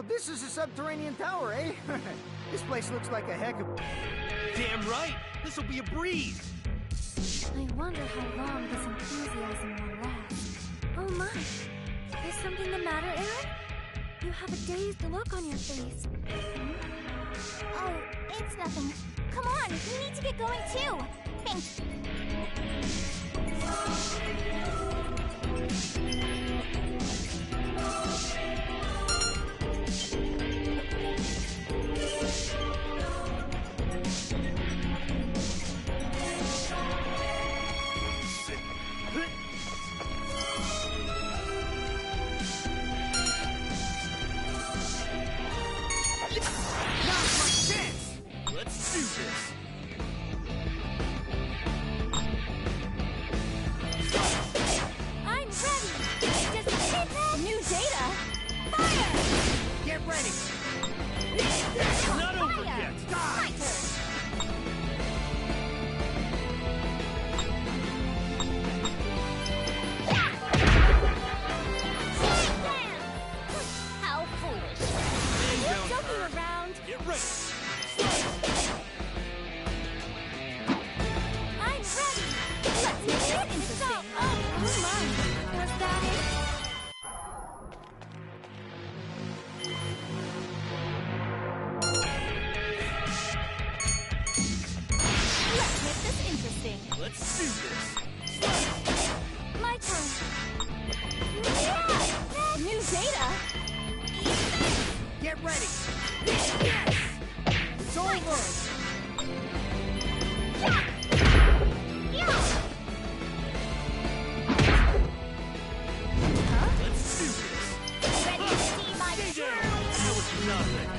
this is a subterranean tower, eh? This place looks like a heck of... Damn right! This'll be a breeze! I wonder how long this enthusiasm will last. Oh my! Is something the matter, Aaron? You have a dazed look on your face. Oh, it's nothing. Come on, we need to get going too. Let's do this! I'm ready! New data! Fire! Get ready! It's not over yet! My turn! How foolish! Hey, You're don't joking hurt. around! Get ready! I'm ready! Let's make it interesting! Oh my! Was that it? Let's make this interesting! Let's do this! My turn! Yeah! New data! Get ready! Yes! It's over! Let's do this! Ready to see my Stay true down! That was nothing!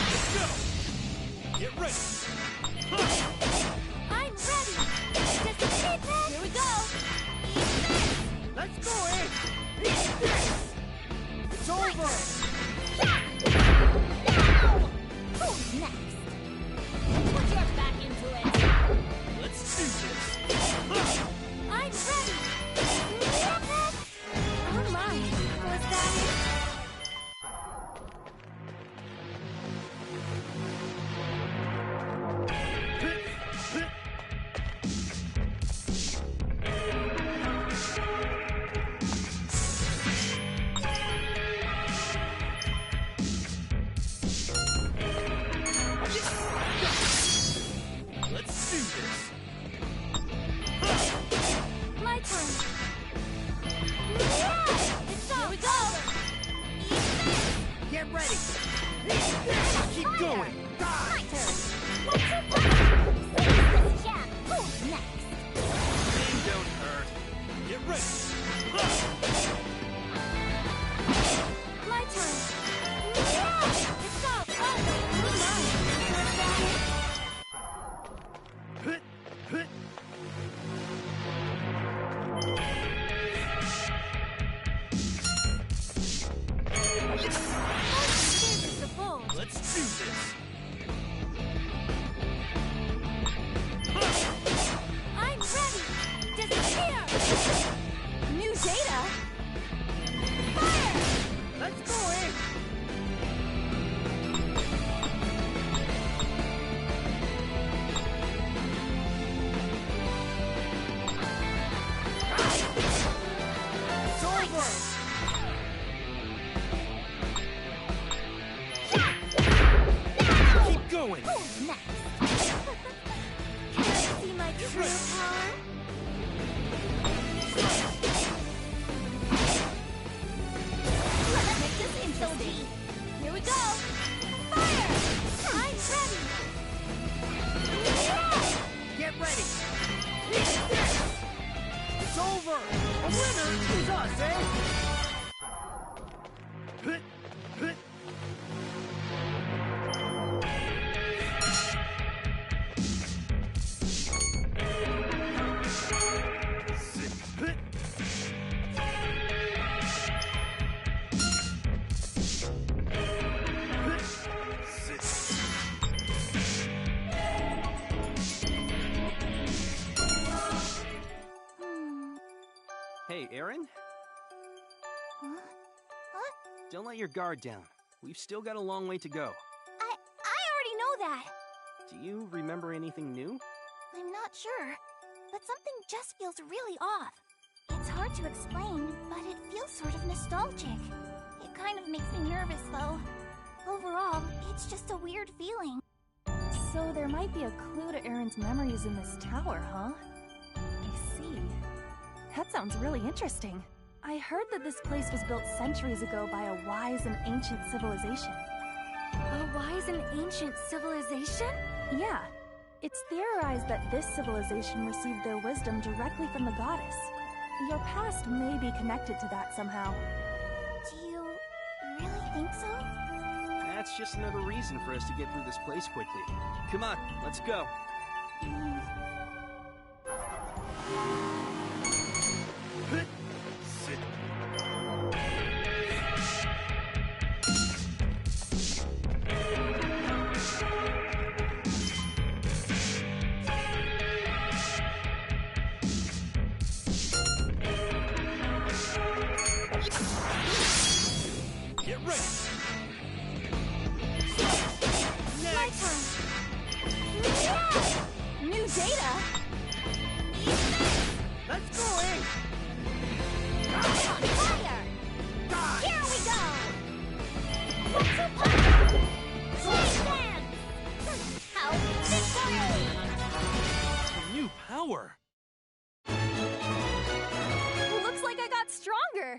Let's go! Get ready! I'm ready! Here we go! Let's go, eh? It's over! Who's next? Put your back into it! Let's do this! I'm ready! Oh my, was that it? Let's do this! My turn! It's Here we go! Get ready! Keep going! My Die! turn! What's your plan? This jam! Who's next? Pain don't hurt! Get ready! My turn! It's go! Oh my! Was that it? This is the bull! Let's do this! I'm ready! Disappear! New data? Fire! Let's go, eh? It's over! Keep going! Who's next? Can I see my true power? Let's make this interesting. Here we go! Fire! I'm ready! Get ready! It's over! A winner is us, eh? Aaron. Huh? Huh? Don't let your guard down. We've still got a long way to go. I already know that. Do you remember anything new? I'm not sure, but something just feels really off. It's hard to explain, but it feels sort of nostalgic. It kind of makes me nervous, though. Overall, it's just a weird feeling. So there might be a clue to Aaron's memories in this tower, huh? I see. That sounds really interesting. I heard that this place was built centuries ago by a wise and ancient civilization. A wise and ancient civilization? Yeah. It's theorized that this civilization received their wisdom directly from the goddess. Your past may be connected to that somehow. Do you really think so? That's just another reason for us to get through this place quickly. Come on, let's go. Sit. Get ready. My turn. Yeah! New data? Let's go, eh? On fire! Here we go! Sweet dance! How victory! A new power. Looks like I got stronger!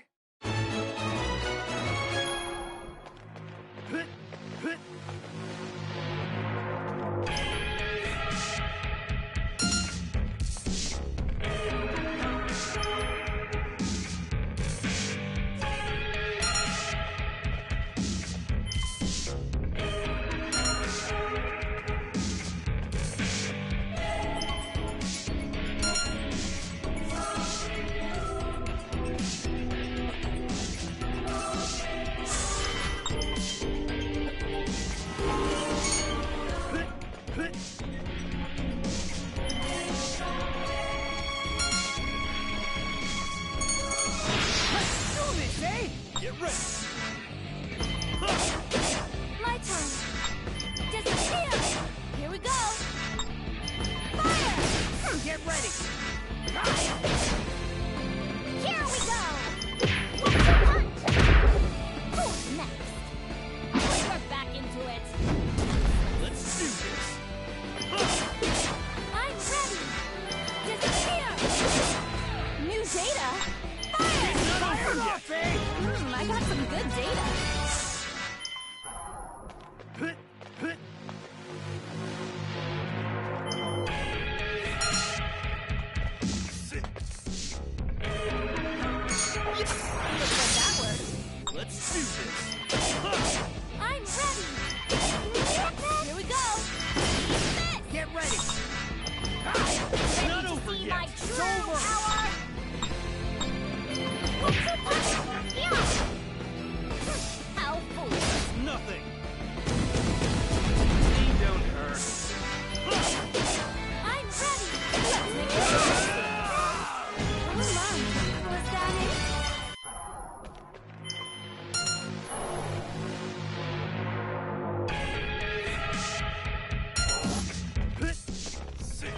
Let's do this, eh? Get ready. My turn. Disappear! Here we go! Fire! Get ready. Here we go! Punch! Who's next? We're back into it. Let's do this. I'm ready! Disappear! New data? Fire! Fire off, eh? I got some good data. Sit. Looks like that worked. Let's do this. I'm ready! Here we go! Get ready. It's not Ready to over see yet. my It's true over. power? Yeah. How foolish! Nothing. They don't hurt. I'm ready! Let's make it! Oh my, was that it? Sit.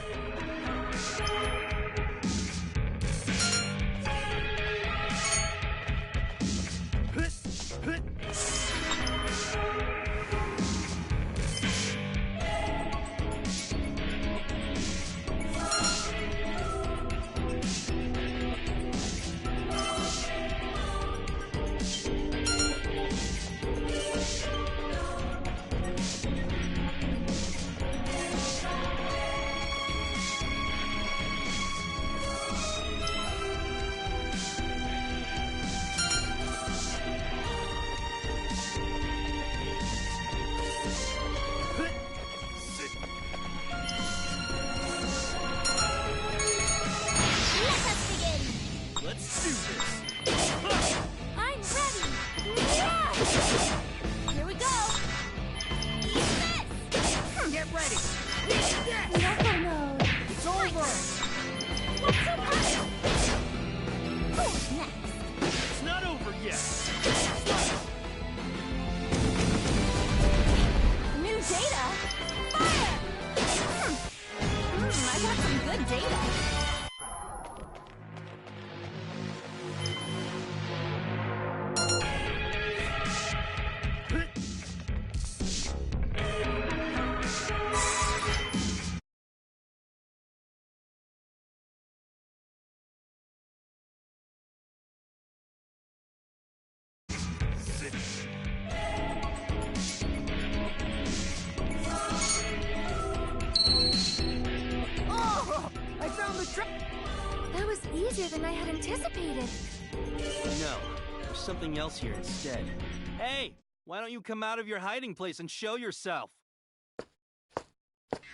That was easier than I had anticipated. No, there's something else here instead. Hey, why don't you come out of your hiding place and show yourself?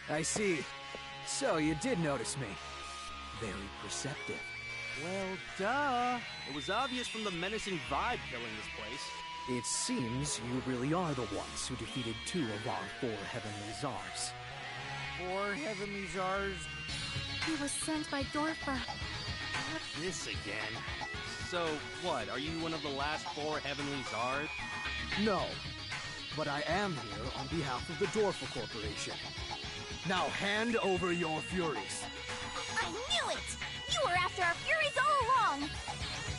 I see. So you did notice me. Very perceptive. Well, duh. It was obvious from the menacing vibe filling this place. It seems you really are the ones who defeated 2 of our 4 heavenly czars. 4 heavenly czars? He was sent by Dorfa. Not this again. So, what, are you one of the last 4 heavenly czars? No, but I am here on behalf of the Dorfa Corporation. Now hand over your furies. I knew it! You were after our Furies all along!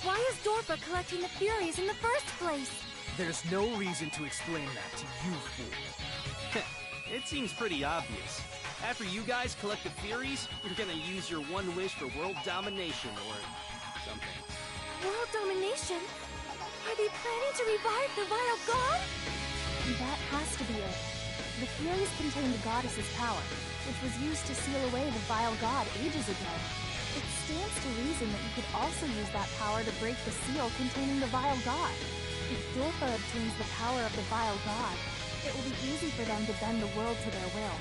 Why is Dorfa collecting the Furies in the first place? There's no reason to explain that to you, fool. It seems pretty obvious. After you guys collect the Furies, you're gonna use your one wish for world domination or something. World domination? Are they planning to revive the Vile God? That has to be it. The Furies contain the goddess's power, which was used to seal away the Vile God ages ago. It stands to reason that you could also use that power to break the seal containing the Vile God. If Dorfa obtains the power of the Vile God, it will be easy for them to bend the world to their will.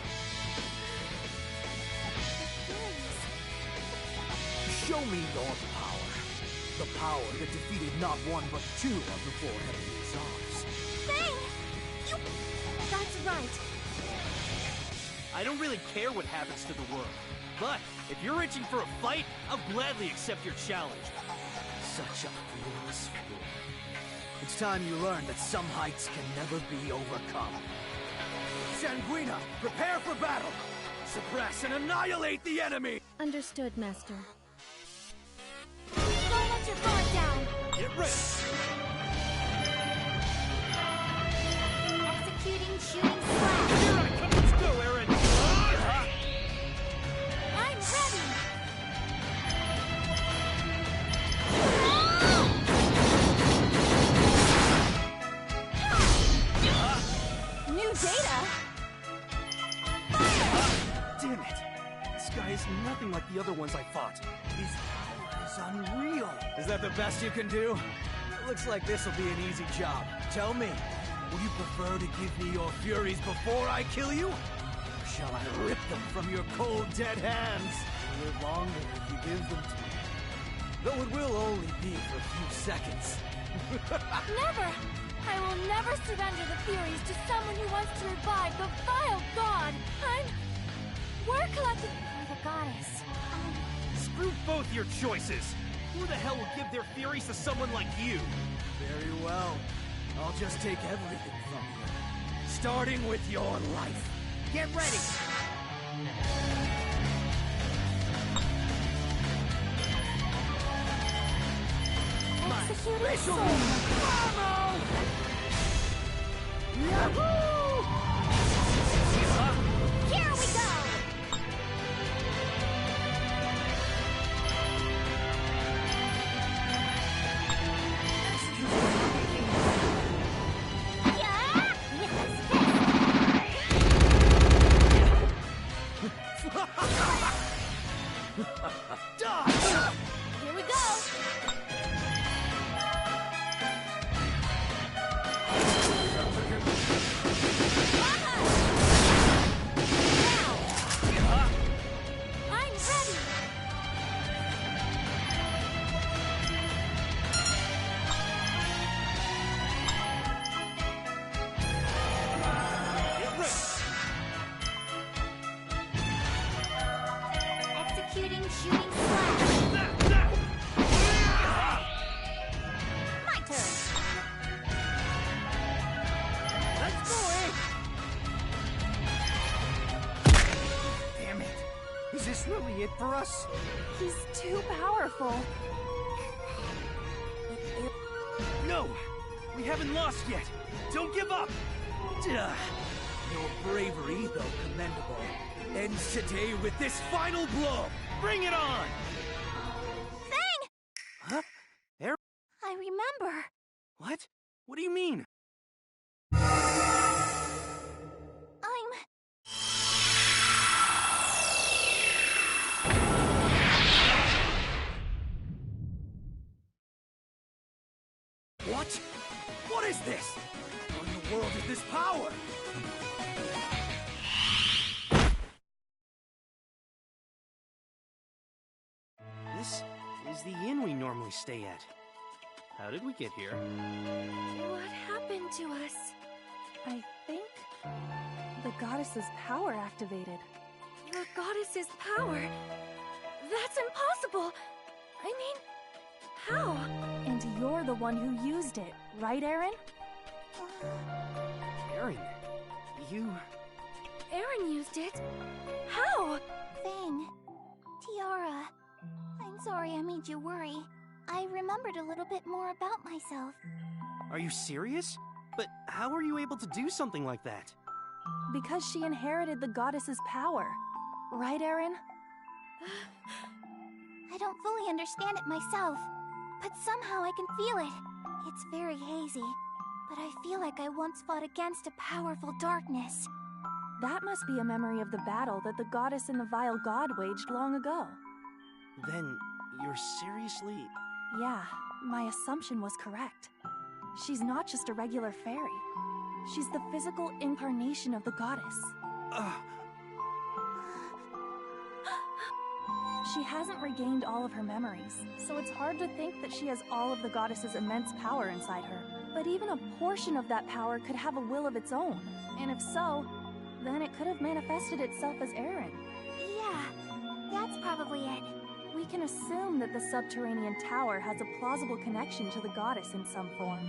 Show me your power. The power that defeated not 1 but 2 of the 4 heavenly czars. Fang! You... That's right. I don't really care what happens to the world. But, if you're itching for a fight, I'll gladly accept your challenge. Such a fool's fool. It's time you learned that some heights can never be overcome. Sanguina, prepare for battle! Suppress and annihilate the enemy! Understood, Master. Don't let your guard down! Get ready! Executing shooting slash! Here I come! Let's go, Aaron! I'm ready! New data? Damn it! This guy is nothing like the other ones I fought. His power is unreal. Is that the best you can do? It looks like this will be an easy job. Tell me, would you prefer to give me your furies before I kill you? Or shall I rip them from your cold, dead hands? You'll live longer if you give them to me. Though it will only be for a few seconds. Never! I will never surrender the Furies to someone who wants to revive the Vile God! We're collecting... The goddess. Screw both your choices! Who the hell will give their Furies to someone like you? Very well. I'll just take everything from you. Starting with your life. Get ready! Executing Racial soul. Yahoo! Here we go! Yeah! Die! Here we go! I'm ready! Get ready! Executing shooting slash. My turn. Let's go, eh? Damn it. Is this really it for us? He's too powerful. No! We haven't lost yet! Don't give up! Duh. Your bravery, though commendable, ends today with this final blow. Bring it on! Fang! Huh? Aaron? I remember. What? What do you mean? I'm... this power? This is the inn we normally stay at. How did we get here? What happened to us? I think the goddess's power activated. The goddess's power? That's impossible! I mean, how? And you're the one who used it, right, Aaron? Aaron, you... Aaron used it? How? Thing. Tiara. I'm sorry I made you worry. I remembered a little bit more about myself. Are you serious? But how are you able to do something like that? Because she inherited the goddess's power. Right, Aaron? I don't fully understand it myself, but somehow I can feel it. It's very hazy, but I feel like I once fought against a powerful darkness. That must be a memory of the battle that the goddess and the vile god waged long ago. Then, you're seriously... Yeah, my assumption was correct. She's not just a regular fairy. She's the physical incarnation of the goddess. She hasn't regained all of her memories, so it's hard to think that she has all of the goddess's immense power inside her. But even a portion of that power could have a will of its own. And if so, then it could have manifested itself as Aaron. Yeah, that's probably it. We can assume that the subterranean tower has a plausible connection to the goddess in some form.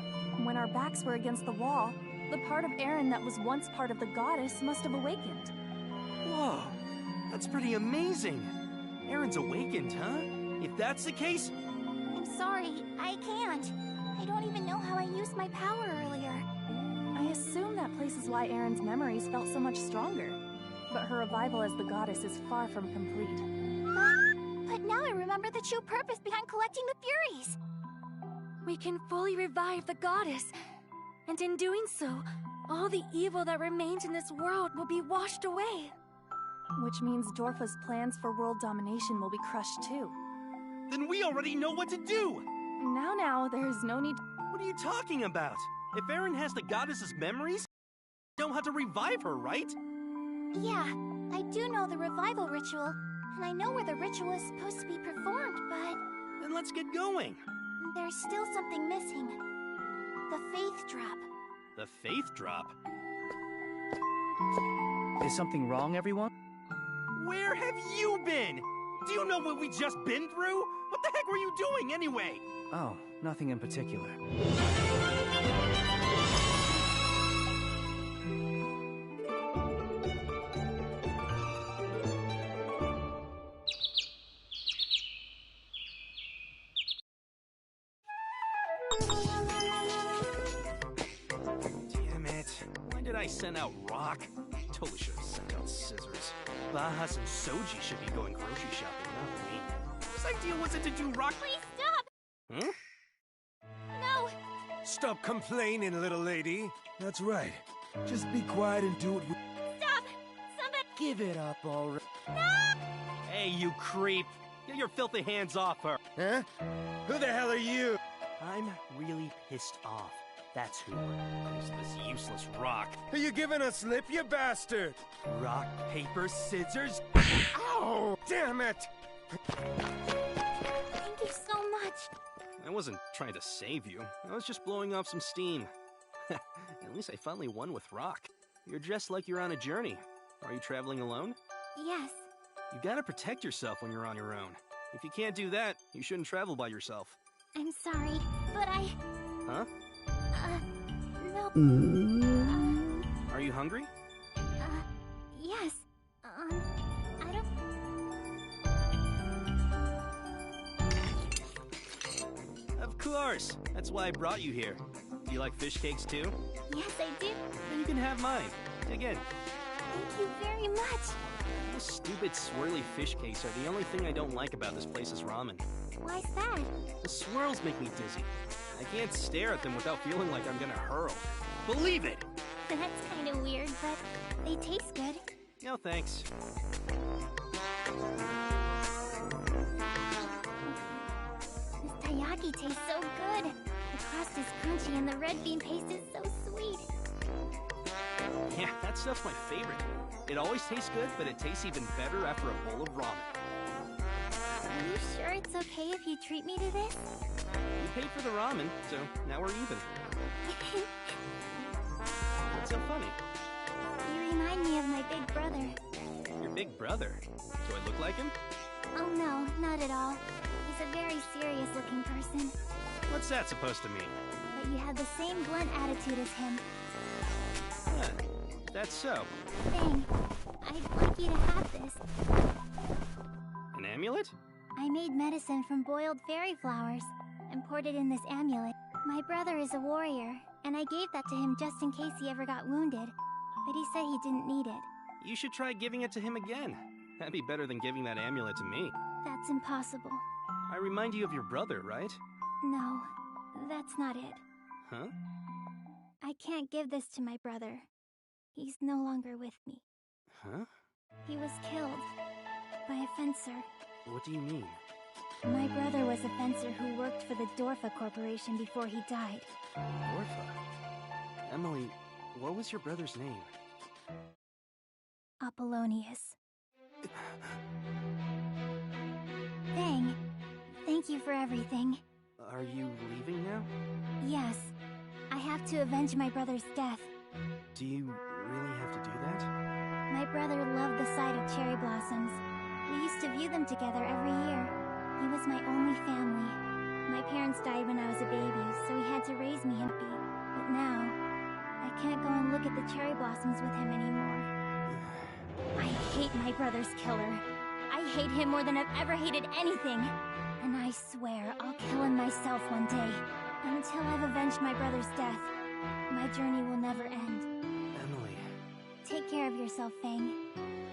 When our backs were against the wall, the part of Aaron that was once part of the goddess must have awakened. Whoa, that's pretty amazing. Aaron's awakened, huh? If that's the case... I'm sorry, I can't. I don't even know how I used my power earlier. I assume that place is why Aaron's memories felt so much stronger. But her revival as the goddess is far from complete. But now I remember the true purpose behind collecting the Furies. We can fully revive the goddess. And in doing so, all the evil that remains in this world will be washed away. Which means Dorfa's plans for world domination will be crushed too. Then we already know what to do! Now, there's no need... What are you talking about? If Aaron has the goddess's memories, you know how to revive her, right? Yeah, I do know the revival ritual, and I know where the ritual is supposed to be performed, but... Then let's get going. There's still something missing. The Faith Drop. The Faith Drop? Is something wrong, everyone? Where have you been? Do you know what we just been through? What the heck were you doing anyway? Oh, nothing in particular. Damn it. Why did I send out Rock? Totally should have sent out Scissors. Bahas and Soji should be going grocery shopping, not me. Whose idea was it to do Rock? Please stop! Huh? No! Stop complaining, little lady. That's right. Just be quiet and do what we... Stop! Somebody... Give it up already. Hey, you creep! Get your filthy hands off her! Huh? Who the hell are you? I'm really pissed off. That's who. It's this useless Rock. Are you giving us lip, you bastard? Rock, paper, scissors? Ow! Damn it! Thank you so much. I wasn't trying to save you. I was just blowing off some steam. At least I finally won with Rock. You're dressed like you're on a journey. Are you traveling alone? Yes. You gotta protect yourself when you're on your own. If you can't do that, you shouldn't travel by yourself. I'm sorry, but I... Huh? No. Are you hungry? Yes. I don't... Of course! That's why I brought you here. Do you like fish cakes too? Yes, I do. Then you can have mine. Dig in. Thank you very much. Those stupid swirly fish cakes are the only thing I don't like about this place's ramen. Why's that? The swirls make me dizzy. I can't stare at them without feeling like I'm gonna hurl. Believe it! That's kind of weird, but they taste good. No thanks. This taiyaki tastes so good. The crust is crunchy and the red bean paste is so sweet. Yeah, that stuff's my favorite. It always tastes good, but it tastes even better after a bowl of ramen. Are you sure it's okay if you treat me to this? You paid for the ramen, so now we're even. What's so funny? You remind me of my big brother. Your big brother? Do I look like him? Oh no, not at all. He's a very serious-looking person. What's that supposed to mean? But you have the same blunt attitude as him. Huh. That's so. Thing, I'd like you to have this. An amulet? I made medicine from boiled fairy flowers and poured it in this amulet. My brother is a warrior, and I gave that to him just in case he ever got wounded. But he said he didn't need it. You should try giving it to him again. That'd be better than giving that amulet to me. That's impossible. I remind you of your brother, right? No, that's not it. Huh? I can't give this to my brother. He's no longer with me. Huh? He was killed by a fencer. What do you mean? My brother was a fencer who worked for the Dorfa Corporation before he died. Dorfa? Emily, what was your brother's name? Apollonius. Fang, thank you for everything. Are you leaving now? Yes, I have to avenge my brother's death. Do you really have to do that? My brother loved the sight of cherry blossoms. We used to view them together every year. He was my only family. My parents died when I was a baby, so he had to raise me happy. But now, I can't go and look at the cherry blossoms with him anymore. I hate my brother's killer. I hate him more than I've ever hated anything. And I swear I'll kill him myself one day. Until I've avenged my brother's death, my journey will never end. Emily. Take care of yourself, Fang.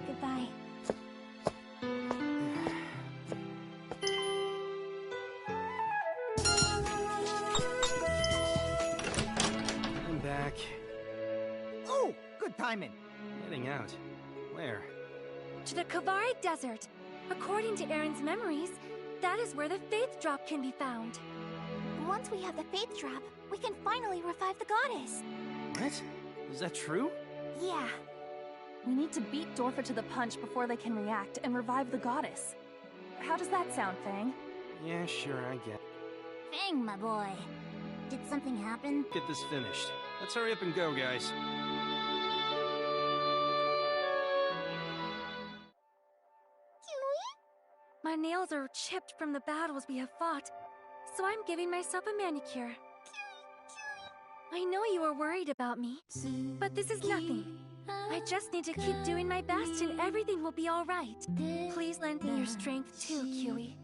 Goodbye. I'm back. Oh, good timing. Heading out. Where? To the Kavari Desert. According to Aaron's memories, that is where the Faith Drop can be found. Once we have the Faith Drop, we can finally revive the goddess. What? Is that true? Yeah. We need to beat Dorfa to the punch before they can react and revive the goddess. How does that sound, Fang? Yeah, sure, I get it. Fang, my boy. Did something happen? Get this finished. Let's hurry up and go, guys. My nails are chipped from the battles we have fought, so I'm giving myself a manicure. I know you are worried about me, but this is nothing. I just need to keep doing my best and everything will be alright. Please lend me your strength too, Kiwi.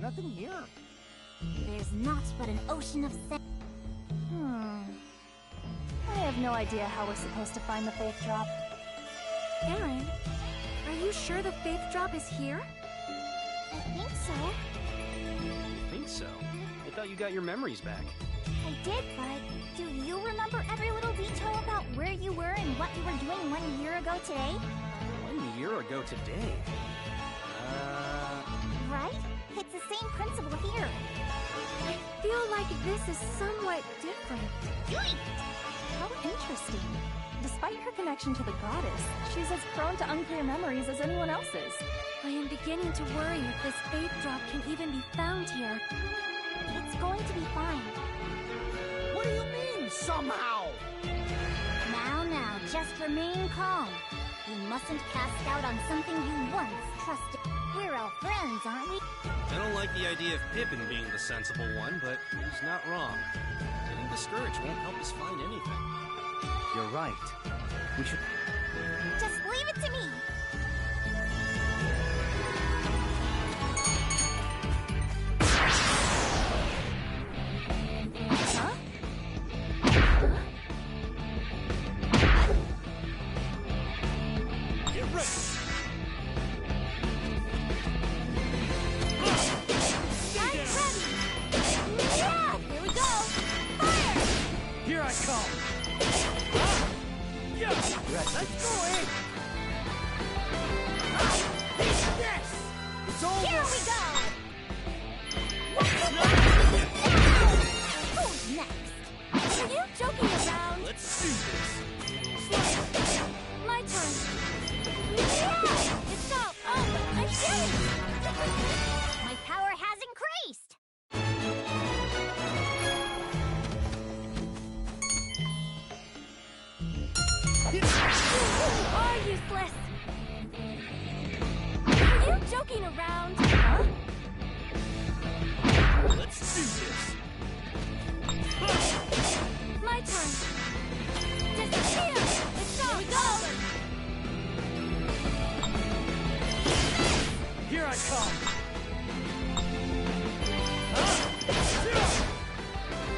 nothing here. There's naught but an ocean of sand. I have no idea how we're supposed to find the Faith Drop. Aaron, are you sure the Faith Drop is here? I think so. You think so? I thought you got your memories back. I did, but do you remember every little detail about where you were and what you were doing 1 year ago today? 1 year ago today? Right? It's the same principle here. I feel like this is somewhat different. How interesting. Despite her connection to the goddess, she's as prone to unclear memories as anyone else's. I am beginning to worry if this Faith Drop can even be found here. It's going to be fine. What do you mean, somehow? Now, just remain calm. You mustn't cast doubt on something you once trusted. We're all friends, aren't we? I don't like the idea of Pippin being the sensible one, but he's not wrong. Getting discouraged won't help us find anything. You're right. We should... Just leave it to me. Huh? Get ready! I'm ready. Yeah, here we go. Fire! Here I come! Yes! Let's go, eh? Yes! It's over! Here we go. Who's next? Are you joking around? Let's do this! My turn. Yeah! It's up. Oh, I did it! My power has increased. You are useless. Are you joking around? Huh? Let's do this! My turn. Disappear! It's all over! Here I come!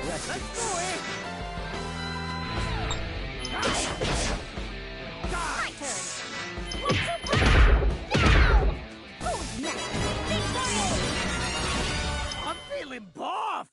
Let's go, eh? My turn. What's your plan? Now! Who's next? Victory! I'm feeling buff!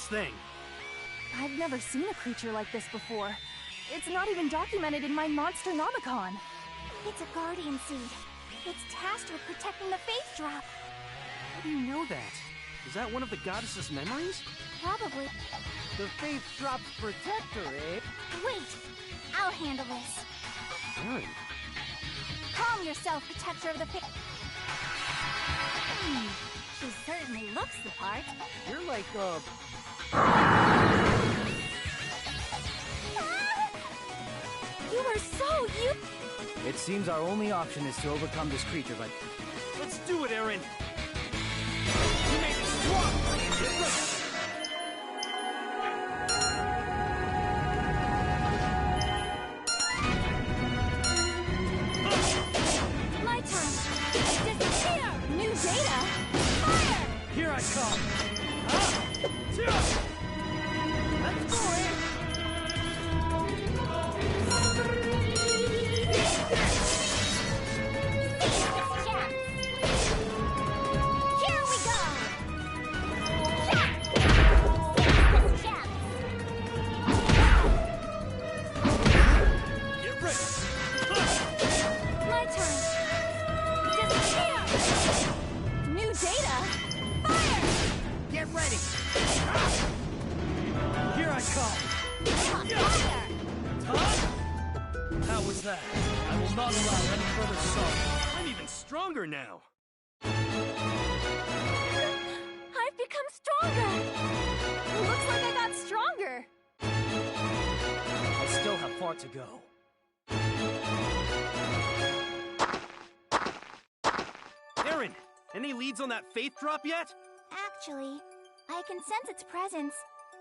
thing? I've never seen a creature like this before. It's not even documented in my Monsternomicon. It's a guardian seed. It's tasked with protecting the Faith Drop. How do you know that? Is that one of the goddess's memories? Probably. The Faith Drop's protector, eh? Wait! I'll handle this. Erin. Calm yourself, protector of the Faith. She certainly looks the part. You're like, You are so It seems our only option is to overcome this creature, but... Let's do it, Erin! You made me strong! Get ready! My turn! Disappear! New data! Fire! Here I come! Let's go, eh? Here we go! Get ready! My turn! Disappear! New data! Fire! Get ready! Here I come! Fire! How was that? I will not allow any further sorrow. I'm even stronger now! I've become stronger! Looks like I got stronger! I still have far to go. Erin, any leads on that Faith Drop yet? Actually, I can sense its presence,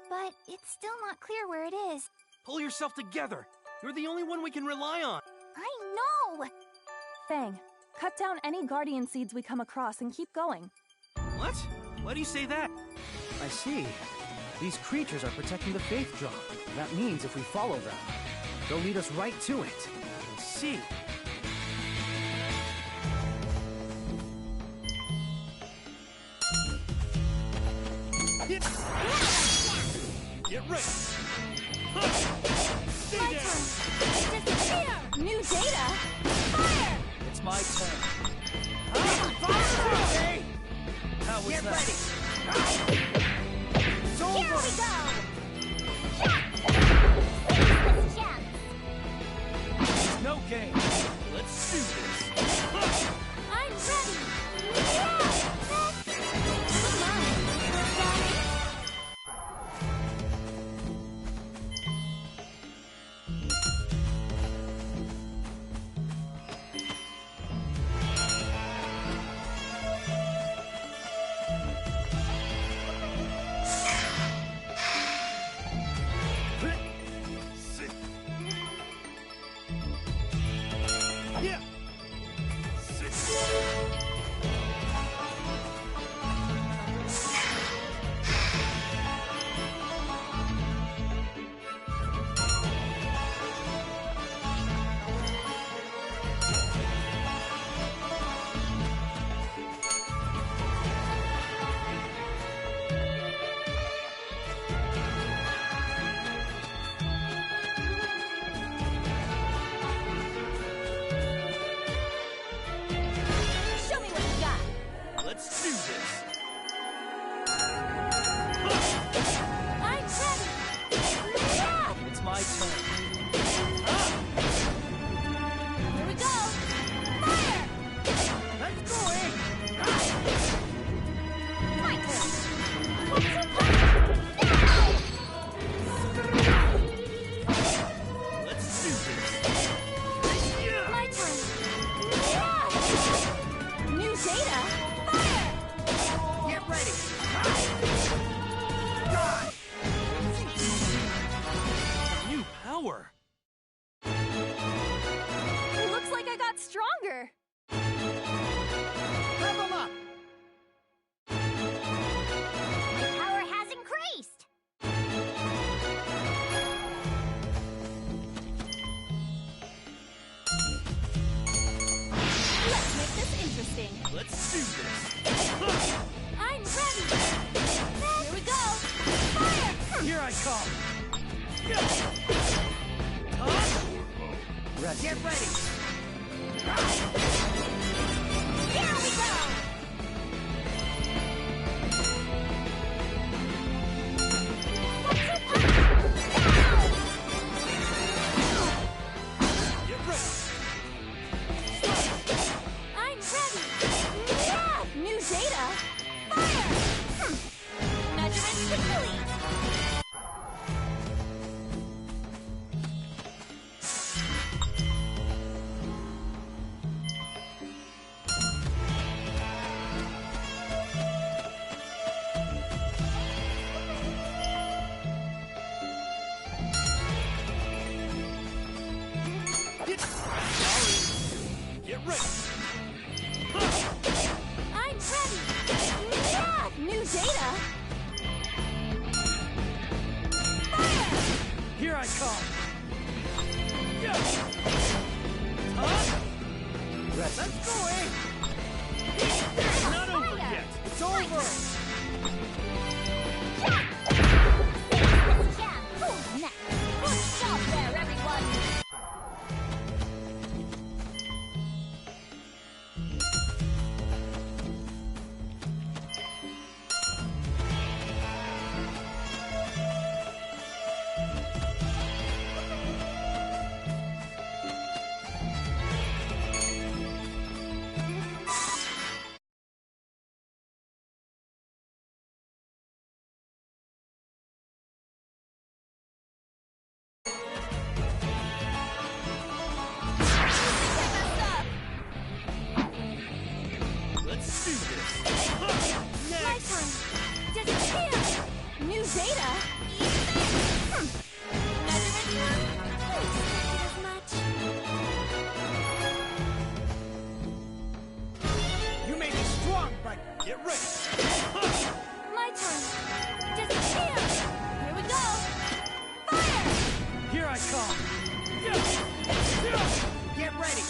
but it's still not clear where it is. Pull yourself together! You're the only one we can rely on! I know! Fang, cut down any guardian seeds we come across and keep going. What? Why do you say that? I see. These creatures are protecting the Faith Drop. That means if we follow them, they'll lead us right to it. I see. Get ready! Stay My down! turn! Disappear! New data! Fire! It's my turn. How was Get that? ready! It's Here over! we go! It's no game. Let's do this! I'm ready! Yeah! Come on! Ready? Yeah! Show me what you got! Let's do this! I'm ready! Yeah! It's my turn. Here we go! Fire! Let's go, eh? My turn! What's your plan? Let's do this! My turn! Yeah! New data! Fire! Get ready. New power! Looks like I got stronger! Level up. My power has increased! Let's make this interesting. Let's do this! I'm ready! Here we go! Fire! Get ready! Here we go! I'm ready! Yeah! New data! Fire! Measurements complete! Get ready! I'm ready! Yeah! New data! Here I come! Yeah. Huh? Let's go, eh? It's not over yet! It's over! Yeah, who's next? Good job there, everyone! Let's do this! My turn! Disappear! New data? Expected as much. You may be strong, but get ready! My turn! Disappear! Here we go! Here I come! Get ready!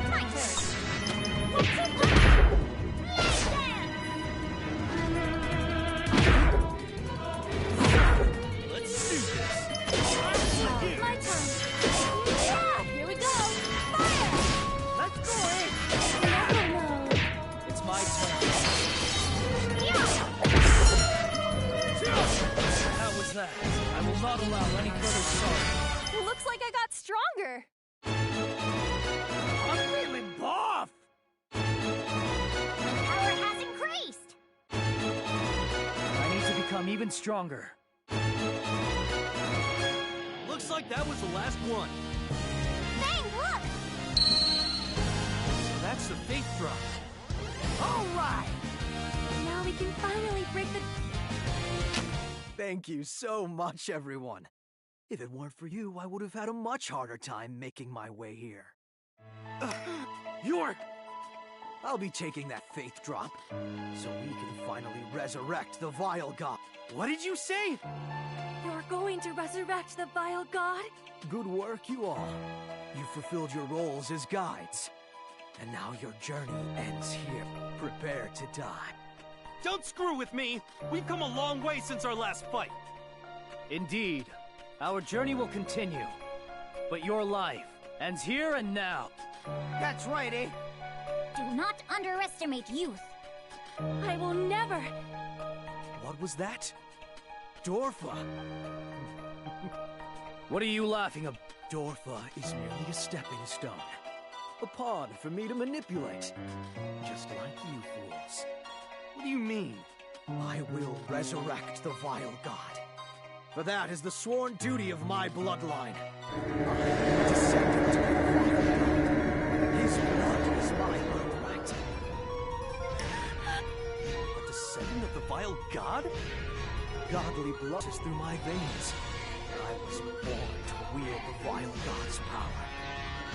My turn! Let's do this! My turn! Yeah! Here we go! Fire! Let's go, eh? No! It's my turn. How was that? I will not allow any further sorrow. Looks like I got stronger! I'm feeling buff! Power has increased! I need to become even stronger. Looks like that was the last one. Dang, look! So that's the faith drop. All right! Now we can finally break the... Thank you so much, everyone. If it weren't for you, I would have had a much harder time making my way here. York! I'll be taking that faith drop, so we can finally resurrect the Vile God. What did you say? You're going to resurrect the vile god? Good work, you all. You fulfilled your roles as guides. And now your journey ends here. Prepare to die. Don't screw with me! We've come a long way since our last fight. Indeed. Our journey will continue. But your life ends here and now. That's right, eh? Do not underestimate youth. I will never... What was that? Dorfa! What are you laughing about? Dorfa is merely a stepping stone. A pawn for me to manipulate. Just like you fools. What do you mean? I will resurrect the Vile God. For that is the sworn duty of my bloodline. I am descendant of the Vile God. His blood is my birthright. A descendant of the Vile God? Godly blood is through my veins. I was born to wield the Vile God's power.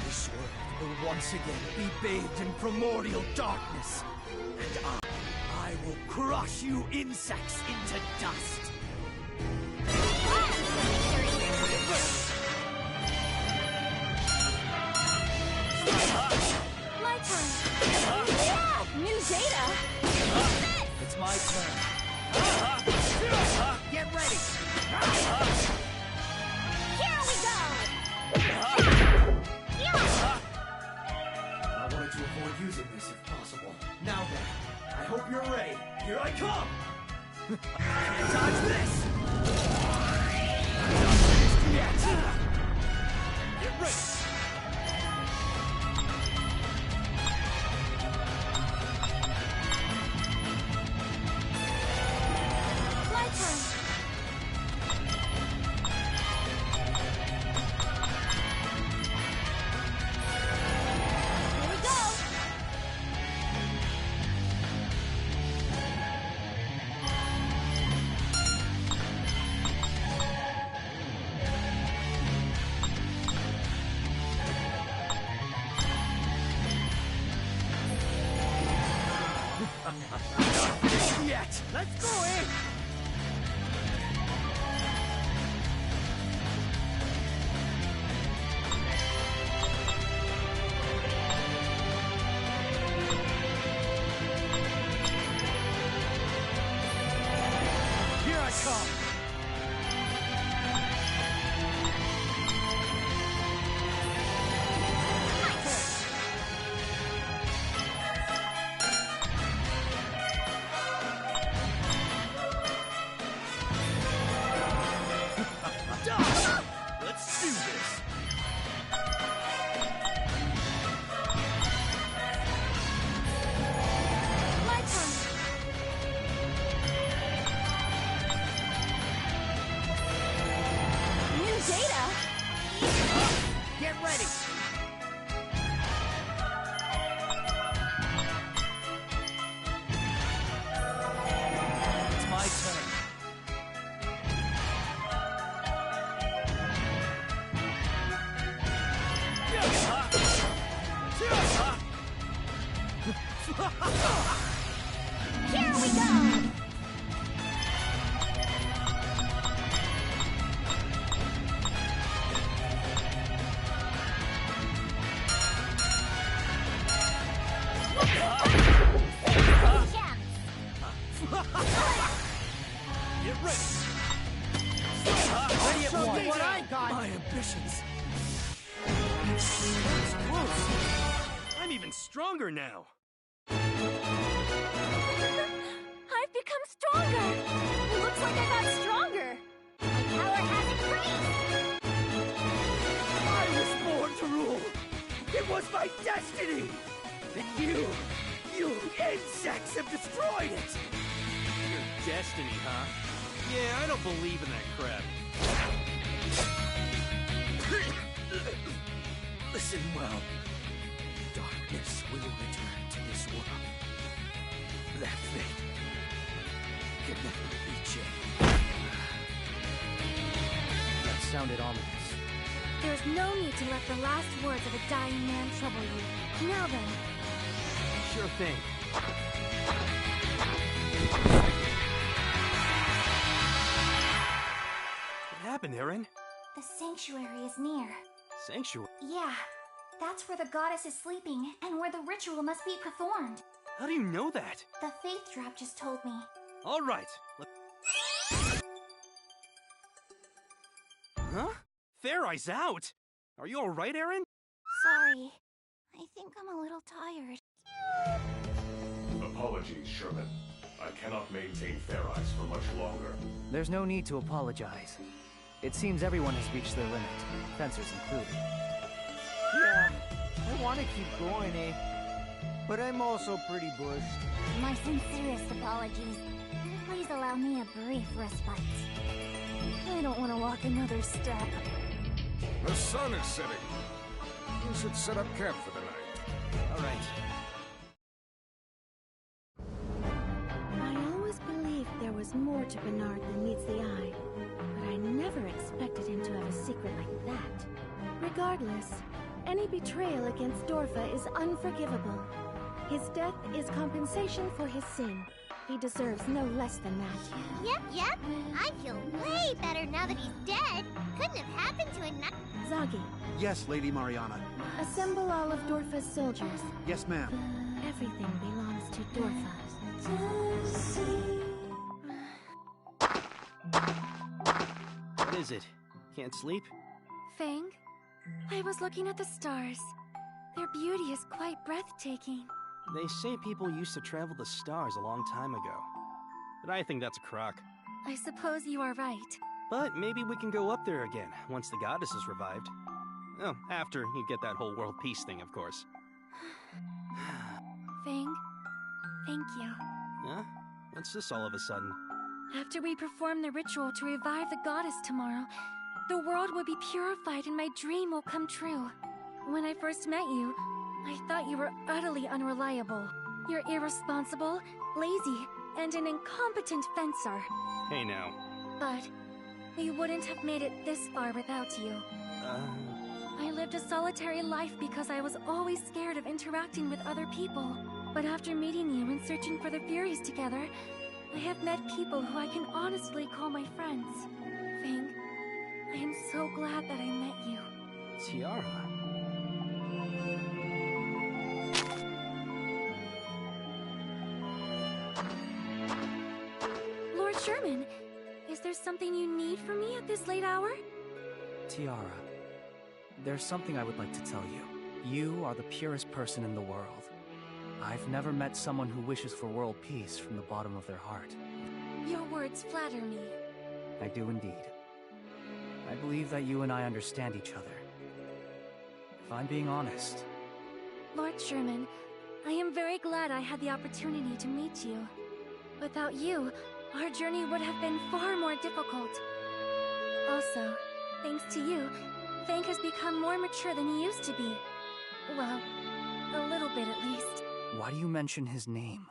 This world will once again be bathed in primordial darkness. And I will crush you insects into dust. My turn! Yeah! New data! It's my turn. Get ready! Here we go! Let's go, eh? Here I come! Let's do this! My turn. New data? Get ready! It's my turn. Here we go! Get ready! Ready at one. What I got! My ambitions. That's close. I'm even stronger now. I've become stronger! It looks like I got stronger! My power has increased! I was born to rule. It was my destiny. And you insects have destroyed it. Your destiny, huh? Yeah, I don't believe in that crap. Listen well. Darkness will return to this world. That fate can never be changed. That sounded ominous. There's no need to let the last words of a dying man trouble you. Now then, Sure thing. What happened, Aaron? The sanctuary is near. Sanctuary? Yeah, that's where the goddess is sleeping and where the ritual must be performed. How do you know that? The faith drop just told me. All right. Huh? Fair Eye's out. Are you all right, Aaron? Sorry. I think I'm a little tired. Apologies, Sherman. I cannot maintain Fair Eyes for much longer. There's no need to apologize. It seems everyone has reached their limit, fencers included. Yeah, I want to keep going, eh? But I'm also pretty bushed. My sincerest apologies. Please allow me a brief respite. I don't want to walk another step. The sun is setting. You should set up camp for the night. All right. I always believed there was more to Bernard than meets the eye, but I never expected him to have a secret like that. Regardless, any betrayal against Dorfa is unforgivable. His death is compensation for his sin. He deserves no less than that. Yep. I feel way better now that he's dead. Couldn't have happened to a Zagi, Yes, Lady Mariana. assemble all of Dorfa's soldiers. Yes, ma'am. Everything belongs to Dorfa. What is it? Can't sleep? Fang, I was looking at the stars. Their beauty is quite breathtaking. They say people used to travel the stars a long time ago. But I think that's a crock. I suppose you are right. But maybe we can go up there again, once the goddess is revived. Oh, after you get that whole world peace thing, of course. Fang, thank you. Huh? What's this all of a sudden? After we perform the ritual to revive the goddess tomorrow, the world will be purified and my dream will come true. When I first met you, I thought you were utterly unreliable. You're irresponsible, lazy, and an incompetent fencer. Hey now. But we wouldn't have made it this far without you. I lived a solitary life because I was always scared of interacting with other people. But after meeting you and searching for the Furies together, I have met people who I can honestly call my friends. Fang, I am so glad that I met you. Tiara. Lord Sherman, is there something you need from me at this late hour? Tiara, there's something I would like to tell you. You are the purest person in the world. I've never met someone who wishes for world peace from the bottom of their heart. Your words flatter me. I do indeed. I believe that you and I understand each other. If I'm being honest. Lord Sherman, I am very glad I had the opportunity to meet you. Without you, our journey would have been far more difficult. Also, thanks to you, Fang has become more mature than he used to be. Well, a little bit at least. Why do you mention his name?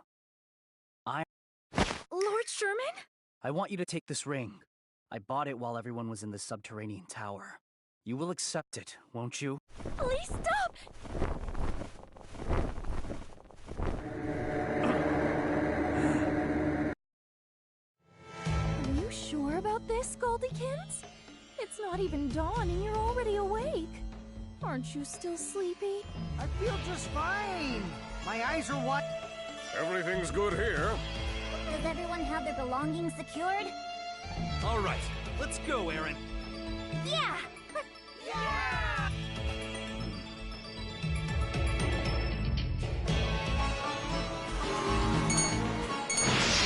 Lord Sherman? I want you to take this ring. I bought it while everyone was in the subterranean tower. You will accept it, won't you? Please stop! Are you sure about this, Goldykins? It's not even dawn and you're already awake. Aren't you still sleepy? I feel just fine. My eyes are wide. Everything's good here. Does everyone have their belongings secured? All right, let's go, Aaron. Yeah! Yeah!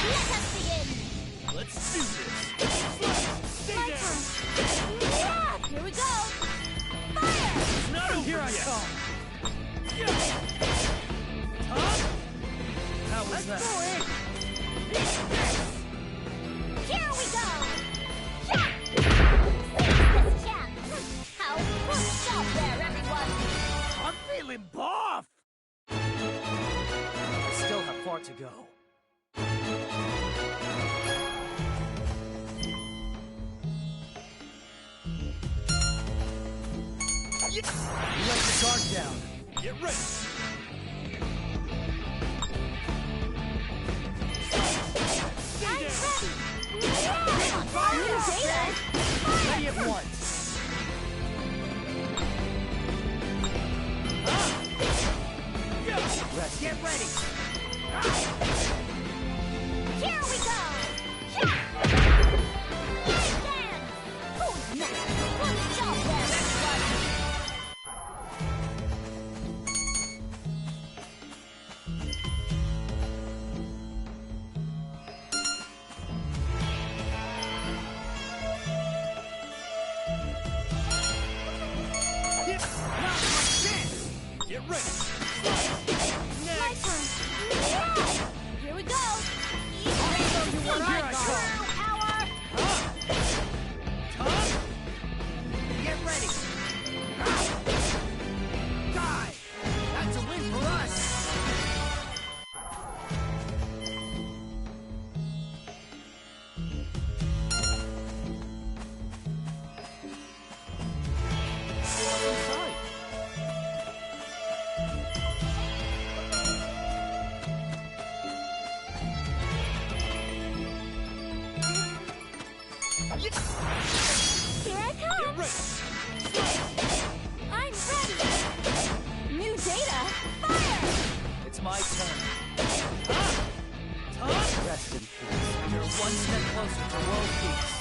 Let us begin! Let's do this. Stay My down. turn! Yeah! Here we go! Fire! It's not over Here I yet. come! Huh? How was that? Here we go! Yeah! This champ! How push up there, everyone! I'm feeling buff. I still have far to go. You let the guard down. Get ready. I'm ready! Yeah! New data! Ready at once. Rest. Get ready. Here we go! Yeah! Dance! Who's next? Good job there, everyone! Get ready. My turn! Yeah! Here we go! Eat where I go. Power! Get ready. Die. That's a win for us. I'm sorry. Here I come! I'm ready! New data! Fire! It's my turn. Rest in peace. You're one step closer to world peace.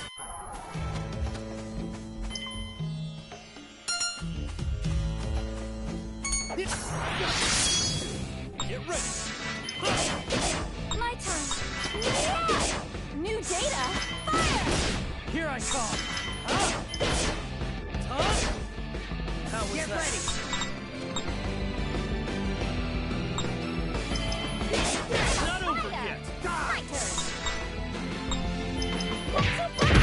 Get ready. My turn! Yeah! New data! Fire! Here I come. How was Get that? ready. It's not over Fire! yet. My turn! What's so funny?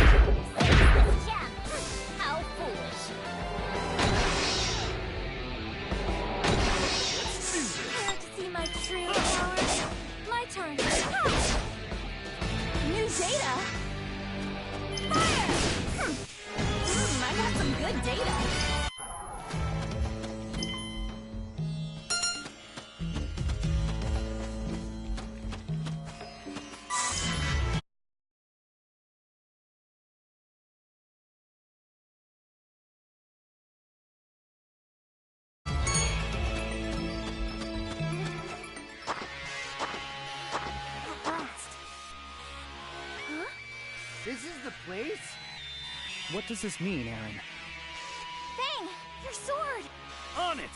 Save this champ! How foolish! Let's do this. Care to see my true power? My turn. New data? Fire! I got some good data. place? What does this mean, Aaron? Fang, your sword! On it!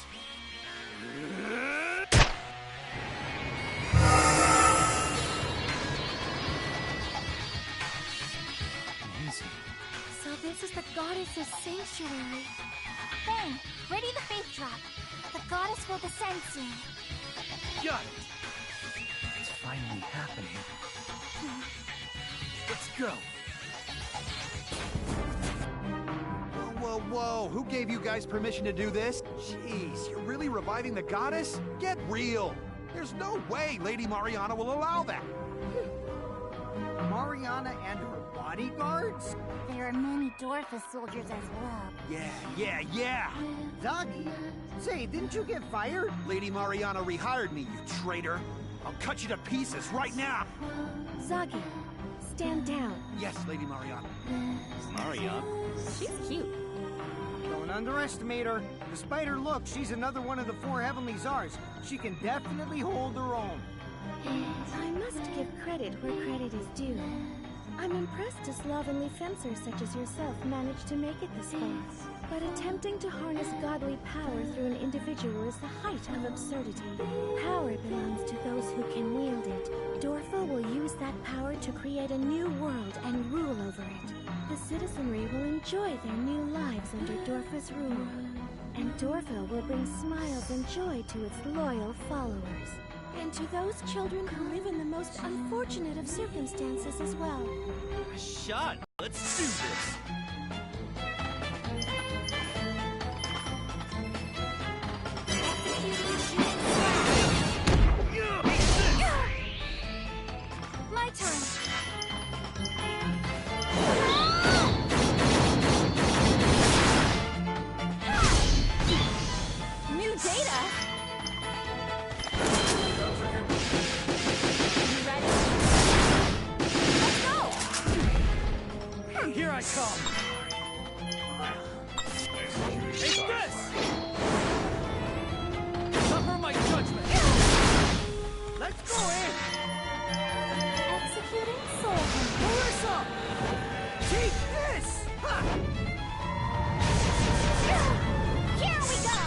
Amazing. So this is the goddess's sanctuary. Fang, ready the faith drop. The goddess will descend soon. Got it! It's finally happening. Let's go! Whoa, whoa, who gave you guys permission to do this? Jeez, you're really reviving the goddess? Get real! There's no way Lady Mariana will allow that! Mariana and her bodyguards? There are many Dorfa soldiers as well. Yeah! Zagi? Say, didn't you get fired? Lady Mariana rehired me, you traitor! I'll cut you to pieces right now! Zagi, stand down. Yes, Lady Mariana. Mariana? She's cute. Don't underestimate her. Despite her look, she's another one of the 4 Heavenly Czars. She can definitely hold her own. I must give credit where credit is due. I'm impressed a slovenly fencer such as yourself managed to make it this far. But attempting to harness godly power through an individual is the height of absurdity. Power belongs to those who can wield it. Dorfa will use that power to create a new world and rule over it. The citizenry will enjoy their new lives under Dorfa's rule. And Dorfa will bring smiles and joy to its loyal followers. And to those children who live in the most unfortunate of circumstances as well. Shot! Let's do this! My turn! New data? You ready? Let's go! Here I come! Take this! Suffer my judgment! Let's go, eh? Executing Soul. Marissa! Take this! Ha! Here we go!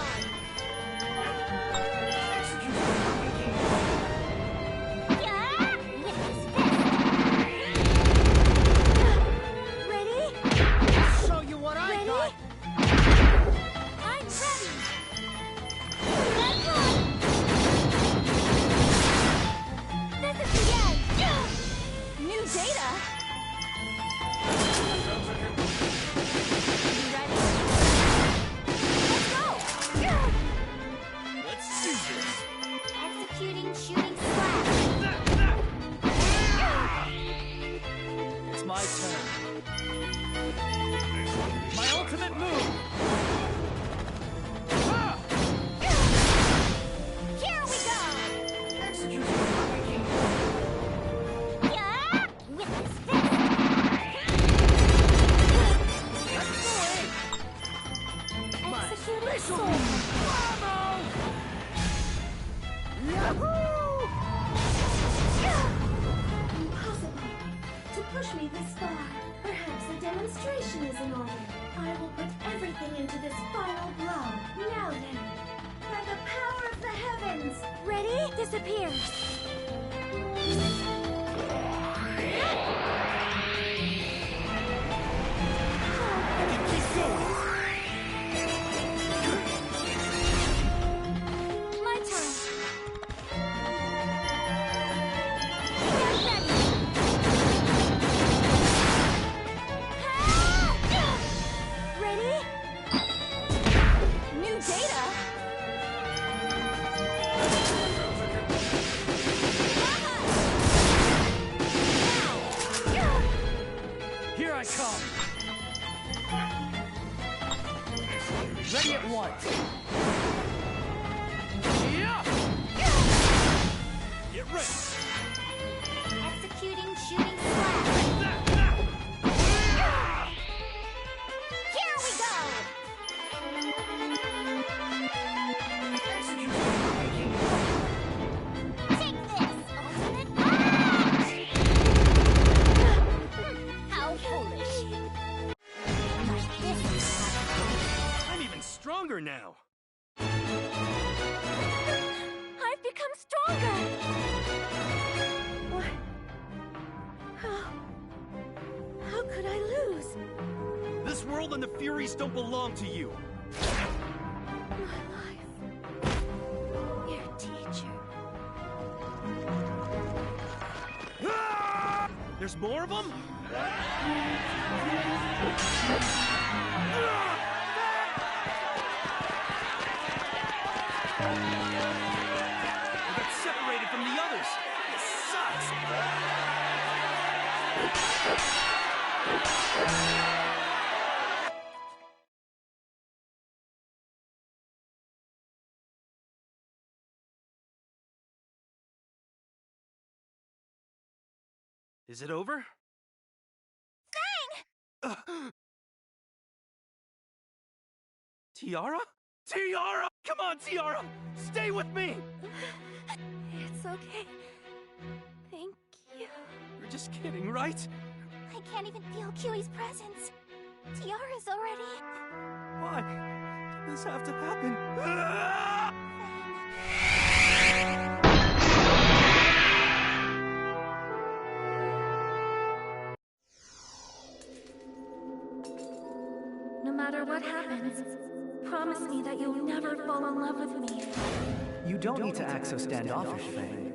Yeah! With his fist! Ready? Show you what I Ready? got! I'm ready! Let's go! This is the end! New data? You ready? Let's go! Let's do this! Executing shooting slash! It's my turn. My ultimate move! Ah! Here we go! Yeah! With his fist! Executing Soul. Yahoo! Impossible to push me this far. Perhaps a demonstration is in order. I will put everything into this final blow. Now then, by the power of the heavens. Ready? Disappear. Keep going! My turn. Get ready! Ready? New data? Here I come! Ready at once! Yeah! Get ready! Executing shooting slash! Here we go! Take this, ultimate punch! How foolish! stronger now. I've become stronger! What? How could I lose? This world and the Furies don't belong to you. My life. Your teacher. Ah! There's more of them? I got separated from the others. This sucks. Is it over? Fang! Tiara? Tiara! Come on, Tiara! Stay with me! It's okay. Thank you. You're just kidding, right? I can't even feel Kiwi's presence. Tiara's already... Why did this have to happen? No matter what happens, promise me that you'll never fall in love with me. You don't need to act so standoffish, Fang.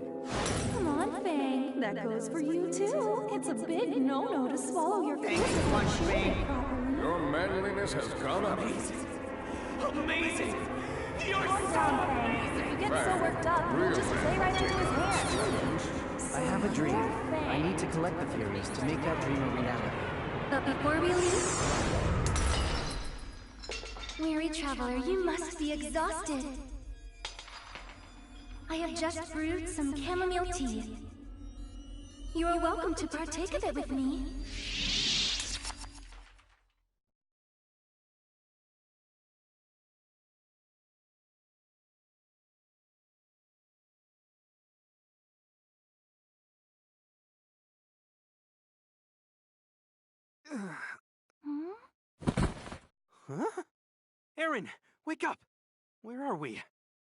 Come on, Fang. That goes for you, too. It's a big no-no to swallow your feelings and chew it properly. Your manliness has gone up. Amazing! You're Calm down, Fang. If you get so worked up, you'll just play right into his hands. I have a dream. I need to collect the Furies to make that dream a reality. But before we leave... Weary traveler, you must be exhausted. I have just brewed some chamomile tea. You are welcome to partake of it with me. Huh? Aaron, wake up! Where are we?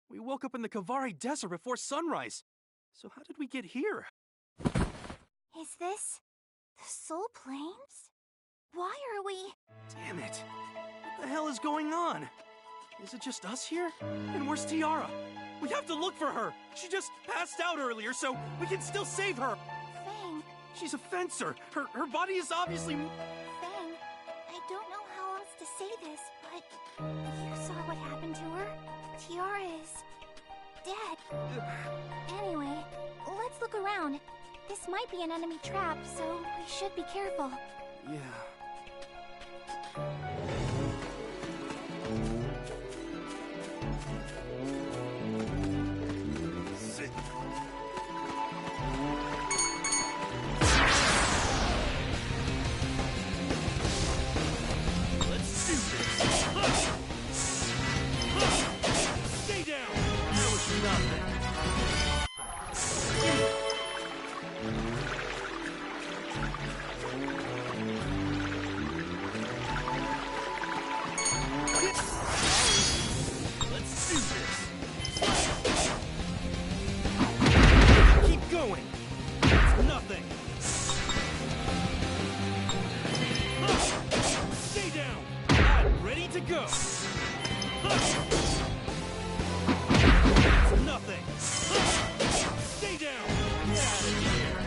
We woke up in the Kavari Desert before sunrise. So how did we get here? Is this... the Soul Plains? Why are we... Damn it! What the hell is going on? Is it just us here? And where's Tiara? We have to look for her! She just passed out earlier, so we can still save her! Fang, She's a fencer! Her body is obviously... Fang, I don't know how else to say this, but... you saw what happened to her? Tiara is... dead. Anyway, let's look around. This might be an enemy trap, so we should be careful. Yeah. Sit. Let's do this. Stay down. That was nothing. Let's do this. Keep going. It's nothing. Stay down. I'm ready to go. It's nothing. Stay down. Get out of here.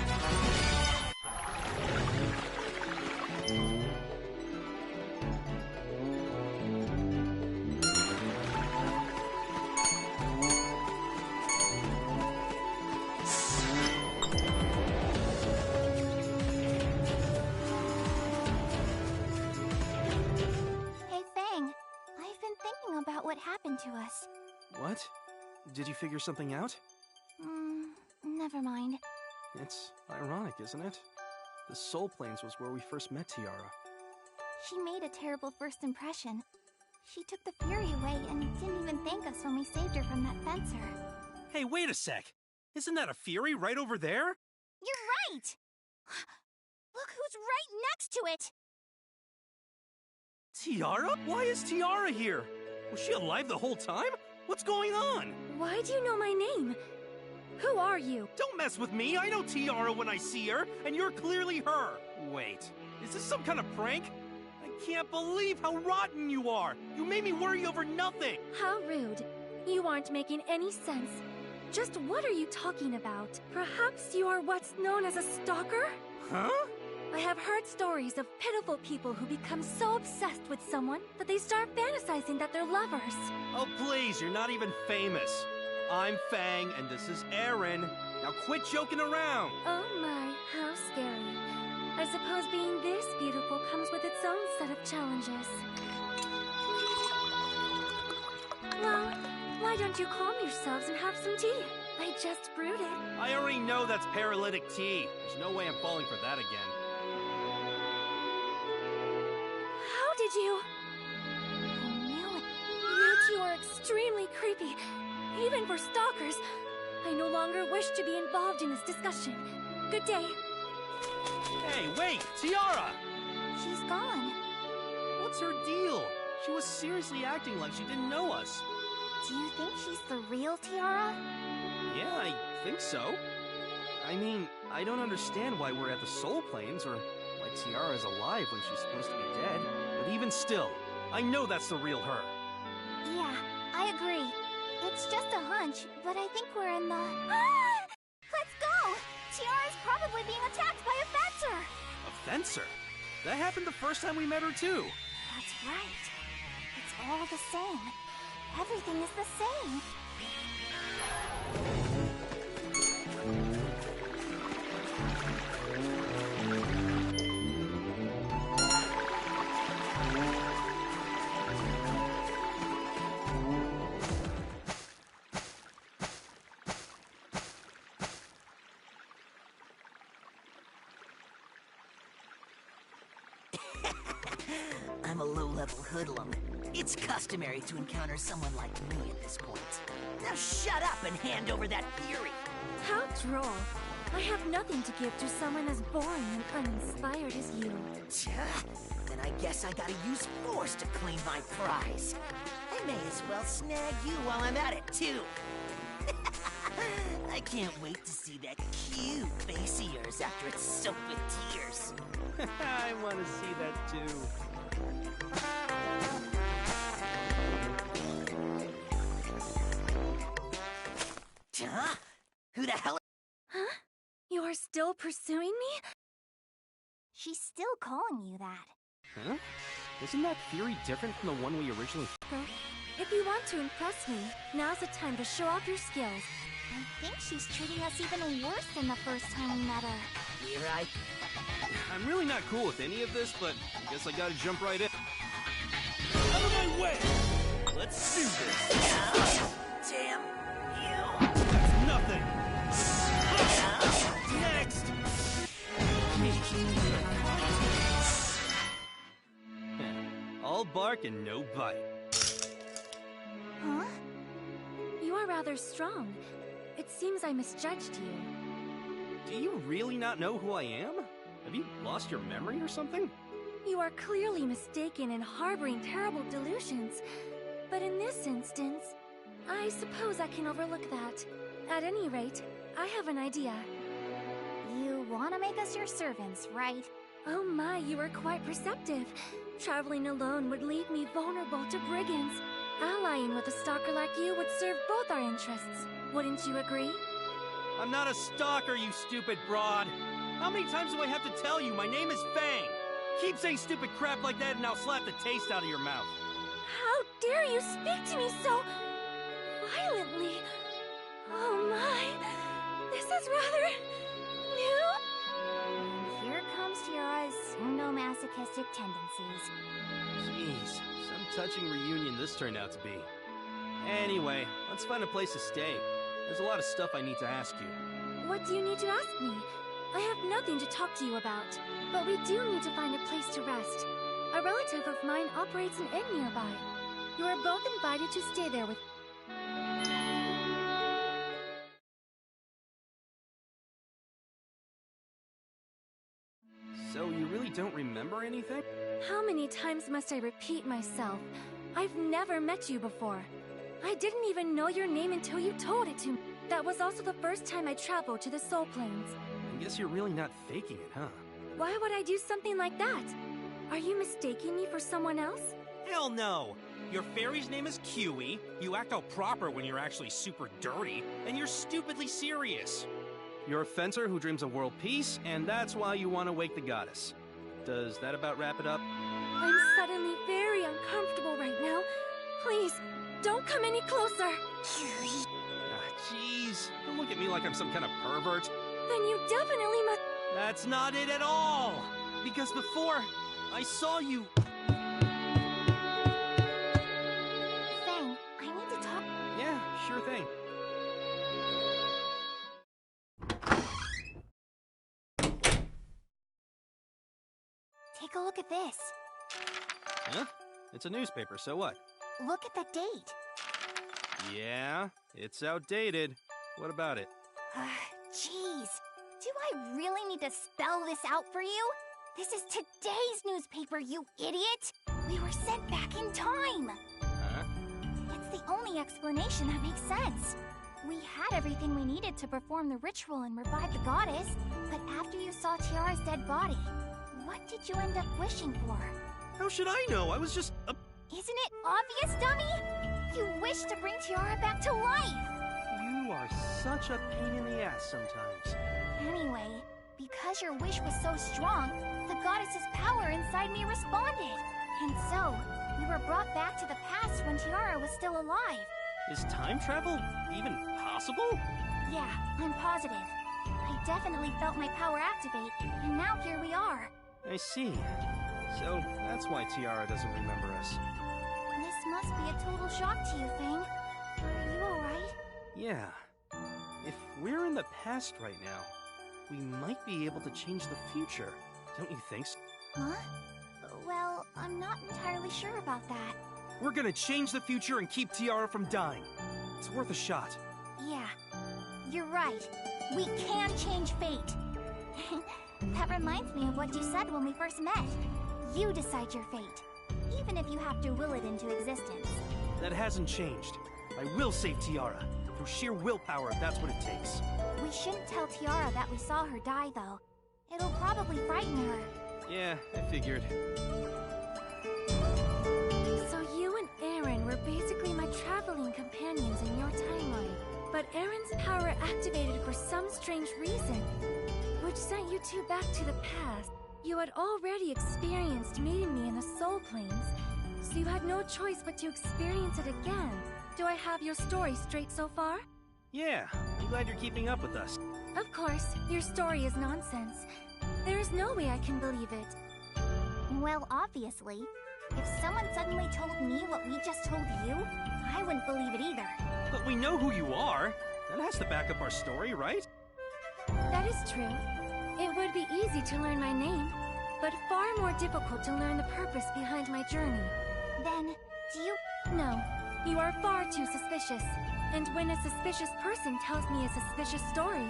Hey, Fang, I've been thinking about what happened to us. What? Did you figure something out? Never mind. It's ironic, isn't it? The Soul Plains was where we first met Tiara. She made a terrible first impression. She took the Fury away and didn't even thank us when we saved her from that fencer. Hey, wait a sec! Isn't that a Fury right over there? You're right! Look who's right next to it! Tiara? Why is Tiara here? Was she alive the whole time? What's going on? Why do you know my name? Who are you? Don't mess with me. I know Tiara when I see her, and you're clearly her. Wait, is this some kind of prank? I can't believe how rotten you are. You made me worry over nothing. How rude. You aren't making any sense. Just what are you talking about? Perhaps you are what's known as a stalker? Huh? I have heard stories of pitiful people who become so obsessed with someone that they start fantasizing that they're lovers. Oh, please, you're not even famous. I'm Fang, and this is Aaron. Now quit joking around. Oh my, how scary. I suppose being this beautiful comes with its own set of challenges. Well, why don't you calm yourselves and have some tea? I just brewed it. I already know that's paralytic tea. There's no way I'm falling for that again. How did you? I knew it. You two are extremely creepy, even for stalkers. I no longer wish to be involved in this discussion. Good day. Hey, wait! Tiara! She's gone. What's her deal? She was seriously acting like she didn't know us. Do you think she's the real Tiara? Yeah, I think so. I mean, I don't understand why we're at the Soul Plains, or why Tiara's alive when she's supposed to be dead. But even still, I know that's the real her. Yeah, I agree. It's just a hunch, but I think we're in the... Ah! Let's go! Tiara's probably being attacked by a fencer! A fencer? That happened the first time we met her, too. That's right. It's all the same. Everything is the same. I'm a low-level hoodlum. It's customary to encounter someone like me at this point. Now shut up and hand over that fury! How droll. I have nothing to give to someone as boring and uninspired as you. Then I guess I gotta use force to claim my prize. I may as well snag you while I'm at it, too. I can't wait to see that cute face of yours after it's soaked with tears. I want to see that, too. Huh? Who the hell? Huh? You are still pursuing me? She's still calling you that. Huh? Isn't that fury different from the one we originally... If you want to impress me, now's the time to show off your skills. I think she's treating us even worse than the first time we met her. You're right. I'm really not cool with any of this, but I guess I gotta jump right in. Out of my way! Let's do this! Damn you! That's nothing! Next! All bark and no bite. Huh? You are rather strong. It seems I misjudged you. Do you really not know who I am? Have you lost your memory or something? You are clearly mistaken and harboring terrible delusions. But in this instance, I suppose I can overlook that. At any rate, I have an idea. You want to make us your servants, right? Oh my, you are quite perceptive. Traveling alone would leave me vulnerable to brigands. Allying with a stalker like you would serve both our interests. Wouldn't you agree? I'm not a stalker, you stupid broad. How many times do I have to tell you my name is Fang? Keep saying stupid crap like that and I'll slap the taste out of your mouth. How dare you speak to me so violently? Oh my, this is rather new. And here comes Tiara's pseudo-masochistic tendencies. Jeez, some touching reunion this turned out to be. Anyway, let's find a place to stay. There's a lot of stuff I need to ask you. What do you need to ask me? I have nothing to talk to you about, but we do need to find a place to rest. A relative of mine operates an inn nearby. You are both invited to stay there with... So you really don't remember anything? How many times must I repeat myself? I've never met you before. I didn't even know your name until you told it to me. That was also the first time I traveled to the Soul Plains. I guess you're really not faking it, huh? Why would I do something like that? Are you mistaking me for someone else? Hell no! Your fairy's name is Kiwi, you act all proper when you're actually super dirty, and you're stupidly serious. You're a fencer who dreams of world peace, and that's why you want to wake the goddess. Does that about wrap it up? I'm suddenly very uncomfortable right now. Please, don't come any closer. Jeez. Don't look at me like I'm some kind of pervert. Then you definitely must... That's not it at all! Because before, I saw you... Fang, I need to talk... Yeah, sure thing. Take a look at this. Huh? It's a newspaper, so what? Look at the date. Yeah, it's outdated. What about it? Jeez. Do I really need to spell this out for you? This is today's newspaper, you idiot! We were sent back in time! Huh? It's the only explanation that makes sense. We had everything we needed to perform the ritual and revive the goddess, but after you saw Tiara's dead body, what did you end up wishing for? How should I know? I was just... Isn't it obvious, dummy? You wished to bring Tiara back to life! You are such a pain in the ass sometimes. Anyway, because your wish was so strong, the goddess's power inside me responded. And so, we were brought back to the past when Tiara was still alive. Is time travel even possible? Yeah, I'm positive. I definitely felt my power activate, and now here we are. I see. So, that's why Tiara doesn't remember us. This must be a total shock to you, Fang. Are you alright? Yeah. If we're in the past right now, we might be able to change the future. Don't you think so? Huh? Well, I'm not entirely sure about that. We're gonna change the future and keep Tiara from dying. It's worth a shot. Yeah, you're right. We can change fate. That reminds me of what you said when we first met. You decide your fate, even if you have to will it into existence. That hasn't changed. I will save Tiara, through sheer willpower if that's what it takes. We shouldn't tell Tiara that we saw her die, though. It'll probably frighten her. Yeah, I figured. So you and Aaron were basically my traveling companions in your timeline. But Aaron's power activated for some strange reason, which sent you two back to the past. You had already experienced meeting me in the Soul Plains, so you had no choice but to experience it again. Do I have your story straight so far? Yeah, I'm glad you're keeping up with us. Of course, your story is nonsense. There is no way I can believe it. Well, obviously. If someone suddenly told me what we just told you, I wouldn't believe it either. But we know who you are. That has to back up our story, right? That is true. It would be easy to learn my name, but far more difficult to learn the purpose behind my journey. Then, do you... No, you are far too suspicious. And when a suspicious person tells me a suspicious story,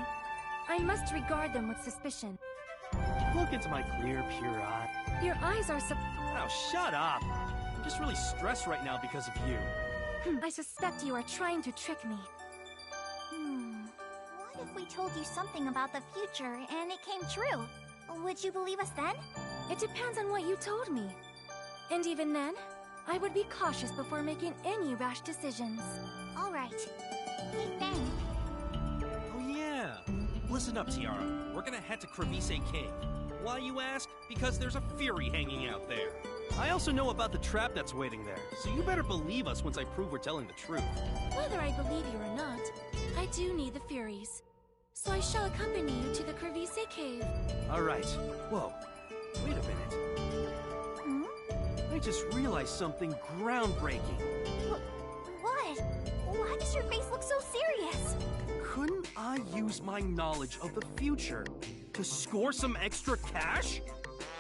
I must regard them with suspicion. Look into my clear, pure eye. Your eyes are Oh, shut up! I'm just really stressed right now because of you. I suspect you are trying to trick me. What if we told you something about the future and it came true? Would you believe us then? It depends on what you told me. And even then, I would be cautious before making any rash decisions. Alright. Hey, Fang. Oh yeah. Listen up, Tiara. We're gonna head to Crevice Cave. Why, you ask? Because there's a Fury hanging out there. I also know about the trap that's waiting there, so you better believe us once I prove we're telling the truth. Whether I believe you or not, I do need the Furies. So I shall accompany you to the Crevice Cave. Alright. Whoa. Wait a minute. I just realized something groundbreaking. What? Why does your face look so serious? Couldn't I use my knowledge of the future to score some extra cash?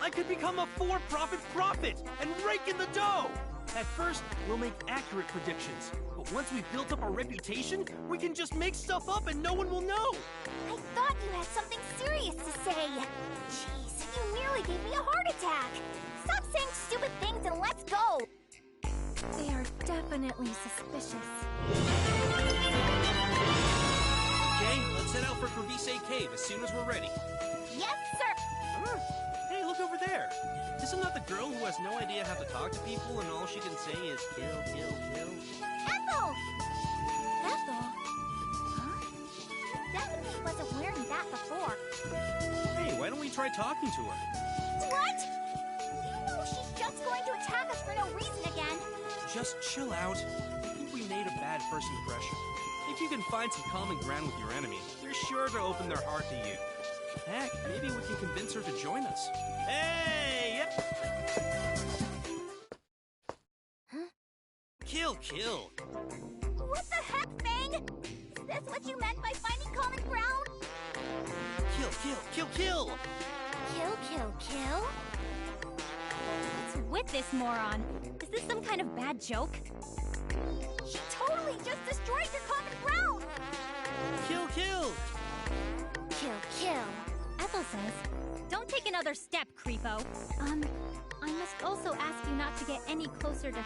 I could become a for-profit prophet and rake in the dough! At first, we'll make accurate predictions, but once we've built up our reputation, we can just make stuff up and no one will know! I thought you had something serious to say! Jeez, you nearly gave me a heart attack! Stop saying stupid things and let's go! They are definitely suspicious. Okay, let's head out for Crevice Cave as soon as we're ready. Yes, sir! Hey, look over there. Isn't that the girl who has no idea how to talk to people and all she can say is kill, kill, kill? Ethel! Ethel? Huh? She definitely wasn't wearing that before. Hey, why don't we try talking to her? What? You know she's just going to attack us for no reason again. Just chill out. I think we made a bad first impression. If you can find some common ground with your enemy, they're sure to open their heart to you. Heck, maybe we can convince her to join us. Hey! Huh? Kill, kill. What the heck, Fang? Is this what you meant by finding common ground? Kill, kill, kill, kill! Kill, kill, kill? What's with this moron? Is this some kind of bad joke? She totally just destroyed your common ground! Kill, kill! Kill, kill. Ethel says, don't take another step, creepo. I must also ask you not to get any closer to...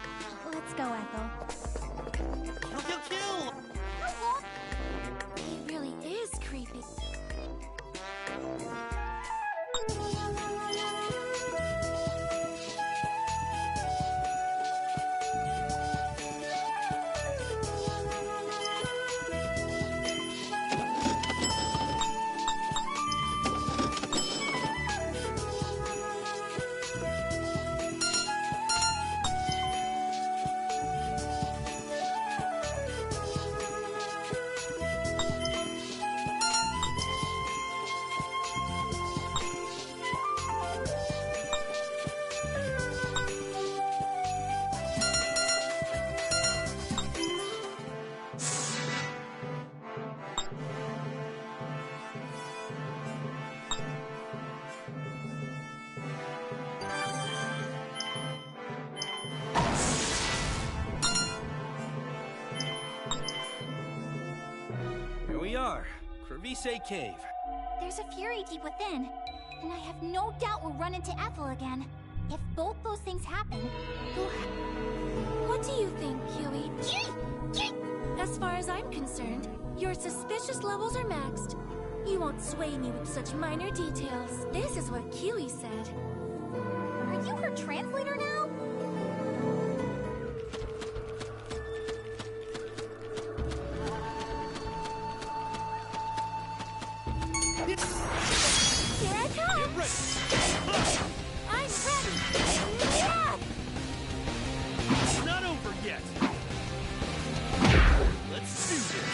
Let's go, Ethel. Kill, kill, kill! Hello? He really is creepy. Here we are, Crevice Cave. There's a fury deep within, and I have no doubt we'll run into Ethel again. If both those things happen, we'll... What do you think, Huey? As far as I'm concerned, your suspicious levels are maxed. You won't sway me with such minor details. This is what Kiwi said. Are you her translator now? Here I come! Get ready! I'm ready! Yeah! It's not over yet! Let's do this!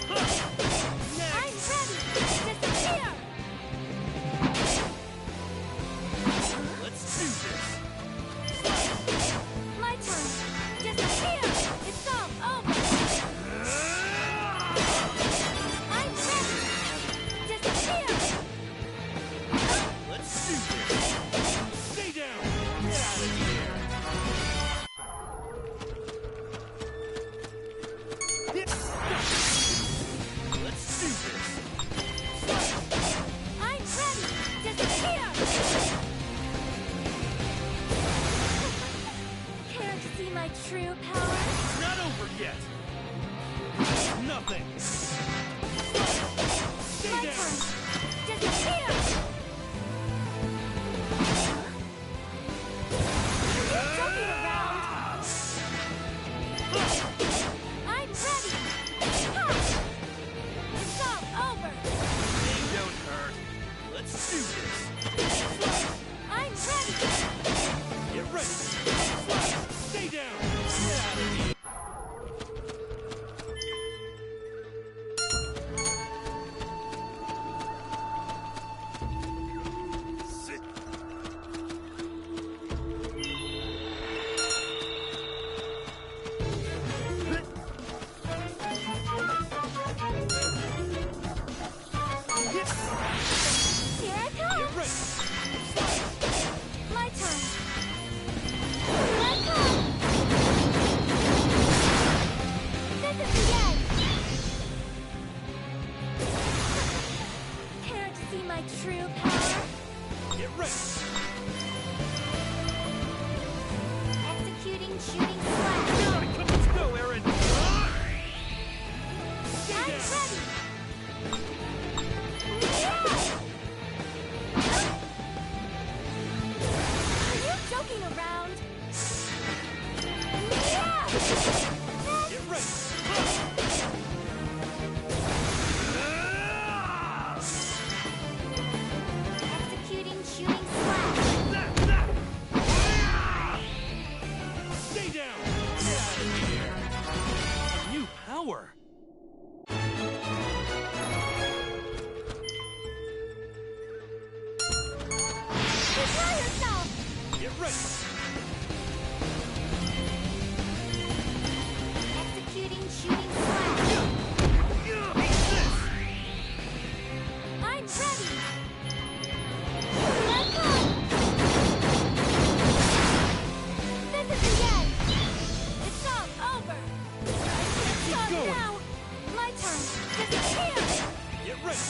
I'm ready! Disappear! Let's do this! My turn! Disappear! It's all over! I'm ready! Disappear! Let's do this! Stay down! Get out of here! Let's do this! I'm ready! Disappear! Care to see my true power? It's not over yet! Nothing! Stay My down! turn! Disappear! You're joking around! I'm ready! Ha! It's all over! They don't hurt. Let's do this! I'm ready! Get ready! Stay down! Get out of here! tower! Prepare yourself! Get ready! Executing shooting slash. I'm ready! Let go! This is the end! It's all over! Stop now! My turn! Disappear! Get ready!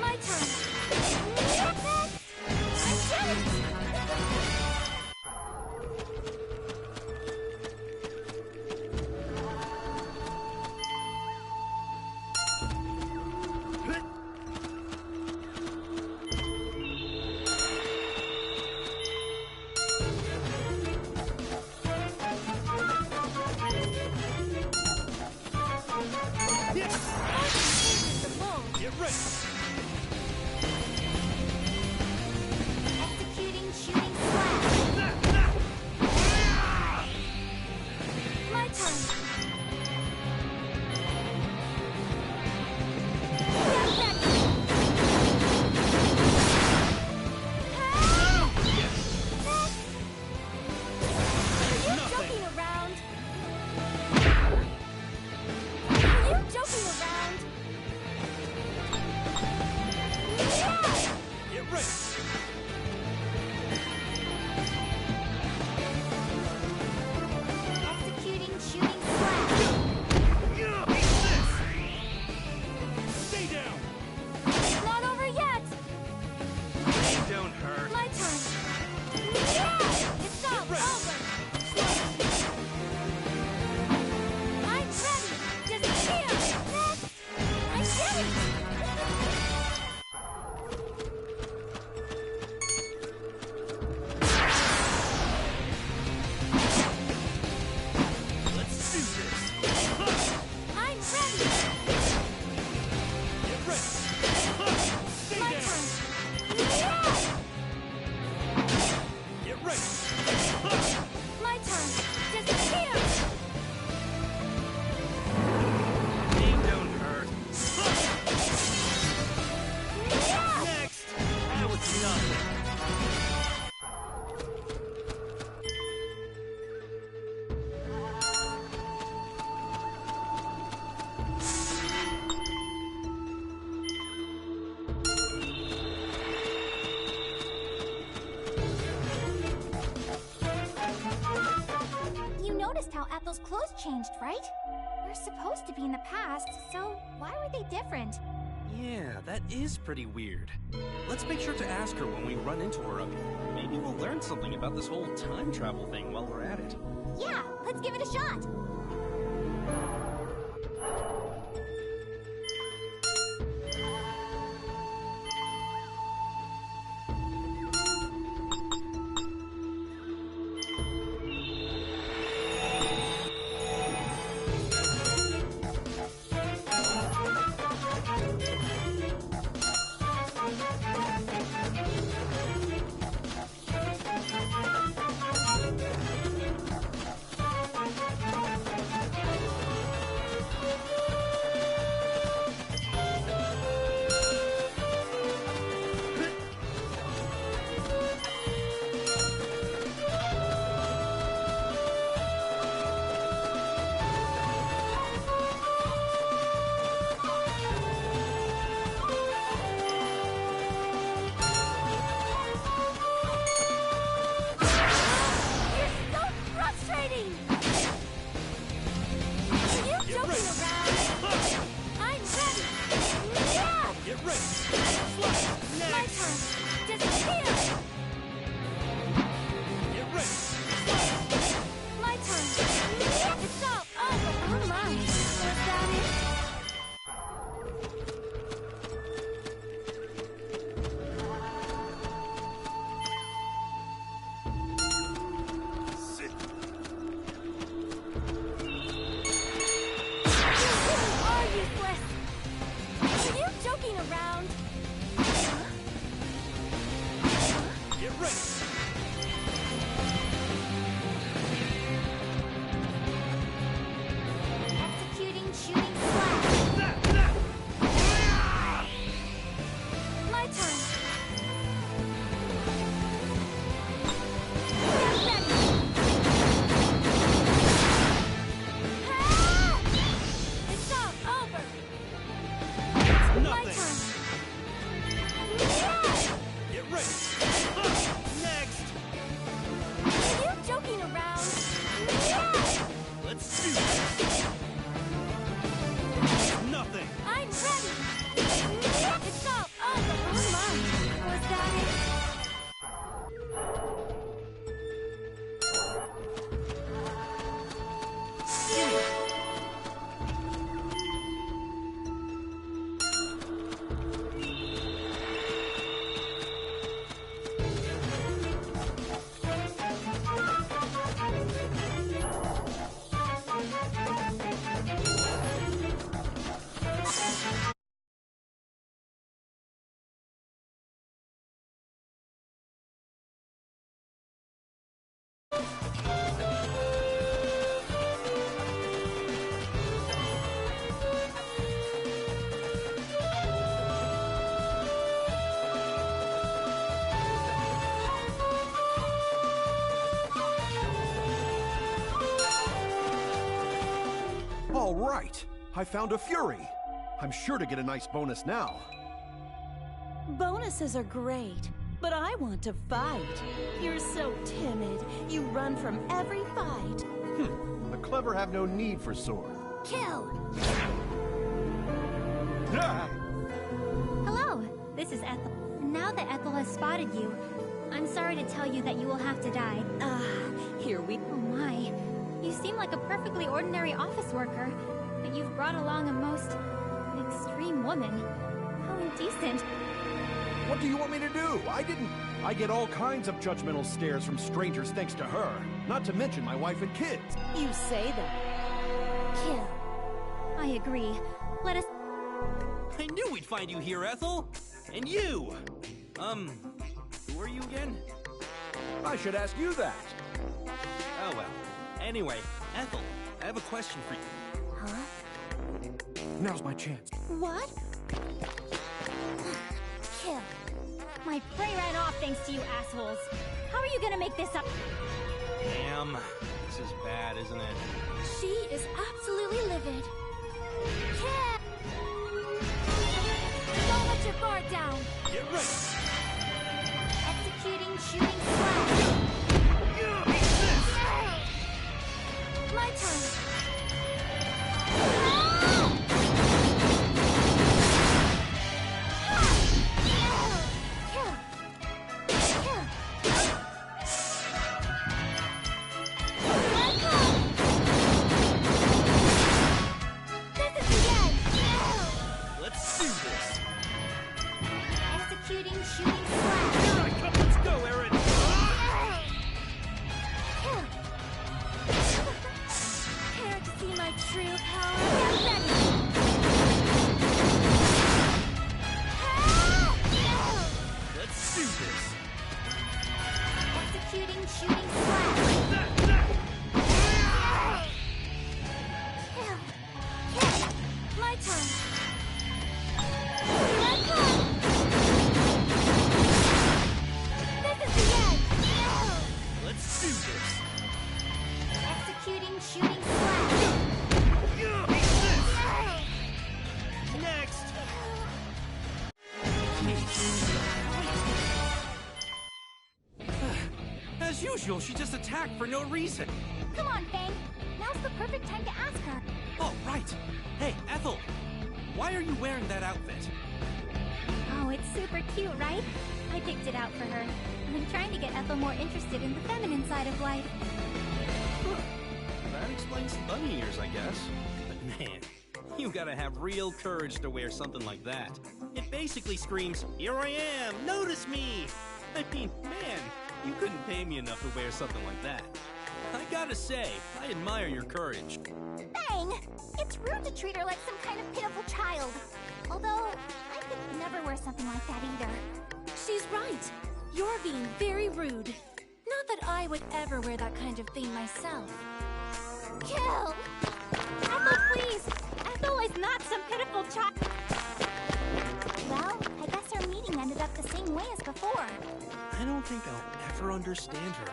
My turn! Next! I did it! Get ready! Executing shooting slash. My turn. Get ready. Are you joking around? Are you joking around? Get ready! Executing shooting slash. Stay down! Not over yet. Pain don't hurt. My turn. It's all over. I'm ready. Disappear. Next. I did it. Let's do this! I'm ready. Get ready! Stay My down! turn. Get ready! My turn. Disappear. Pain don't hurt. Next. That was nothing. You noticed how Ethel's clothes changed, right? We're supposed to be in the past, so why were they different? Yeah, that is pretty weird. Let's make sure to ask her when we run into her up here. Maybe we'll learn something about this whole time travel thing while we're at it. Yeah, let's give it a shot. All right! I found a Fury! I'm sure to get a nice bonus now. Bonuses are great, but I want to fight. You're so timid. You run from every fight. The clever have no need for sword. Kill! Hello, this is Ethel. Now that Ethel has spotted you, I'm sorry to tell you that you will have to die. Here we... Oh my. You seem like a perfectly ordinary office worker, but you've brought along a most extreme woman. How indecent. What do you want me to do? I get all kinds of judgmental stares from strangers thanks to her. Not to mention my wife and kids. You say that. Kill. I agree. Let us... I knew we'd find you here, Ethel! And you! Who are you again? I should ask you that. Oh well. Anyway, Ethel, I have a question for you. Huh? Now's my chance. What? Kill. My prey ran off thanks to you assholes. How are you gonna make this up? Damn. This is bad, isn't it? She is absolutely livid. Kill! Don't let your guard down. Get ready. Executing shooting slash. My turn. Let's do this. Executing shooting slash. Here I come. Let's go, Aaron. Care to see my true power? Get ready. Let's do this. Executing shooting slash. My turn. This is the end. Let's do this. Executing shooting slash. Next. As usual, she just attacked for no reason. Come on, Fang. Now's the perfect time to ask her. Oh, right. Hey, Ethel. Why are you wearing that outfit? Oh, it's super cute, right? I picked it out for her. I'm trying to get Ethel more interested in the feminine side of life. That explains the bunny ears, I guess. But man, you gotta have real courage to wear something like that. It basically screams, "Here I am, notice me!" I mean, man, you couldn't pay me enough to wear something like that. I gotta say, I admire your courage. Bang! It's rude to treat her like some kind of pitiful child. Although, I could never wear something like that either. She's right. You're being very rude. Not that I would ever wear that kind of thing myself. Kill! Ethel, please! Ethel is not some pitiful child. Well, I guess our meeting ended up the same way as before. I don't think I'll ever understand her,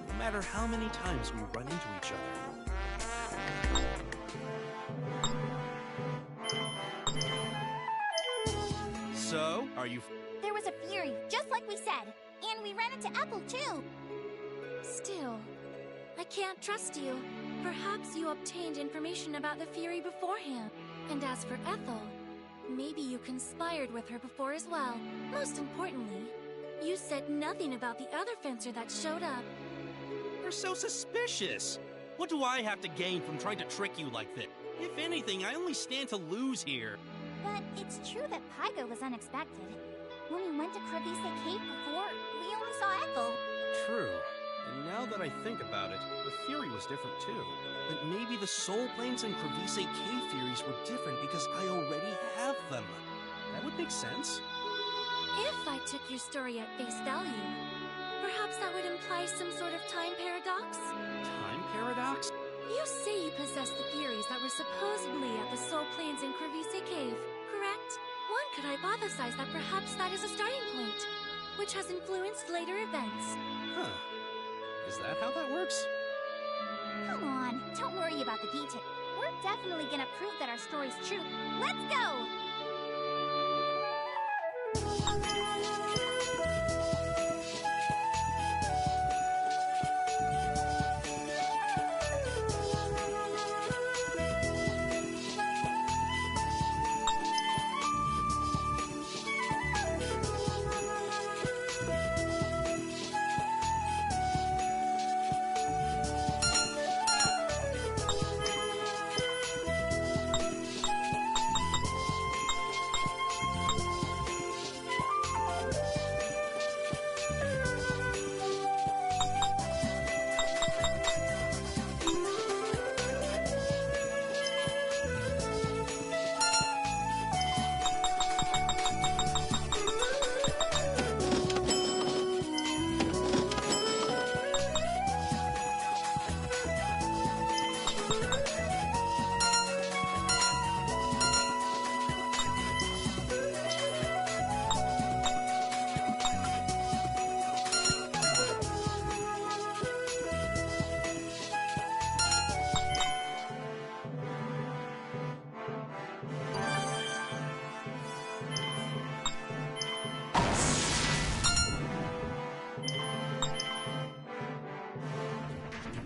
no matter how many times we run into each other. So, are you... There was a Fury, just like we said. And we ran into Ethel, too. Still, I can't trust you. Perhaps you obtained information about the Fury beforehand. And as for Ethel, maybe you conspired with her before as well. Most importantly, you said nothing about the other fencer that showed up. You're so suspicious. What do I have to gain from trying to trick you like this? If anything, I only stand to lose here. But it's true that Pyga was unexpected. When we went to Crevice Cave before, we only saw Ethel. True. And now that I think about it, the Fury was different too. But maybe the Soul Planes and Crevice Cave Furies were different because I already have them. That would make sense. If I took your story at face value, perhaps that would imply some sort of time paradox? Time paradox? You say you possess the Furies that were supposedly at the Soul Plains in Crevice Cave, correct? One could hypothesize that perhaps that is a starting point, which has influenced later events. Huh. Is that how that works? Come on, don't worry about the detail. We're We're definitely gonna prove that our story's true. Let's go!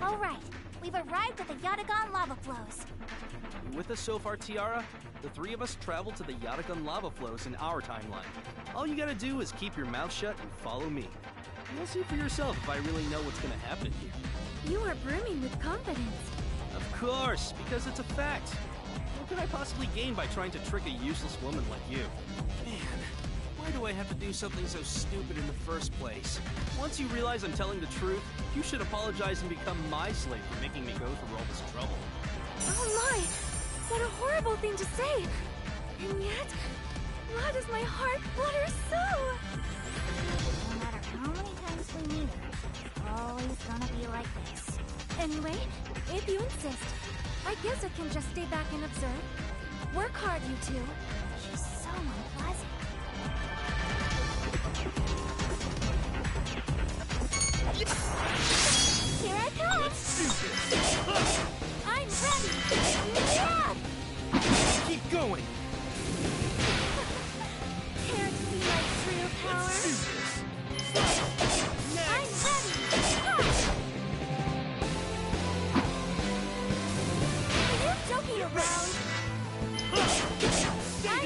Alright, we've arrived at the Yatagan lava flows. You with us so far, Tiara? The three of us traveled to the Yatagan lava flows in our timeline. All you gotta do is keep your mouth shut and follow me. You'll see for yourself if I really know what's gonna happen here. You are brimming with confidence. Of course, because it's a fact. What could I possibly gain by trying to trick a useless woman like you? Man, why do I have to do something so stupid in the first place? Once you realize I'm telling the truth, you should apologize and become my slave for making me go through all this trouble. Oh my! What a horrible thing to say! And yet, why does my heart flutter so? No matter how many times we meet her, it's always gonna be like this. Anyway, if you insist, I guess I can just stay back and observe. Work hard, you two. She's so unpleasant. Here I come! Let's do this! I'm ready! Yeah! Keep going! Can't see my true power? Let's do this! I'm ready! Ha! Are you joking around? I'm ready! Yeah!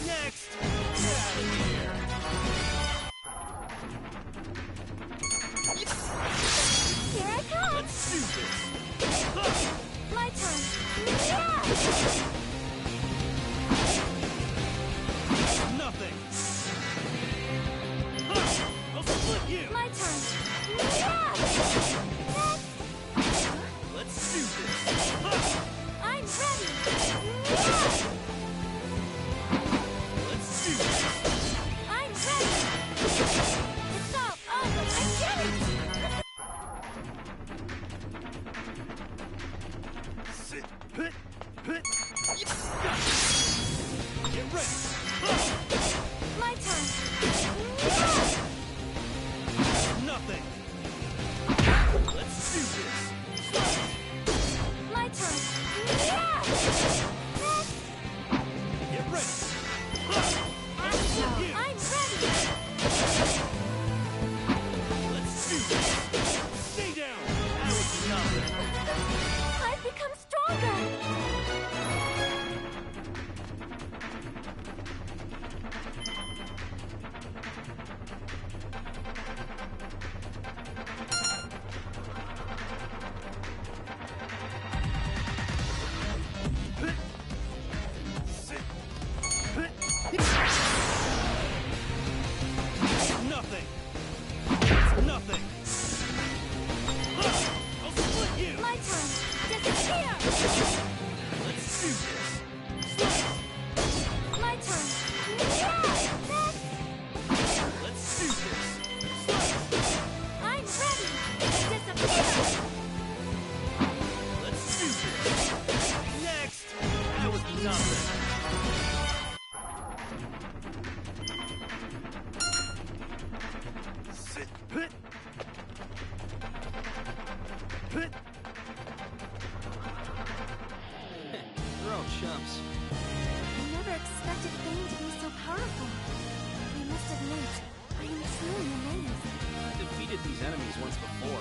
Next! Get out of here! Here I come! Let's admit, I am truly amazed. I defeated these enemies once before.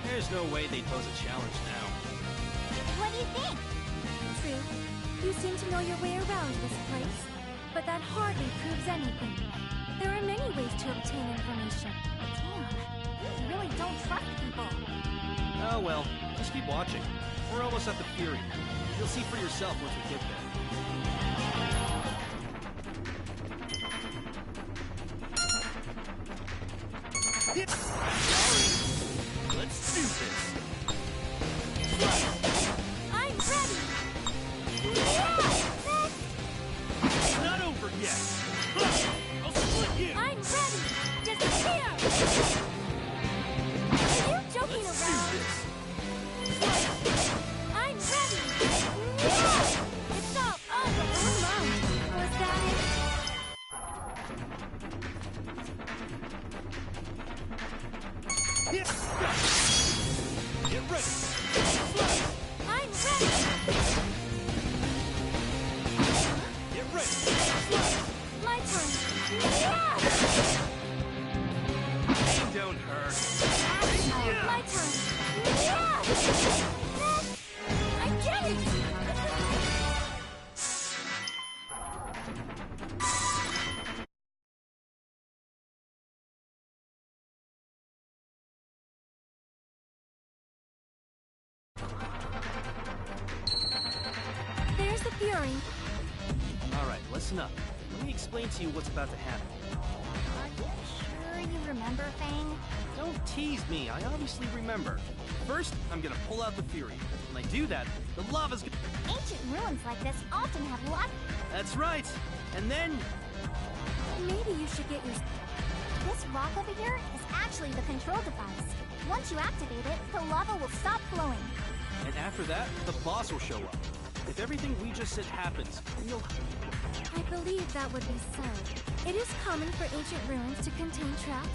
There's no way they'd pose a challenge now. What do you think? True, you seem to know your way around this place, but that hardly proves anything. There are many ways to obtain information. Damn, you really don't trust people. Oh well, just keep watching. We're almost at the Fury. You'll see for yourself once we get there. Let's do this. I'm ready! It's not over yet. I'll split you. I'm ready! Disappear! Are you joking around? I'm ready! It's all over! Come on! Was that Get ready. I'm ready! Get ready. My turn! Pain don't hurt. My turn! I did it! There's the Fury. Alright, listen up. Let me explain to you what's about to happen. Are you sure you remember, Fang? Don't tease me, I obviously remember. First, I'm gonna pull out the Fury. When I do that, the lava's gonna... Ancient ruins like this often have lots... That's right! And then... Maybe you should get your... This rock over here is actually the control device. Once you activate it, the lava will stop flowing. And after that, the boss will show up. If everything we just said happens, you'll... I believe that would be so. It is common for ancient ruins to contain traps,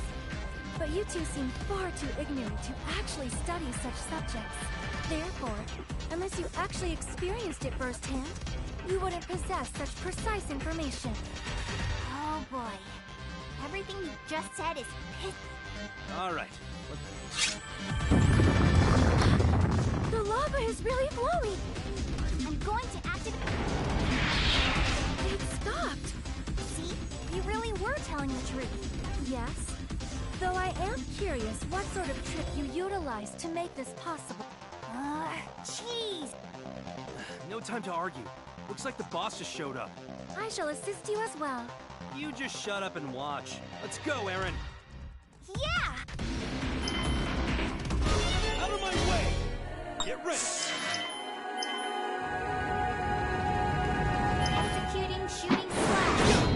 but you two seem far too ignorant to actually study such subjects. Therefore, unless you actually experienced it firsthand, you wouldn't possess such precise information. Oh boy. Everything you just said is piss... Alright. The lava is really flowing! I'm going to activate... It stopped! See? You really were telling the truth. Yes. Though I am curious what sort of trick you utilized to make this possible. Jeez! No time to argue. Looks like the boss just showed up. I shall assist you as well. You just shut up and watch. Let's go, Aaron! Yeah! Out of my way! Get ready! Executing shooting slash!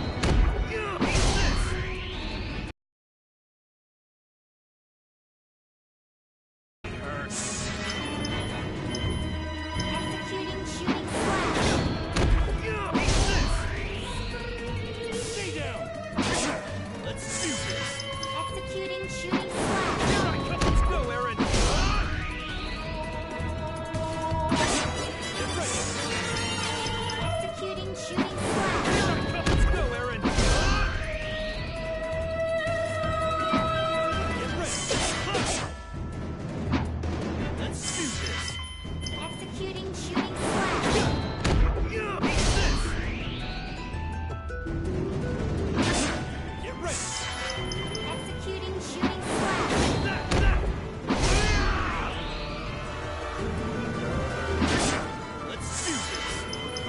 Executing shooting slash! Stay down! Let's do this! Executing shooting slash! Let's go, Aaron! Get ready! Executing shooting slash! Let's go, Aaron! Get ready! Let's do this! Executing shooting slash! Get ready! Executing shooting slash! Let's do this!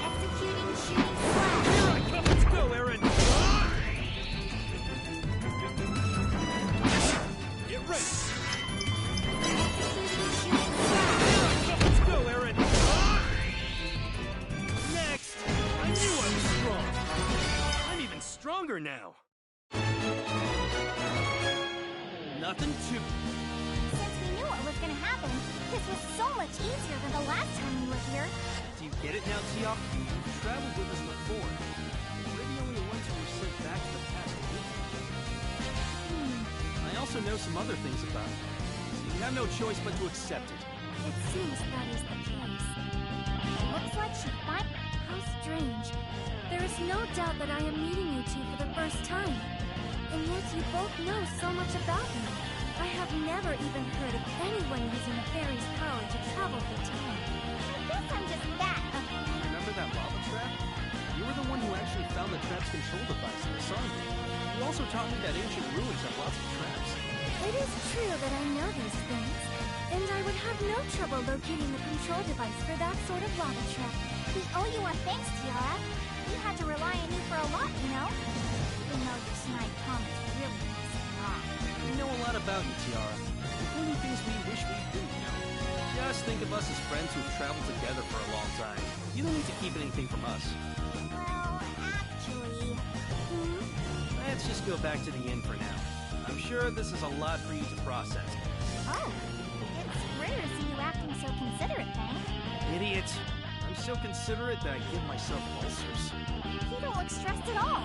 Executing shooting slash! Let's go, Aaron! Get ready! Executing shooting slash! Let's go, Aaron! Next! I knew I was strong! I'm even stronger now! Nothing to... Since we knew what was gonna happen, this was so much easier than the last time we were here. Do you get it now, Teok? You've traveled with us before. We're the only ones who were sent back to the past. I also know some other things about it. So you have no choice but to accept it. It seems that is the case. Looks like she finally... How strange. There is no doubt that I am meeting you two for the first time. And you both know so much about me. I have never even heard of anyone using a fairy's power to travel through time. I guess I'm just that. Remember that lava trap? You were the one who actually found the trap's control device in the song. You also taught me that ancient ruins have lots of traps. It is true that I know these things, and I would have no trouble locating the control device for that sort of lava trap. We owe you our thanks, Tiara. We had to rely on you for a lot, you know? Even though your snide comments really piss me off. We know a lot about you, Tiara. Including things we wish we didn't know. Just think of us as friends who've traveled together for a long time. You don't need to keep anything from us. Well, actually... Let's just go back to the inn for now. I'm sure this is a lot for you to process. Oh, it's rare to see you acting so considerate, Fang. Idiot. I'm so considerate that I give myself ulcers. You don't look stressed at all.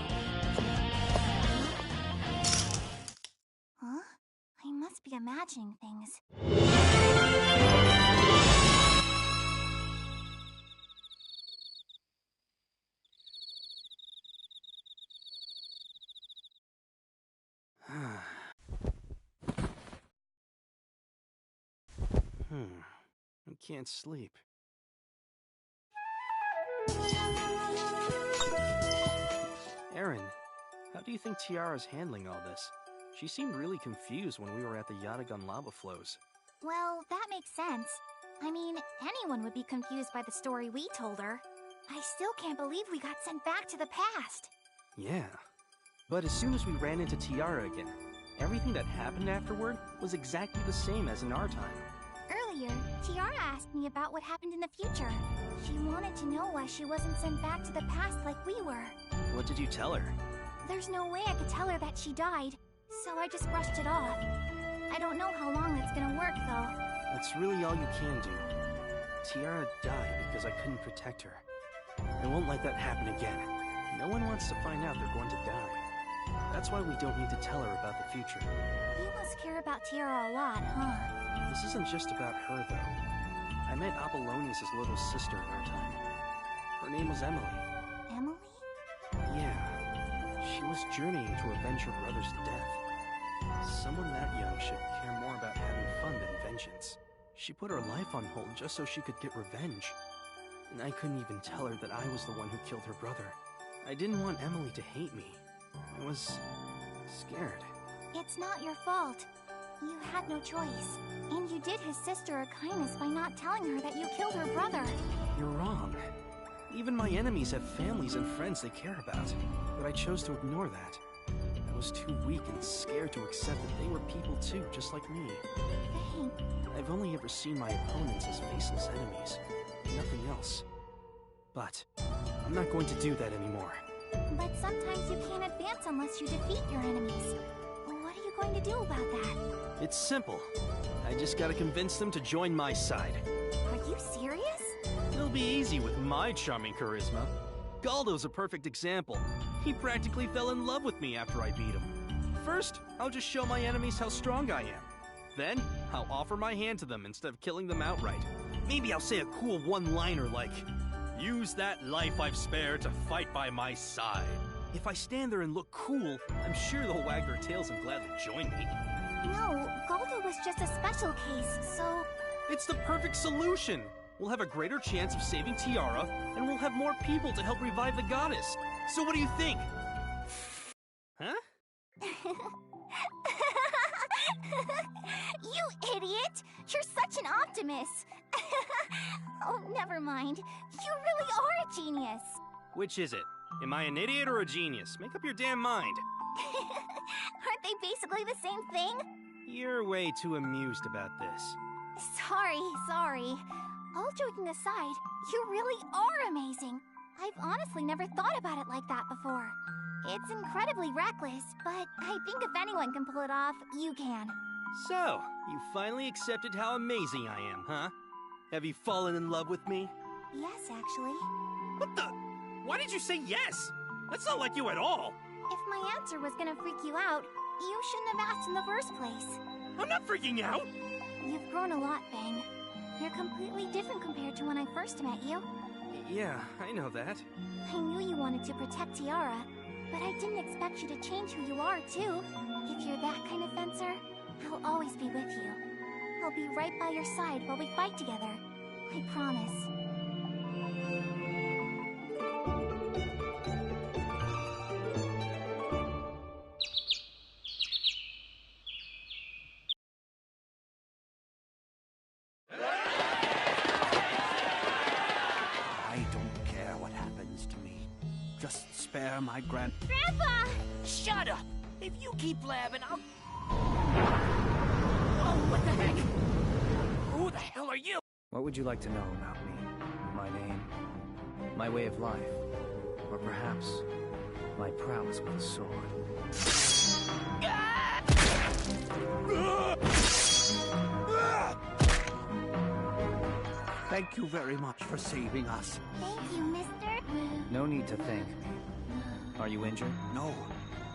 Huh? I must be imagining things. I can't sleep. Aaron, how do you think Tiara's handling all this? She seemed really confused when we were at the Yatagan lava flows. Well, that makes sense. I mean, anyone would be confused by the story we told her. I still can't believe we got sent back to the past. Yeah. But as soon as we ran into Tiara again, everything that happened afterward was exactly the same as in our time. Earlier, Tiara asked me about what happened in the future. She wanted to know why she wasn't sent back to the past like we were. What did you tell her? There's no way I could tell her that she died, so I just brushed it off. I don't know how long that's gonna work, though. That's really all you can do. Tiara died because I couldn't protect her. I won't let that happen again. No one wants to find out they're going to die. That's why we don't need to tell her about the future. You must care about Tiara a lot, huh? This isn't just about her, though. I met Apollonius' little sister in our time. Her name was Emily. Emily? Yeah. She was journeying to avenge her brother's death. Someone that young should care more about having fun than vengeance. She put her life on hold just so she could get revenge. And I couldn't even tell her that I was the one who killed her brother. I didn't want Emily to hate me. I was scared. It's not your fault. You had no choice. And you did his sister a kindness by not telling her that you killed her brother. You're wrong. Even my enemies have families and friends they care about. But I chose to ignore that. I was too weak and scared to accept that they were people too, just like me. Fang. I've only ever seen my opponents as faceless enemies. Nothing else. But I'm not going to do that anymore. But sometimes you can't advance unless you defeat your enemies. What are you going to do about that? It's simple. I just gotta convince them to join my side. Are you serious? It'll be easy with my charming charisma. Galdo's a perfect example. He practically fell in love with me after I beat him. First, I'll just show my enemies how strong I am. Then, I'll offer my hand to them instead of killing them outright. Maybe I'll say a cool one-liner like, "Use that life I've spared to fight by my side." If I stand there and look cool, I'm sure they'll wag their tails and gladly join me. No, Galdo was just a special case, so... It's the perfect solution! We'll have a greater chance of saving Tiara, and we'll have more people to help revive the goddess. So what do you think? Huh? You idiot! You're such an optimist! Oh, never mind. You really are a genius! Which is it? Am I an idiot or a genius? Make up your damn mind. Aren't they basically the same thing? You're way too amused about this. Sorry. All joking aside, you really are amazing. I've honestly never thought about it like that before. It's incredibly reckless, but I think if anyone can pull it off, you can. So, you finally accepted how amazing I am, huh? Have you fallen in love with me? Yes, actually. What the? Why did you say yes? That's not like you at all. If my answer was gonna freak you out, you shouldn't have asked in the first place. I'm not freaking out! You've grown a lot, Fang. You're completely different compared to when I first met you. Yeah, I know that. I knew you wanted to protect Tiara, but I didn't expect you to change who you are, too. If you're that kind of fencer, I'll always be with you. I'll be right by your side while we fight together. I promise. I don't care what happens to me. Just spare my Grandpa! Shut up! If you keep blabbing, I'll... Whoa, what the heck? Who the hell are you? What would you like to know about me? My name? My way of life? Or perhaps my prowess with a sword? Thank you very much for saving us. Thank you, mister. No need to thank me. Are you injured? No,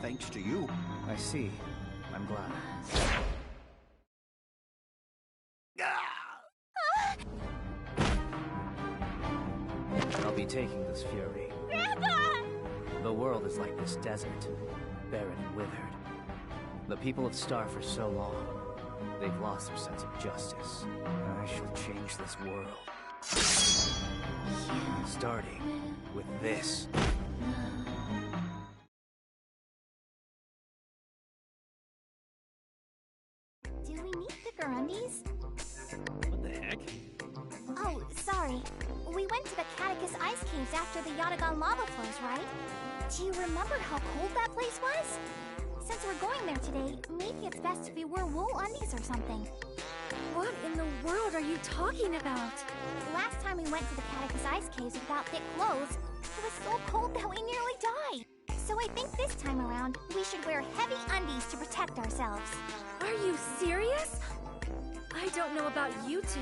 thanks to you. I see. I'm glad. I'll be taking this fury. Grandpa! The world is like this desert, barren and withered. The people of Star for so long, they've lost their sense of justice. I shall change this world. Starting with this. Do we need thicker undies? What the heck? Oh, sorry. We went to the Catechus Ice Caves after the Yatagan lava flows, right? Do you remember how cold that place was? Since we're going there today, maybe it's best if we wear wool undies or something. What in the world are you talking about? Last time we went to the Catechus Ice Caves without thick clothes, it was so cold that we nearly died. So I think this time around, we should wear heavy undies to protect ourselves. Are you serious? I don't know about you two,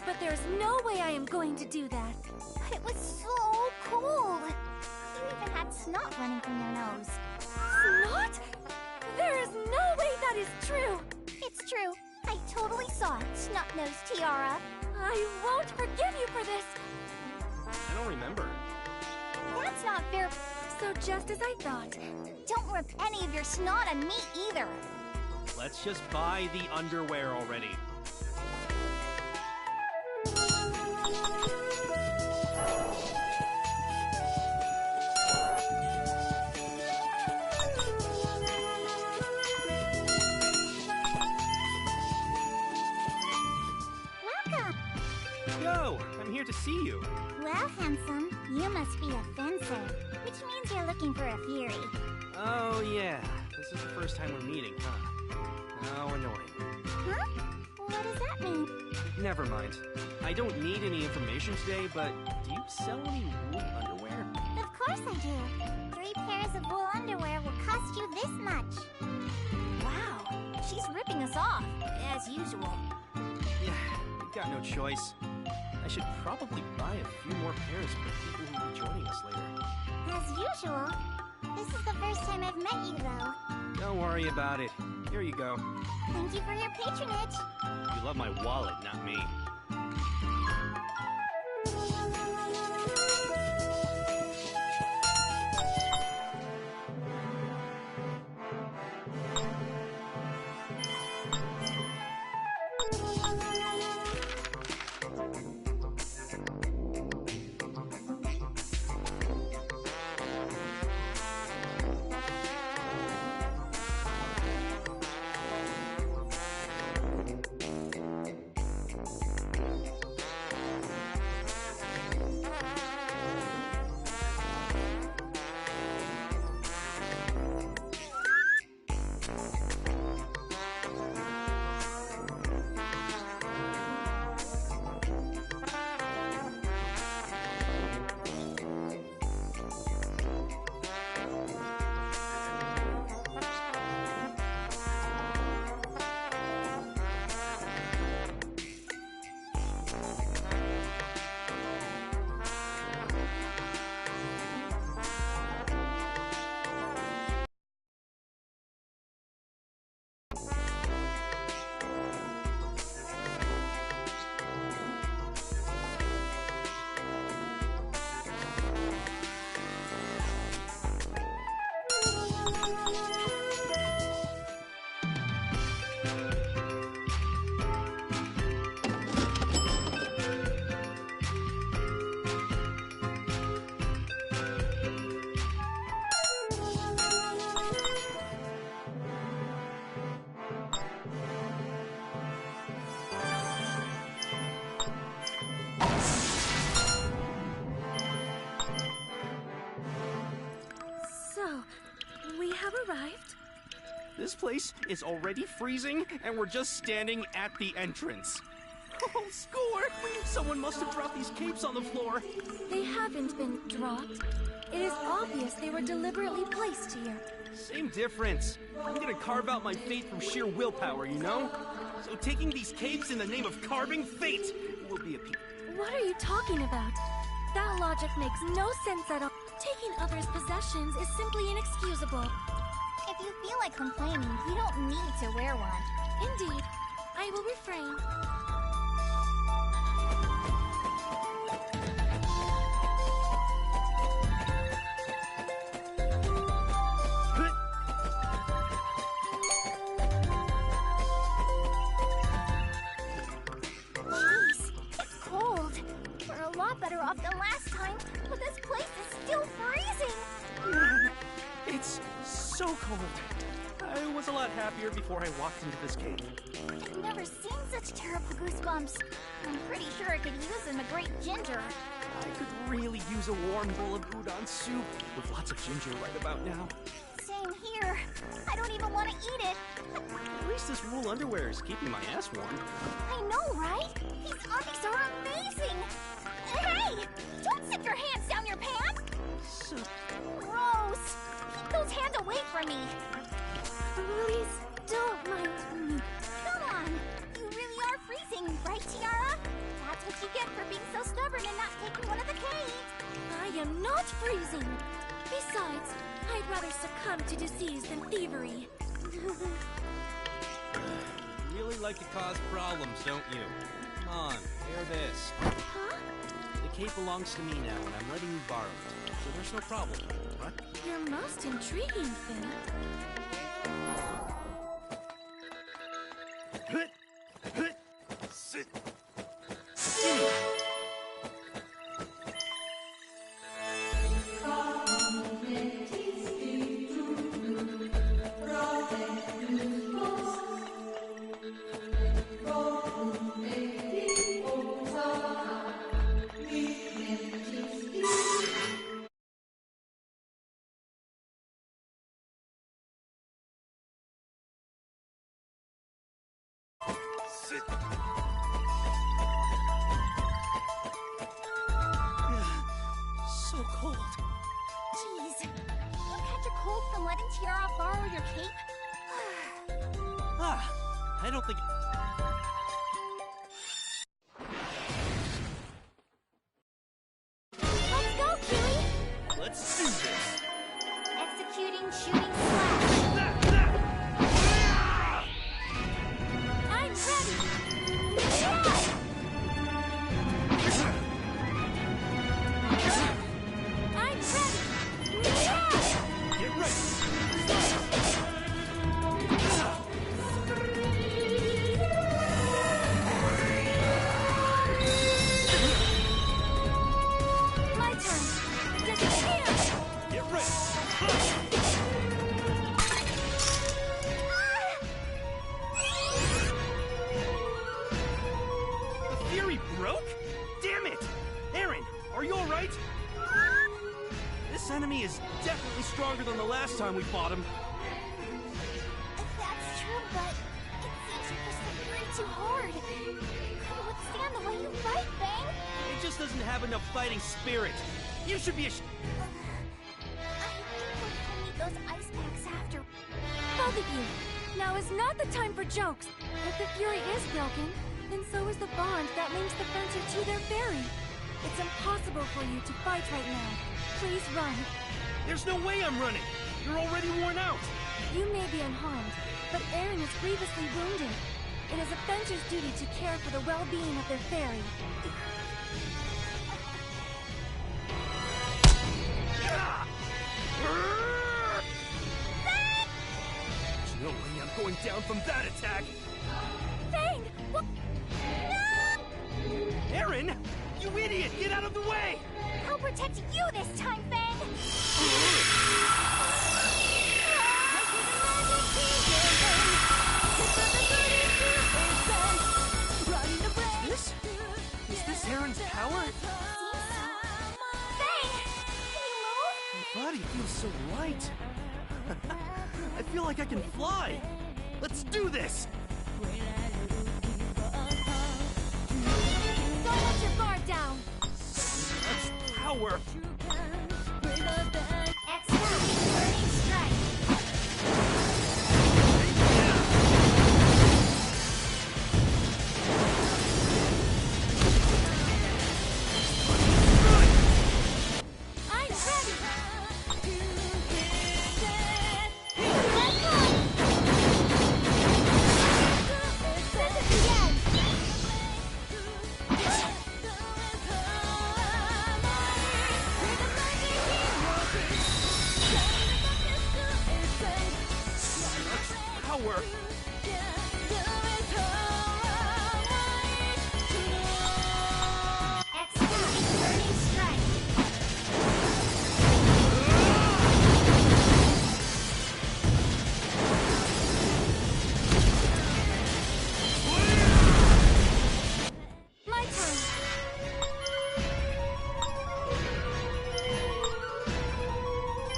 but there's no way I am going to do that. But it was so cold. You even had snot running from your nose. Snot? There is no way that is true. It's true. I totally saw it, Snot-Nosed Tiara. I won't forgive you for this. I don't remember. That's not fair. So just as I thought. Don't rub any of your snot on me either. Let's just buy the underwear already. Welcome. Yo, I'm here to see you. Well, handsome, you must be a fencer, which means you're looking for a fury. Oh, yeah. This is the first time we're meeting, huh? How annoying. Huh? What does that mean? Never mind. I don't need any information today, but do you sell any wool underwear? Of course I do. 3 pairs of wool underwear will cost you this much. Wow, she's ripping us off, as usual. Yeah, we've got no choice. I should probably buy a few more pairs for people who will be joining us later. As usual. This is the first time I've met you, though. Don't worry about it. Here you go. Thank you for your patronage. You love my wallet, not me. So, we have arrived. This place is already freezing, and we're just standing at the entrance. Oh, score! Someone must have dropped these capes on the floor. They haven't been dropped. It is obvious they were deliberately placed here. Same difference. I'm gonna carve out my fate from sheer willpower, you know? So taking these capes in the name of carving fate will be a peep. What are you talking about? That logic makes no sense at all. Taking others' possessions is simply inexcusable. If you feel like complaining, you don't need to wear one. Indeed. I will refrain. Jeez, it's cold. We're a lot better off than last time, but this place is still freezing. It's so cold. I was a lot happier before I walked into this cave. I've never seen such terrible goosebumps. I'm pretty sure I could use them a great ginger. I could really use a warm bowl of udon soup with lots of ginger right about now. Same here. I don't even want to eat it. At least this wool underwear is keeping my ass warm. I know, right? These undies are amazing. Hey! Don't stick your hands down your pants! So gross! Keep those hands away from me! Please, don't mind me. Come on! You really are freezing, right, Tiara? That's what you get for being so stubborn and not taking one of the caves. I am not freezing. Besides, I'd rather succumb to disease than thievery. You really like to cause problems, don't you? Come on, wear this. Huh? The cape belongs to me now, and I'm letting you borrow it. So there's no problem, right? You're most intriguing, Finn. Sit. Sit. So cold. Jeez. You catch a cold from letting Tiara borrow your cape? I don't think... Let's go, Kiwi! Let's do this. Executing shooting slash. I'm ready! Yeah! I'm ready! Yeah! Get ready. My turn. Disappear! Get ready. The theory broke? Damn it! Aaron, are you alright? This enemy is definitely stronger than the last time we fought him. That's true, but it seems you're just working too hard. Couldn't withstand the way you fight, Bang. It just doesn't have enough fighting spirit. You should be I think we'll need those ice packs after. Both of you, now is not the time for jokes. If the Fury is broken, then so is the bond that links the fencer to their fairy. It's impossible for you to fight right now. Please run. There's no way I'm running. You're already worn out. You may be unharmed, but Aaron is grievously wounded. It is a fencer's duty to care for the well-being of their fairy. Bang! going down from that attack! Fang! What? No! Aaron! You idiot! Get out of the way! I'll protect you this time, Fang! Is this Aaron's power? Fang! Can you move? My body feels so light. I feel like I can fly. Let's do this! Don't let your guard down! Such power! Execute Burning Strike! I'm ready! Power! Execute Burning Strike! My turn!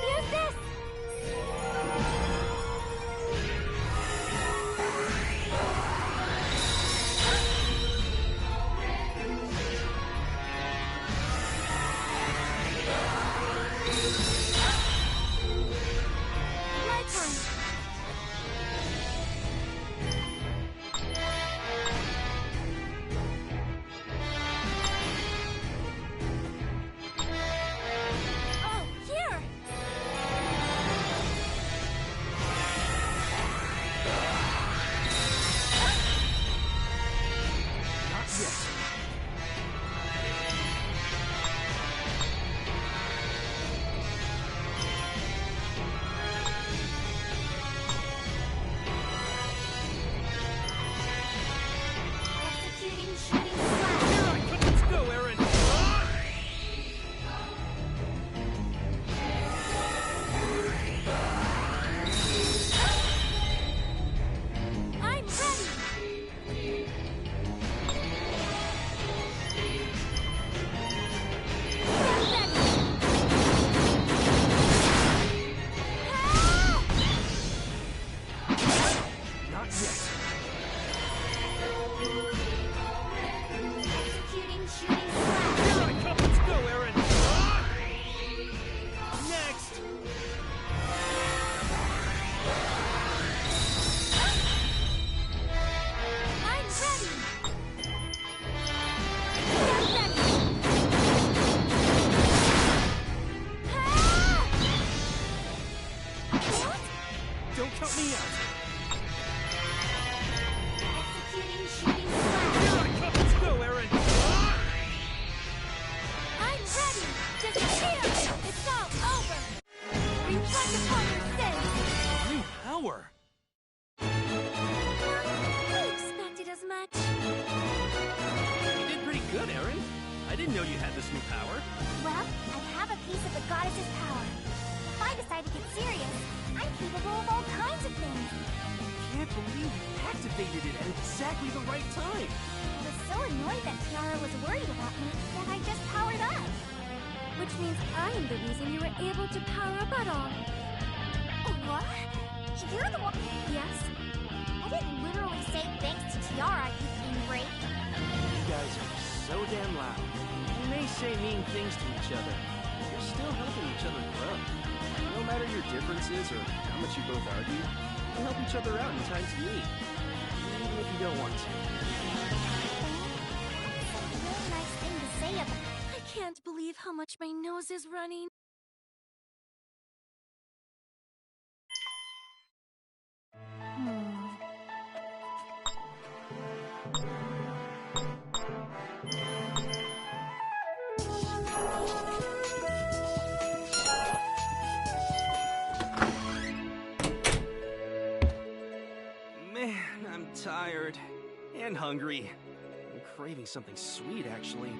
Use this! My turn! Oh, here! Not yet. Executing Shooting Slash! Here I come! Let's go, Aaron! I'm ready! Get ready! Not yet. Executing Shooting Slash! Here I come! Let's go, Aaron! Next! I'm ready! Get ready! What? Don't count me out! Executing Shooting Slash! Here I come! Let's go, Aaron! I'm ready! Disappear! It's all over! Reflect upon your sins! New power! We expected as much. You did pretty good, Aaron. I didn't know you had this new power. Well, I have a piece of the goddess's power. If I decide to get serious, I'm capable of all kinds of things. Can't believe you activated it at exactly the right time. I was so annoyed that Tiara was worried about me that I just powered up. Which means I am the reason you were able to power up at all. What? You're the one. Yes? I didn't literally say thanks to Tiara, you ingrate. You guys are so damn loud. You may say mean things to each other, but you're still helping each other grow. No matter your differences or how much you both argue, you can help each other out in times of need, even if you don't want to. That's a really nice thing to say about. I can't believe how much my nose is running. I'm tired. And hungry. I'm craving something sweet, actually.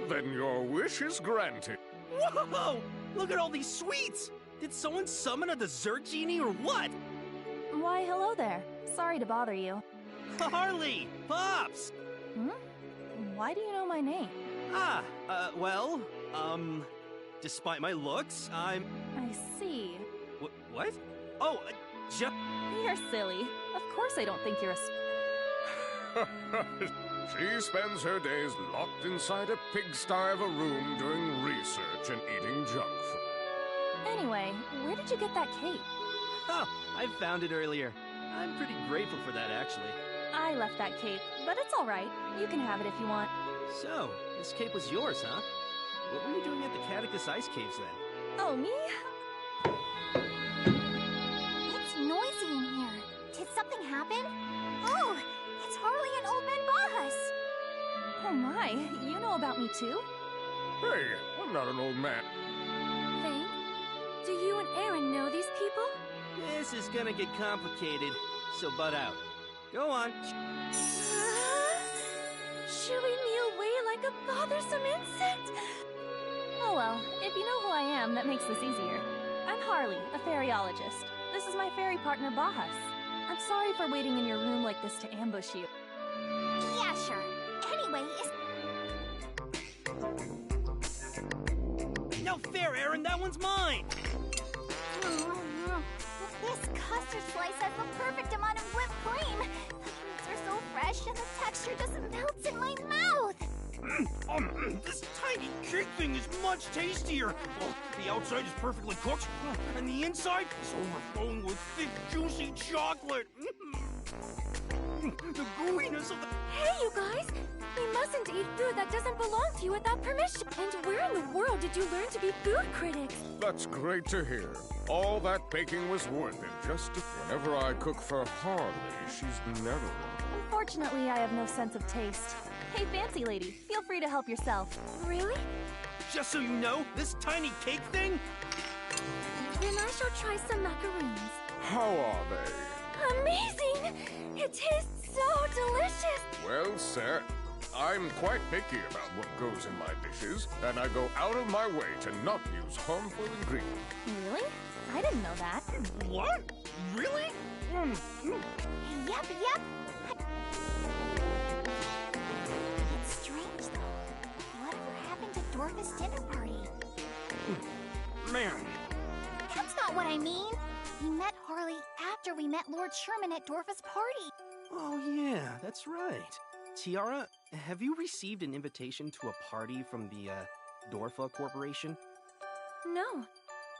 Then your wish is granted. Whoa! Look at all these sweets! Did someone summon a dessert genie or what? Why, hello there. Sorry to bother you. Harley! Pops! Hmm? Why do you know my name? Well, despite my looks, I'm... I see. What? Oh, You're silly. Of course I don't think you're a... She spends her days locked inside a pigsty of a room doing research and eating junk food. Anyway, where did you get that cape? Oh, I found it earlier. I'm pretty grateful for that, actually. I left that cape, but it's alright. You can have it if you want. So, this cape was yours, huh? What were you doing at the Catechus Ice Caves, then? Oh, me? It's noisy in here. Did something happen? Oh, it's Harley and Old Man Bahus. Oh my, you know about me too? Hey, I'm not an old man. Fang, do you and Aaron know these people? This is gonna get complicated, so butt out. Go on. Shooing me away like a bothersome insect? Oh well, if you know who I am, that makes this easier. I'm Harley, a fairyologist. This is my fairy partner, Bahus. I'm sorry for waiting in your room like this to ambush you. Yeah, sure. Anyway, No fair, Aaron! That one's mine! This custard slice has the perfect amount of whipped cream. The fruits are so fresh and the texture just melts in my mouth. This tiny cake thing is much tastier. Oh, the outside is perfectly cooked, and the inside is overflowing with thick, juicy chocolate. The gooiness of the... Hey, you guys! You mustn't eat food that doesn't belong to you without permission. And where in the world did you learn to be food critics? That's great to hear. All that baking was worth it. Just whenever I cook for Harley, she's never... Unfortunately, I have no sense of taste. Hey, fancy lady, feel free to help yourself. Really? Just so you know, this tiny cake thing... Then I shall try some macaroons. How are they? Amazing! It tastes so delicious! Well, sir, I'm quite picky about what goes in my dishes, and I go out of my way to not use harmful ingredients. Really? I didn't know that. What? Really? Yep. It's strange, though. Whatever happened to Dorcas' dinner party? Man. That's not what I mean. We met Harley after we met Lord Sherman at Dorfa's party. Oh yeah, that's right. Tiara, have you received an invitation to a party from the, Dorfa Corporation? No,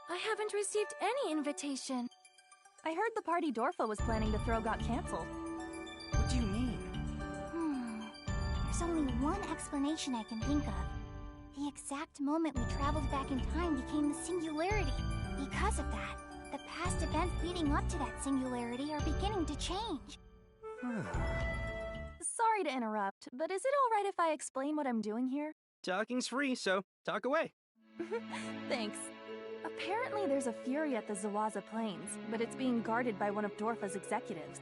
I haven't received any invitation. I heard the party Dorfa was planning to throw got canceled. What do you mean? There's only one explanation I can think of. The exact moment we traveled back in time became the singularity. Because of that, the past events leading up to that singularity are beginning to change. Sorry to interrupt, but is it alright if I explain what I'm doing here? Talking's free, so talk away. Thanks. Apparently there's a Fury at the Zawaza Plains, but it's being guarded by one of Dorfa's executives.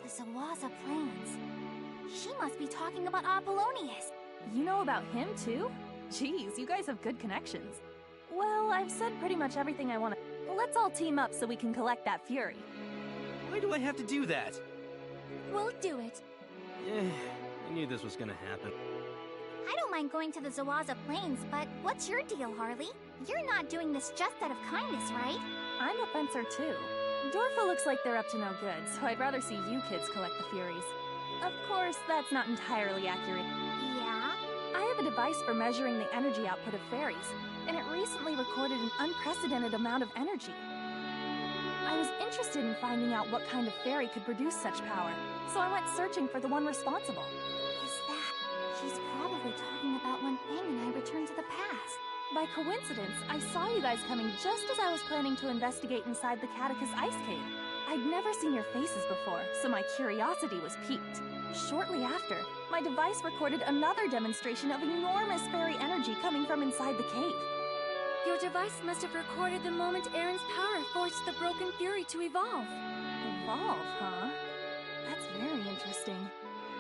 The Zawaza Plains. She must be talking about Apollonius. You know about him too? Jeez, you guys have good connections. Well, I've said pretty much everything I want to... Let's all team up so we can collect that Fury. Why do I have to do that? We'll do it. I knew this was gonna happen. I don't mind going to the Zawaza Plains, but what's your deal, Harley? You're not doing this just out of kindness, right? I'm a fencer too. Dorfa looks like they're up to no good, so I'd rather see you kids collect the Furies. Of course, that's not entirely accurate. Yeah? I have a device for measuring the energy output of fairies, and it recently recorded an unprecedented amount of energy. I was interested in finding out what kind of fairy could produce such power, so I went searching for the one responsible. Is that... She's probably talking about when Fang and I returned to the past. By coincidence, I saw you guys coming just as I was planning to investigate inside the Catechus Ice Cave. I'd never seen your faces before, so my curiosity was piqued. Shortly after, my device recorded another demonstration of enormous fairy energy coming from inside the cave. Your device must have recorded the moment Aaron's power forced the Broken Fury to evolve. Evolve, huh? That's very interesting.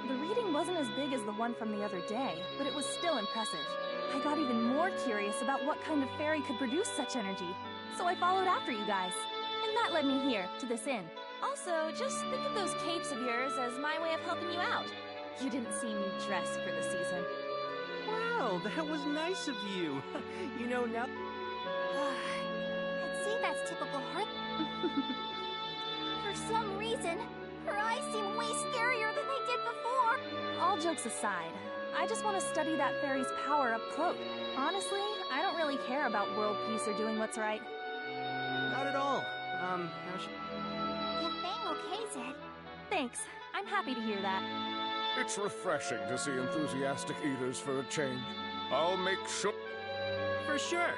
The reading wasn't as big as the one from the other day, but it was still impressive. I got even more curious about what kind of fairy could produce such energy, so I followed after you guys. And that led me here, to this inn. Also, just think of those capes of yours as my way of helping you out. You didn't seem dressed for the season. Wow, that was nice of you. You know, now... I'd say that's typical her. For some reason, her eyes seem way scarier than they did before. All jokes aside, I just want to study that fairy's power up close. Honestly, I don't really care about world peace or doing what's right. Not at all. Now If Fang okays it. Thanks. I'm happy to hear that. It's refreshing to see enthusiastic eaters for a change. I'll make sure... For sure.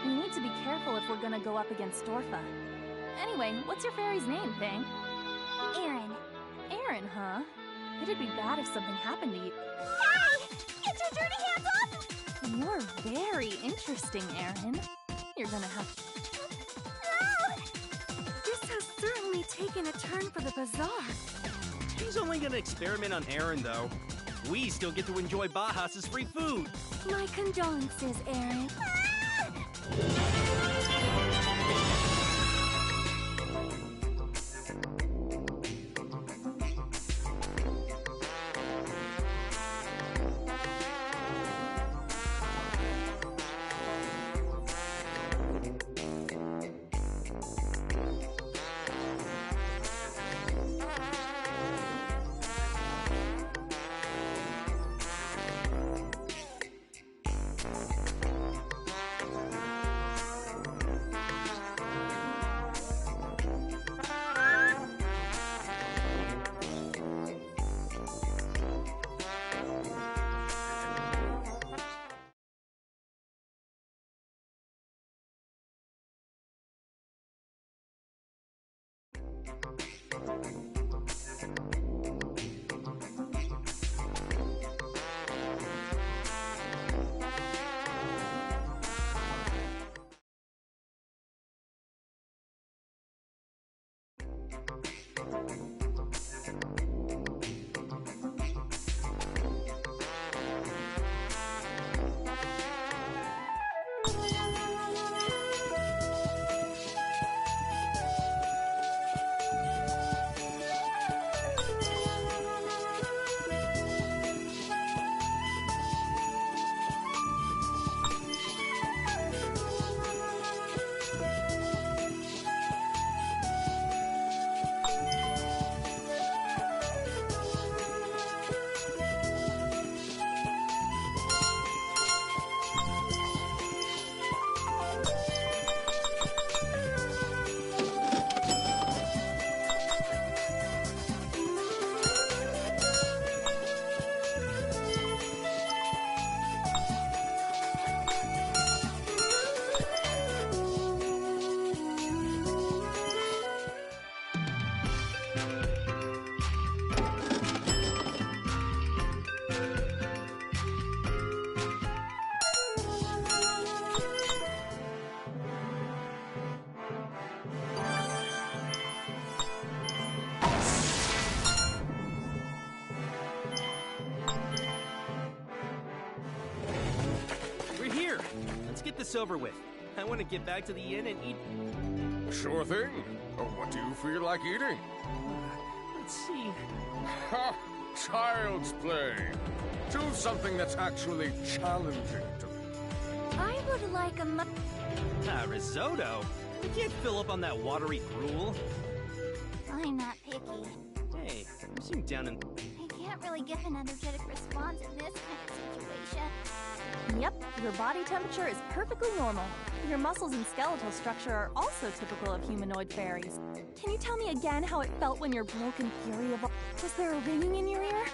We need to be careful if we're gonna go up against Dorfa. Anyway, what's your fairy's name, Fang? Aaron. Aaron, huh? It'd be bad if something happened to you. Hey! Get your dirty hands off! You're very interesting, Aaron. You're gonna have to... This has certainly taken a turn for the bizarre. She's only gonna experiment on Aaron, though. We still get to enjoy Bahas's free food. My condolences, Aaron. Over with. I want to get back to the inn and eat. Sure thing. What do you feel like eating? Let's see. Ha! Child's play. Choose something that's actually challenging to me. I would like a risotto? You can't fill up on that watery gruel. I'm not picky. Hey, I'm sitting down and... I can't really give an energetic response in this kind of situation. Yep, your body temperature is perfectly normal. Your muscles and skeletal structure are also typical of humanoid fairies. Can you tell me again how it felt when your broken fury evolved? Was there a ringing in your ear?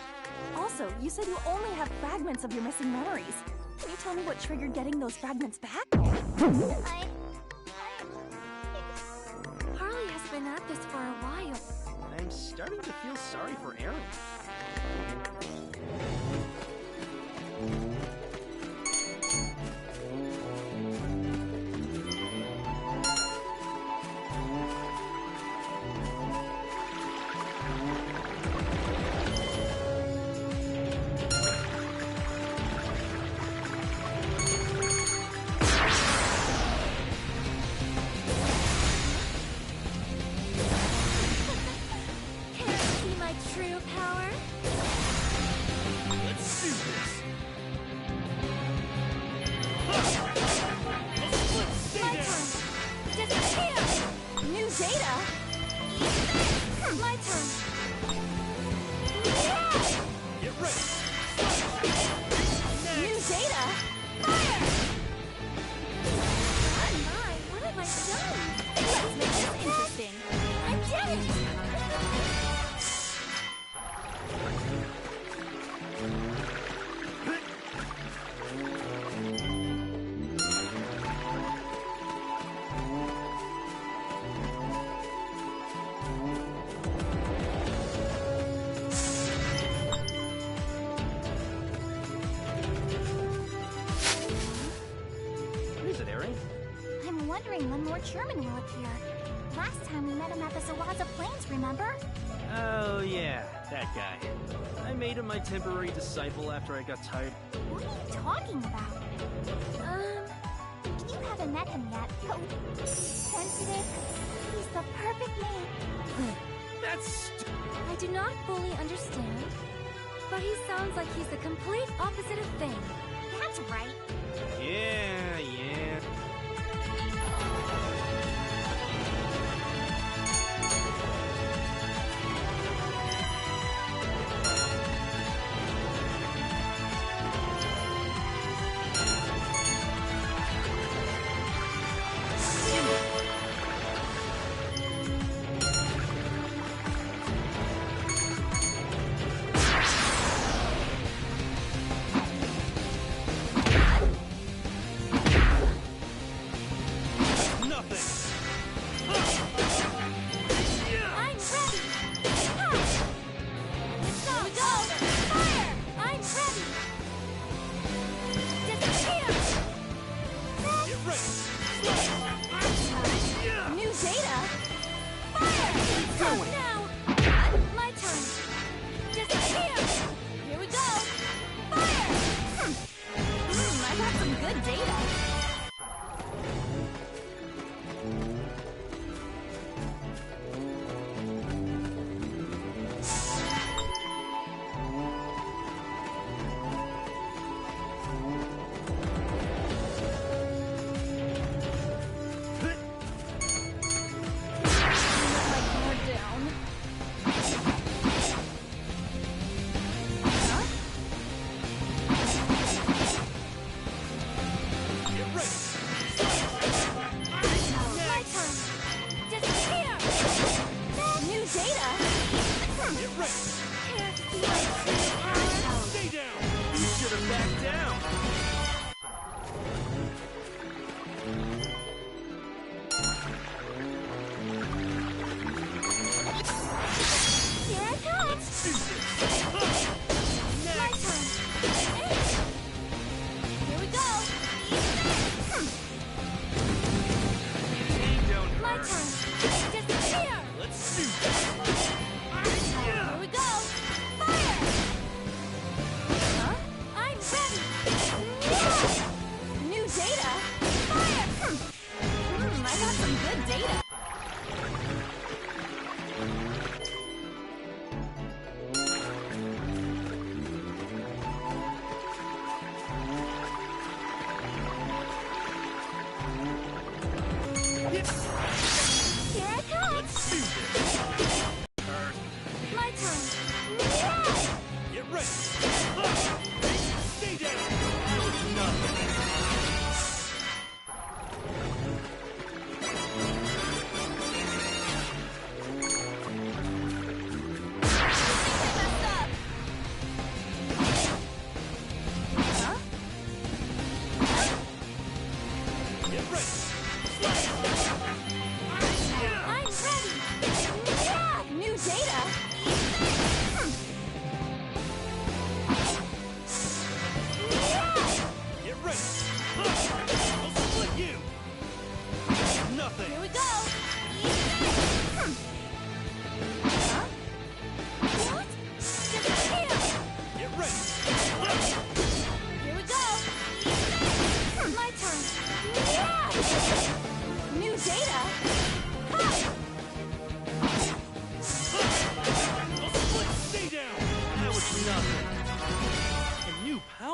Also, you said you only have fragments of your missing memories. Can you tell me what triggered getting those fragments back? Harley has been at this for a while. I'm starting to feel sorry for Aaron. true power? Let's do this! My turn! Disappear! New data? My turn! Get ready! New data? Fire! Oh my, what have I done? Let's make this interesting. I did it! What is it, Aaron? I'm wondering when Lord Sherman will appear. Last time we met him at the Zawaza Plains, remember? Oh, yeah, that guy. I made him my temporary disciple after I got tired. What are you talking about? You haven't met him yet. Oh, sensitive. He's the perfect mate. That's I do not fully understand, but he sounds like he's the complete opposite of Thing. That's right. Yeah, yeah.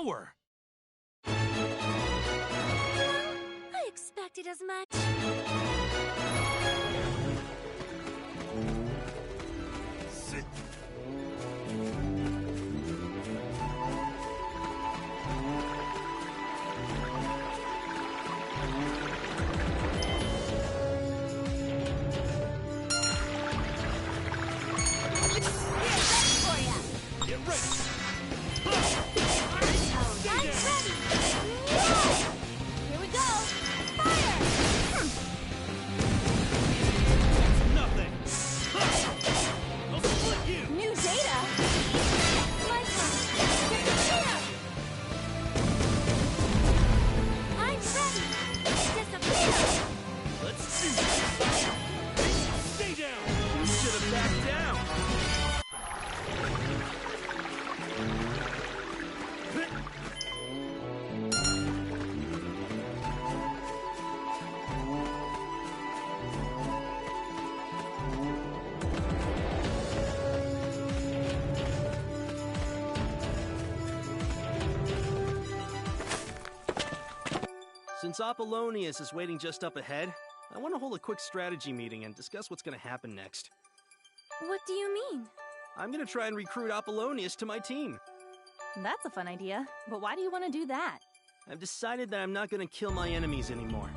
tower! I expected as much. Sit. Get ready! I'm ready! Here we go! Fire! Nothing! I'll split you! New data? My turn! Disappear! I'm ready! Disappear! Let's do this! Stay down! You should have backed down! Since Apollonius is waiting just up ahead, I want to hold a quick strategy meeting and discuss what's going to happen next. What do you mean? I'm going to try and recruit Apollonius to my team. That's a fun idea, but why do you want to do that? I've decided that I'm not going to kill my enemies anymore.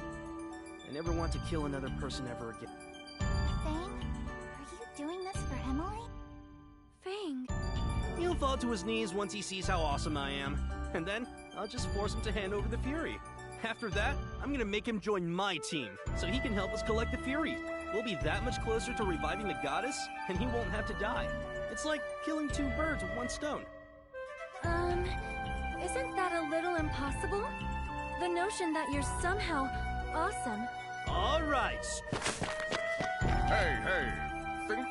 I never want to kill another person ever again. Fang, are you doing this for Emily? Fang. He'll fall to his knees once he sees how awesome I am, and then I'll just force him to hand over the Fury. After that, I'm gonna make him join my team, so he can help us collect the Fury. We'll be that much closer to reviving the goddess, and he won't have to die. It's like killing two birds with one stone. Isn't that a little impossible? The notion that you're somehow awesome. All right. Hey, think...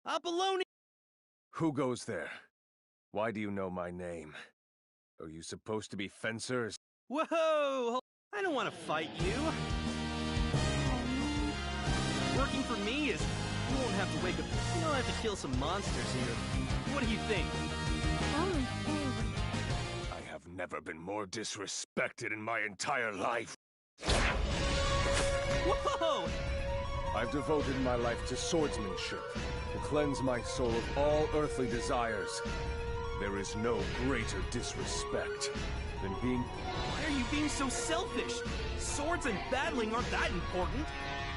Apollonius! Who goes there? Why do you know my name? Are you supposed to be fencers? Whoa! I don't want to fight you. Working for me is... You won't have to wake up... You don't have to kill some monsters here. What do you think? Only Fang. I have never been more disrespected in my entire life. Whoa! I've devoted my life to swordsmanship, to cleanse my soul of all earthly desires. There is no greater disrespect than being... Why are you being so selfish? Swords and battling aren't that important.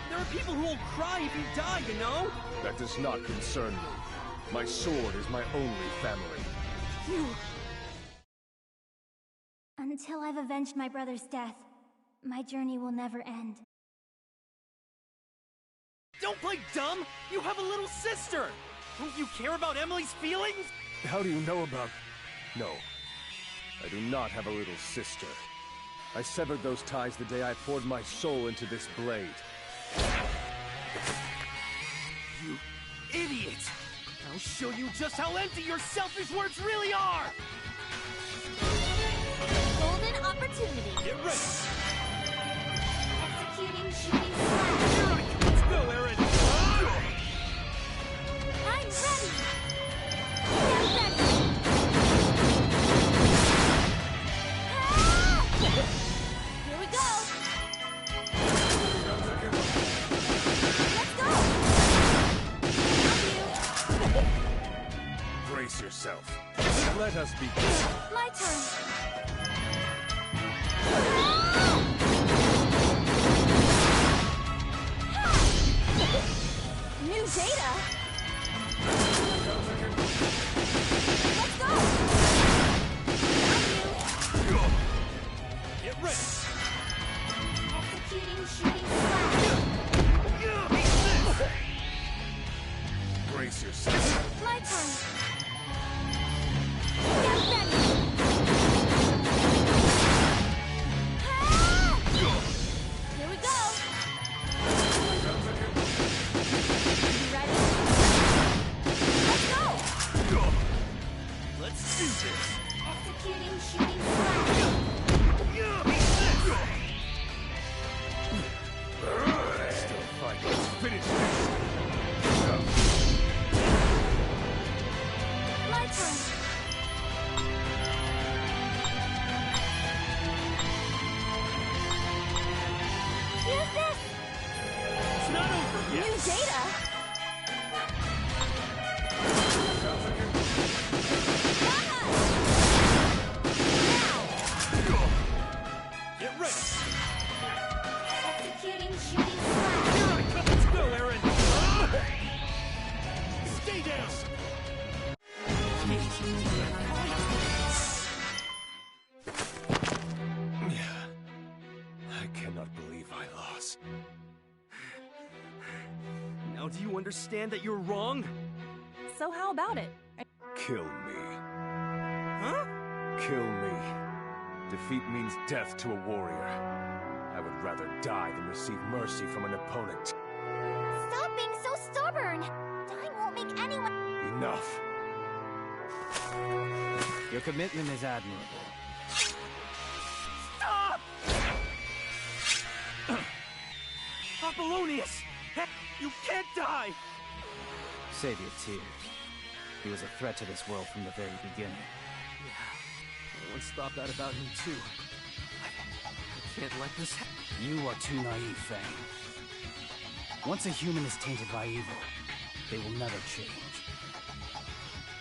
There are people who will cry if you die, you know? That does not concern me. My sword is my only family. You... Until I've avenged my brother's death, my journey will never end. Don't play dumb! You have a little sister! Don't you care about Emily's feelings? How do you know about... No. I do not have a little sister. I severed those ties the day I poured my soul into this blade. You idiot! I'll show you just how empty your selfish words really are! Golden opportunity. Get ready! Executing shooting slash. Here I come! Let's go, Aaron! I'm ready! Get ready! Here we go! Let's go! Brace yourself. Let us begin. My turn. New data? Let's go! Get ready! Executing shooting slash. Brace yourself. My turn. Get ready! Here we go! You ready? Let's go! Let's do this! Executing shooting slash. Data? Get ready! Executing shooting slash. Let's go, Aaron! Stay down! I cannot believe I lost. Now do you understand that you're wrong? So how about it? Kill me. Huh? Kill me. Defeat means death to a warrior. I would rather die than receive mercy from an opponent. Stop being so stubborn. Dying won't make anyone. Enough. Your commitment is admirable. Stop! Apollonius! You can't die! Save your tears. He was a threat to this world from the very beginning. Yeah, I once thought that about him too. I can't let this happen. You are too naive, Fang. Once a human is tainted by evil, they will never change.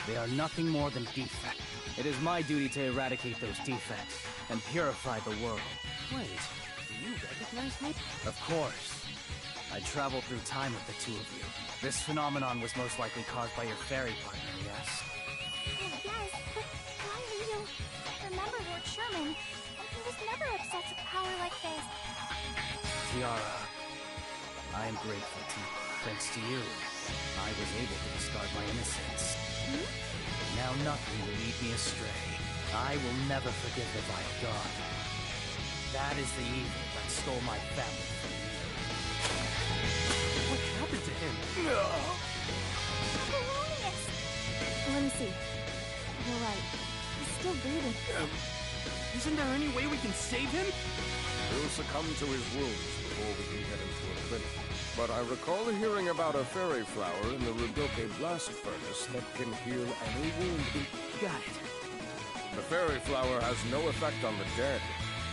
They are nothing more than defects. It is my duty to eradicate those defects and purify the world. Wait, do you recognize me? Of course. I traveled through time with the two of you. This phenomenon was most likely caused by your fairy partner, yes? Oh, yes, but why are you... Remember Lord Sherman, and he was never obsessed with power like this. Tiara, I am grateful to you. Thanks to you, I was able to discard my innocence. Now nothing will lead me astray. I will never forgive the vile god. That is the evil that stole my family from me. What happened to him? Apollonius! Let me see. You're right. He's still breathing. Isn't there any way we can save him? He'll succumb to his wounds before we can get him to a clinic. But I recall hearing about a fairy flower in the Rudoke blast furnace that can heal any wound. Got it. The fairy flower has no effect on the dead.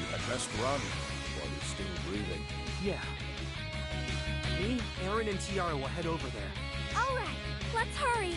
You had best run while he's still breathing. Yeah. Me, Aaron, and Tiara will head over there. All right, let's hurry.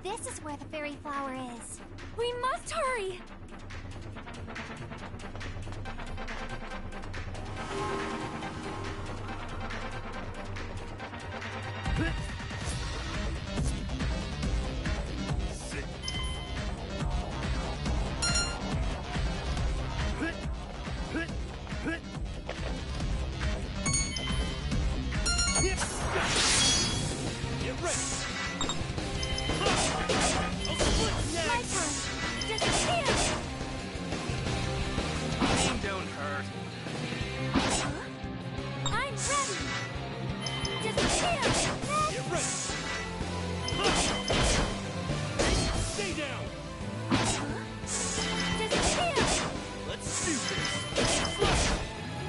This is where the fairy flower is. We must hurry! Get ready! Aim don't hurt. I'm ready! Disappear! Get ready! Stay down! Disappear! Let's do this!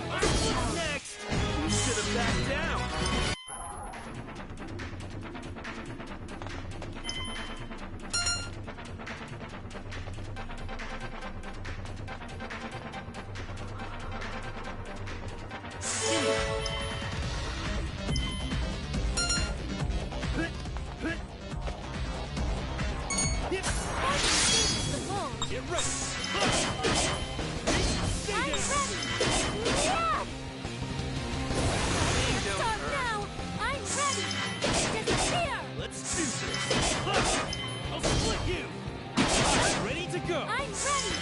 What's next? We should have backed down! Get ready! Stay down! I'm ready! Yeah! Aim don't I'm ready!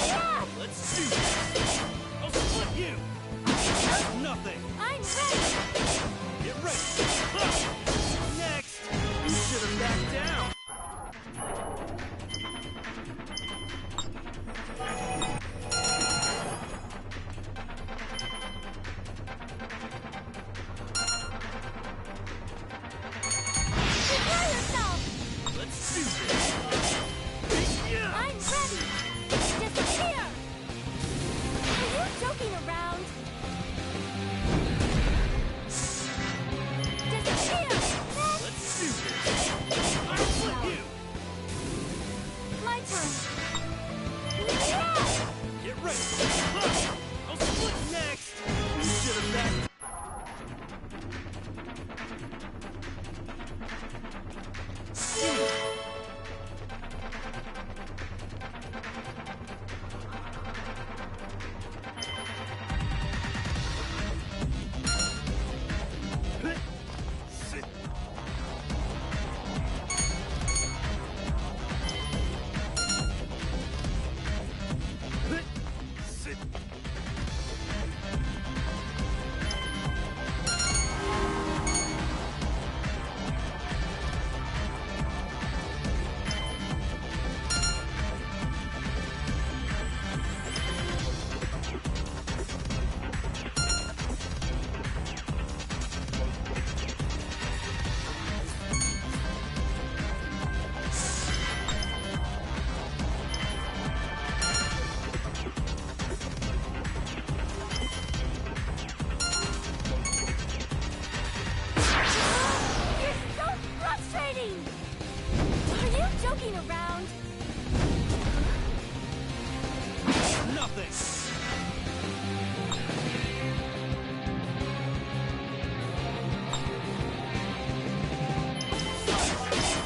Yeah! Let's do this! I'll split you! That's nothing! I'm ready! Get ready! Next! You should have backed down! Prepare yourself! Let's do this! I'm ready! Disappear! Are you joking around? Disappear! Let's do this! I'll split you! My turn! Yeah! Get ready! I'll split next! You should have backed. Joking around? Nothing!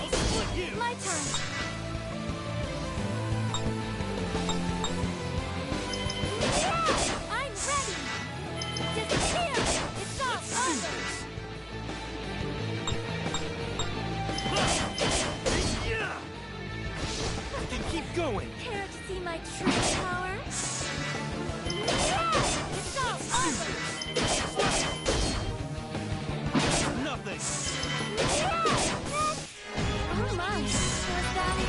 I'll split you! My turn. Yeah! I'm ready! Disappear! It's all over! Keep going! Care to see my true power? Yeah! It's all over! Nothing! Yeah! Oh my! Was that it?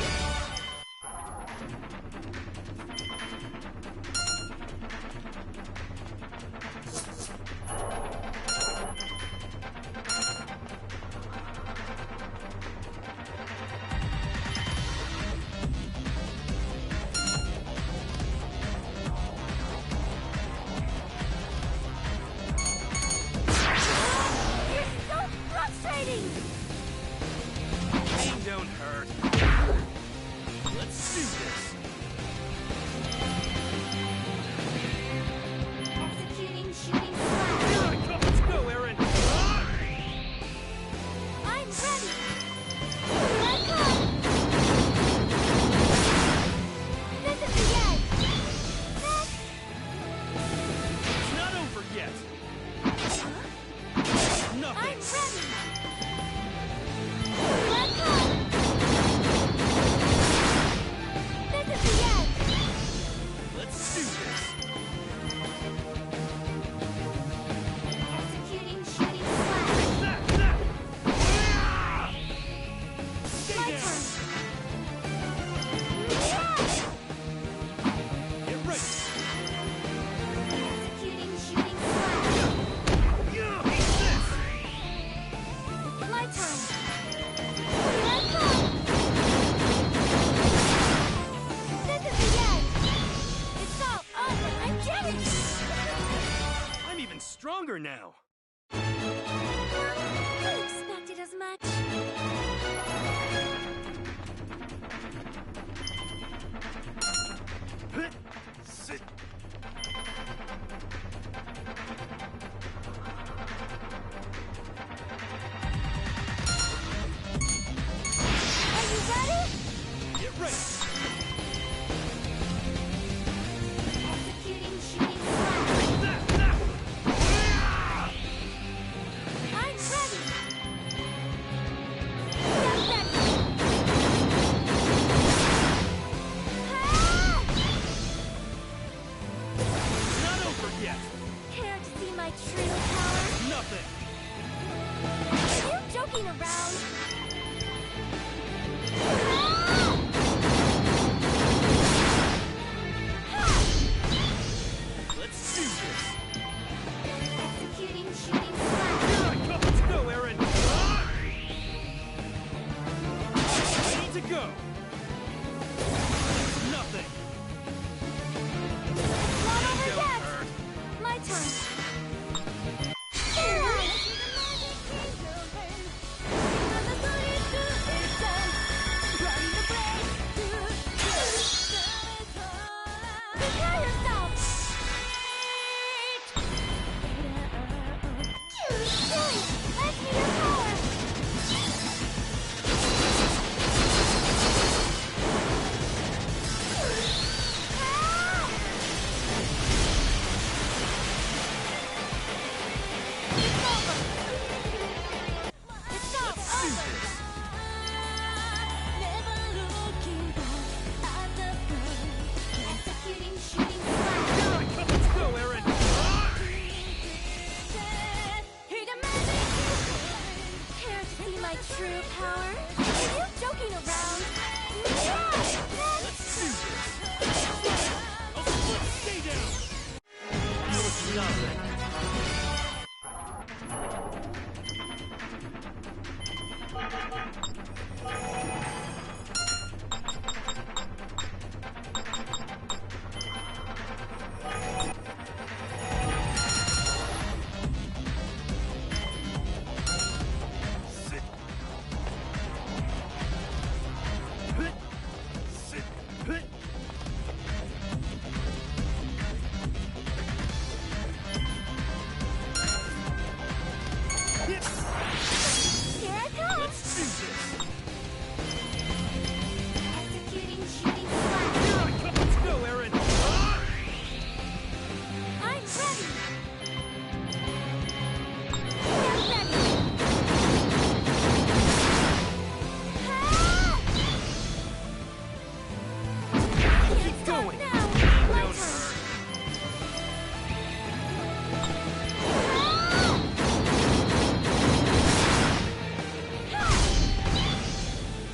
Pain don't hurt. Let's do this. Executing shooting slash. Here I come. Let's go, Aaron. I'm ready. Let go. This is the end. Next. It's not over yet. Nothing. I'm ready. Let go. This is the end. Let's do this. Executing shooting slash. Stay My down. turn. Yeah! Get ready. Executing shooting slash. Eat this. My turn. Let go. This is the end. It's all over. I did it. I'm even stronger now. I expected as much. Sit. Are you ready? Get ready. Executing shooting slash. I'm ready. Get ready. Ha! Here I come! Let's do this! Executing shooting slash. Here I come! Let's go, Aaron! I'm ready! Get ready! Keep going! Now, my turn!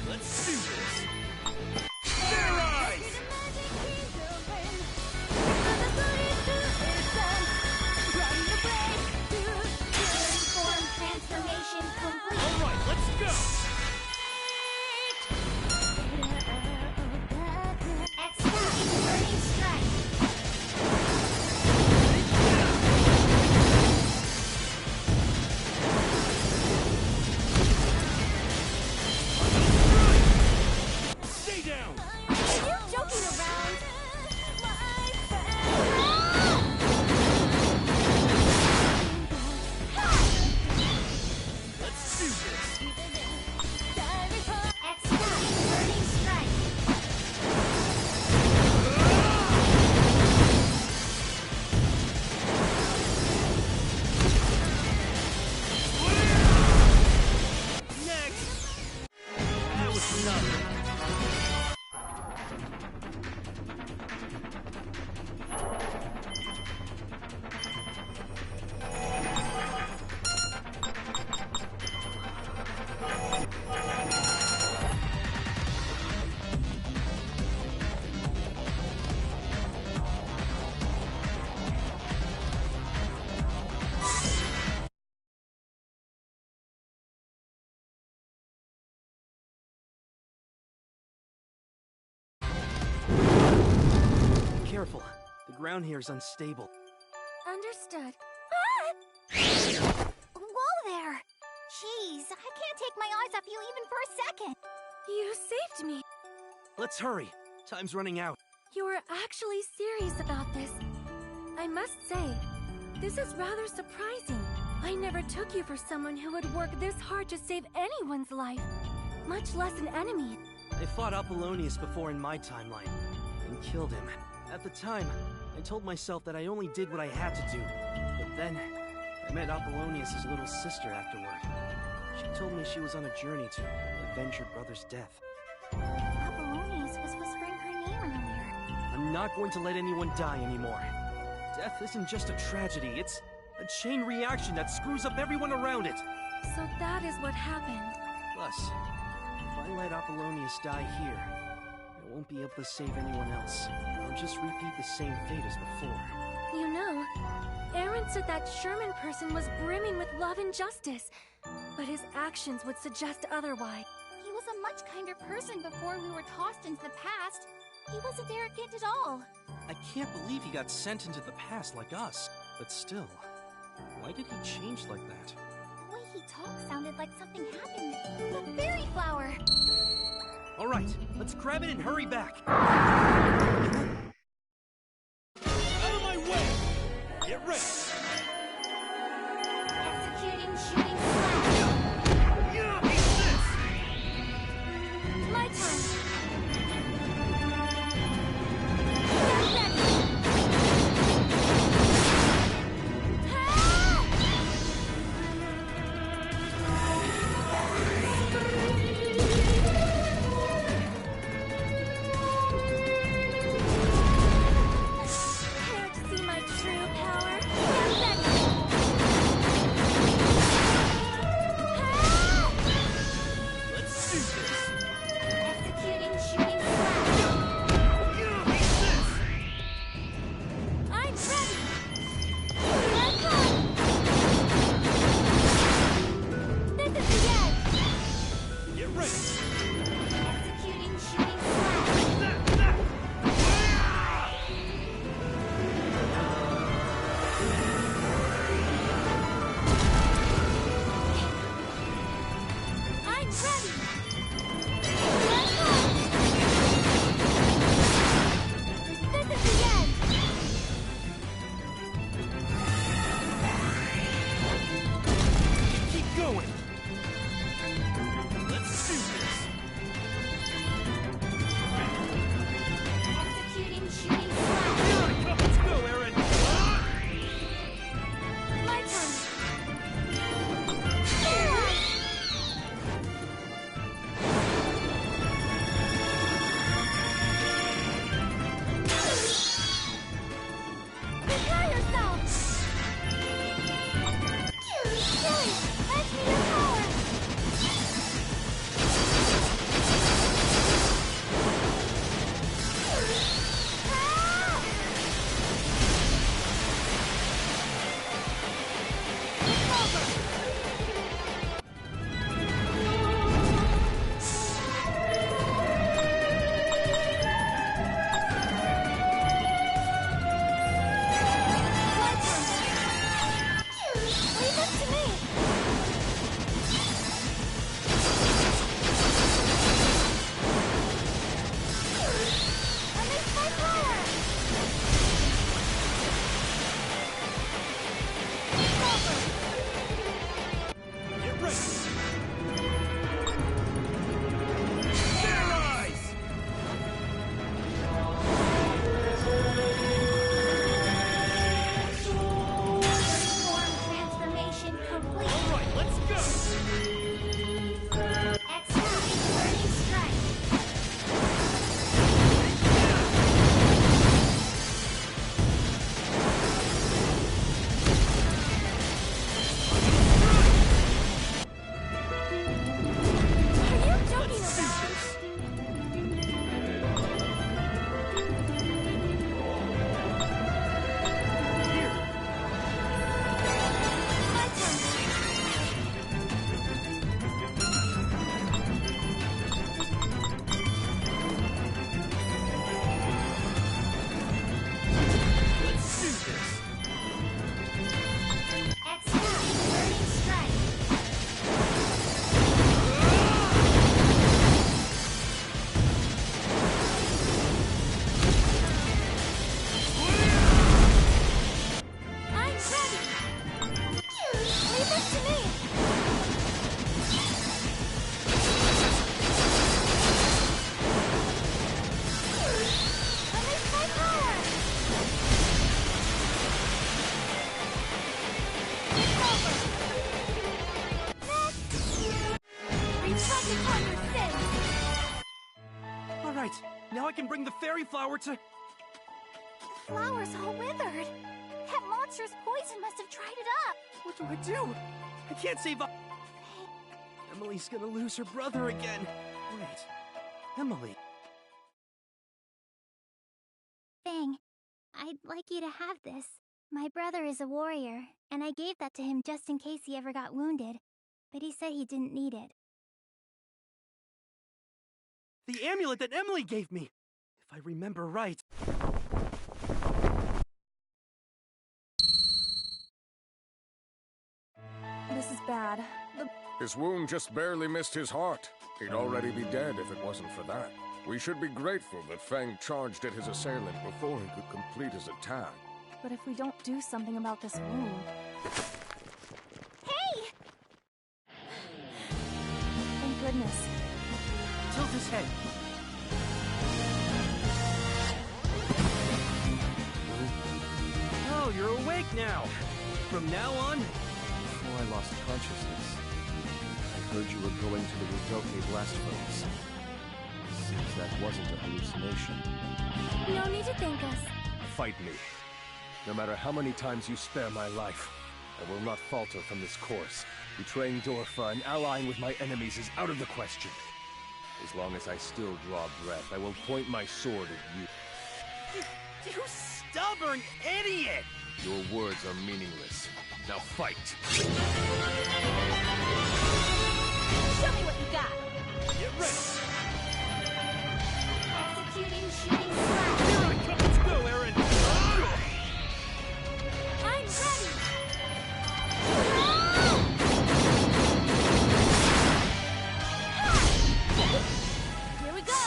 Let's do this! Their eyes! Form transformation complete. Alright, let's go! Executing burning strike. Stay down! You joking around? Let's do this! Executing burning strike. Next! That was nothing. Careful. The ground here is unstable. Understood. Whoa there! Jeez, I can't take my eyes off you even for a second. You saved me. Let's hurry. Time's running out. You were actually serious about this. I must say, this is rather surprising. I never took you for someone who would work this hard to save anyone's life, much less an enemy. I fought Apollonius before in my timeline, and killed him. At the time, I told myself that I only did what I had to do. But then, I met Apollonius' little sister afterward. She told me she was on a journey to avenge her brother's death. Apollonius was whispering her name earlier. I'm not going to let anyone die anymore. Death isn't just a tragedy, it's a chain reaction that screws up everyone around it. So that is what happened. Plus, if I let Apollonius die here, I won't be able to save anyone else. I'll just repeat the same fate as before. You know, Aaron said that Sherman person was brimming with love and justice, but his actions would suggest otherwise. He was a much kinder person before we were tossed into the past. He wasn't arrogant at all. I can't believe he got sent into the past like us. But still, why did he change like that? The way he talked sounded like something happened. The fairy flower! Alright, let's grab it and hurry back. Out of my way! Get ready! Executing shooting slash. My turn. Get ready. it! Now I can bring the fairy flower to... The flower's all withered. That monster's poison must have dried it up. What do I do? I can't save... Emily's gonna lose her brother again. Wait, Emily. Fang, I'd like you to have this. My brother is a warrior, and I gave that to him just in case he ever got wounded. But he said he didn't need it. The amulet that Emily gave me! If I remember right. This is bad. His wound just barely missed his heart. He'd already be dead if it wasn't for that. We should be grateful that Fang charged at his assailant before he could complete his attack. But if we don't do something about this wound... Hey! Thank goodness. Tilt his head. Oh, you're awake now. From now on... Before I lost consciousness, I heard you were going to the Rudoke blast furnace. Seems that wasn't a hallucination. No need to thank us. Fight me. No matter how many times you spare my life, I will not falter from this course. Betraying Dorfa and allying with my enemies is out of the question. As long as I still draw breath, I will point my sword at you. You stubborn idiot! Your words are meaningless. Now fight! Show me what you got! Get ready! Executing shooting slash! Let's go, Aaron! I'm ready! Here we go!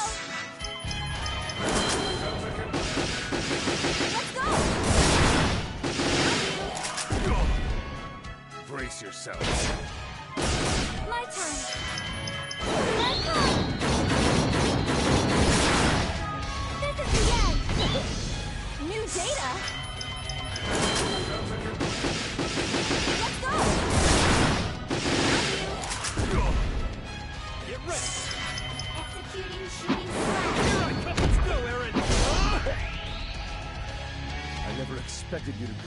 Let's go! Brace yourselves. My turn. My turn! This is the end! New data? Let's go! Get ready! Executing shooting slash! Let's go, Aaron! I never expected you to be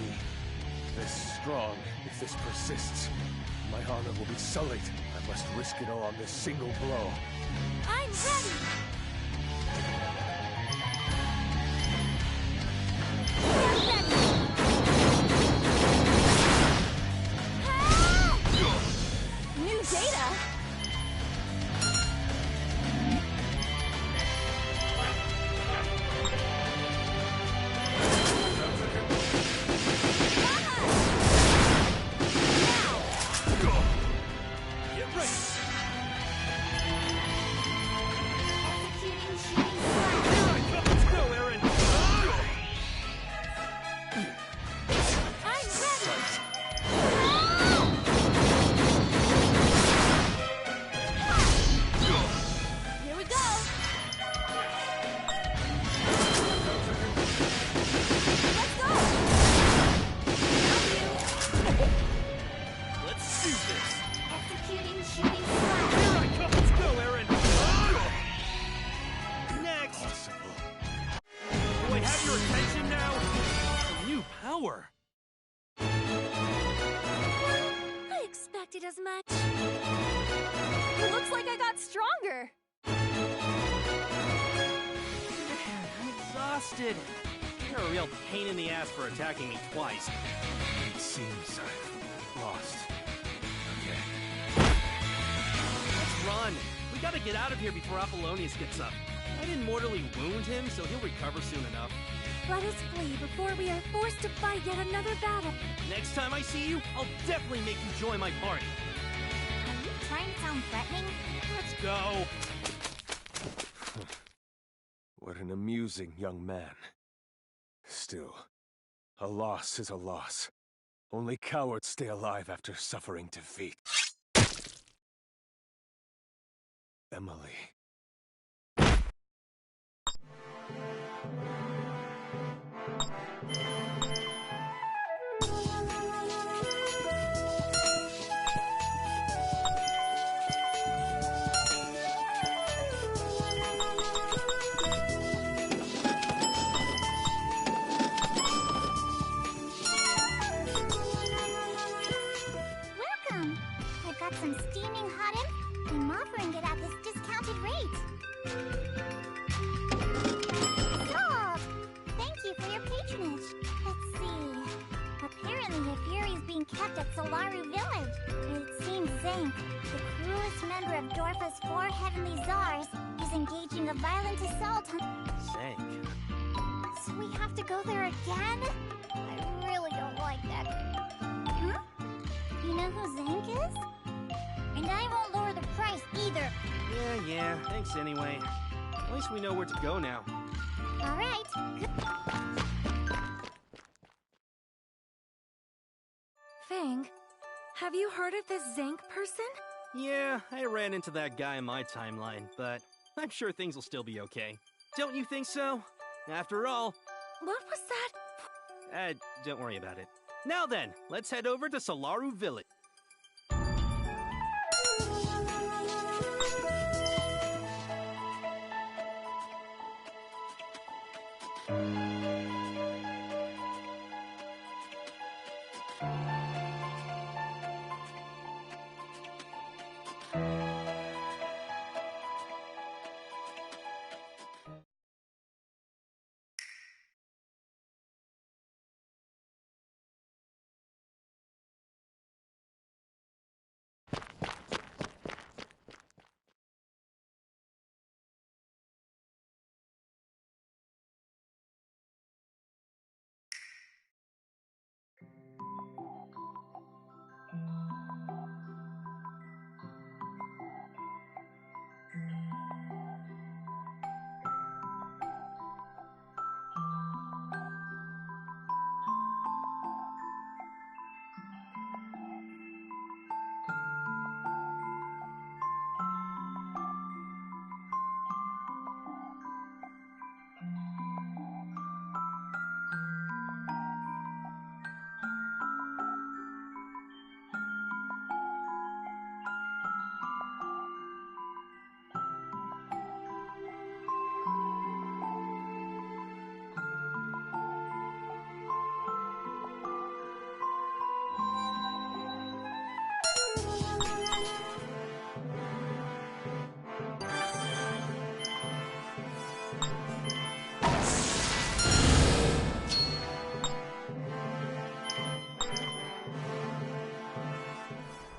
this strong. If this persists, my honor will be sullied. I must risk it all on this single blow. I'm ready. New data? As much. It looks like I got stronger. I'm exhausted. You're a real pain in the ass for attacking me twice. It seems I've lost. Okay. Let's run. We gotta get out of here before Apollonius gets up. I didn't mortally wound him, so he'll recover soon enough. Let us flee before we are forced to fight yet another battle. Next time I see you, I'll definitely make you join my party. Are you trying to sound threatening? Let's go. What an amusing young man. Still, a loss is a loss. Only cowards stay alive after suffering defeat. Emily. got some steaming hot ink. I'm offering it at this discounted rate. Sold! Thank you for your patronage. Let's see. Apparently your fury is being kept at Solaru Village. It seems Zank, the cruelest member of Dorfa's 4 heavenly czars, is engaging a violent assault on... Zank? So we have to go there again? I really don't like that. Huh? You know who Zank is? And I won't lower the price either. Yeah, thanks anyway. At least we know where to go now. Alright, good. Fang, have you heard of this Zank person? Yeah, I ran into that guy in my timeline, but I'm sure things will still be okay. Don't you think so? After all... What was that? Don't worry about it. Now then, let's head over to Solaru Village.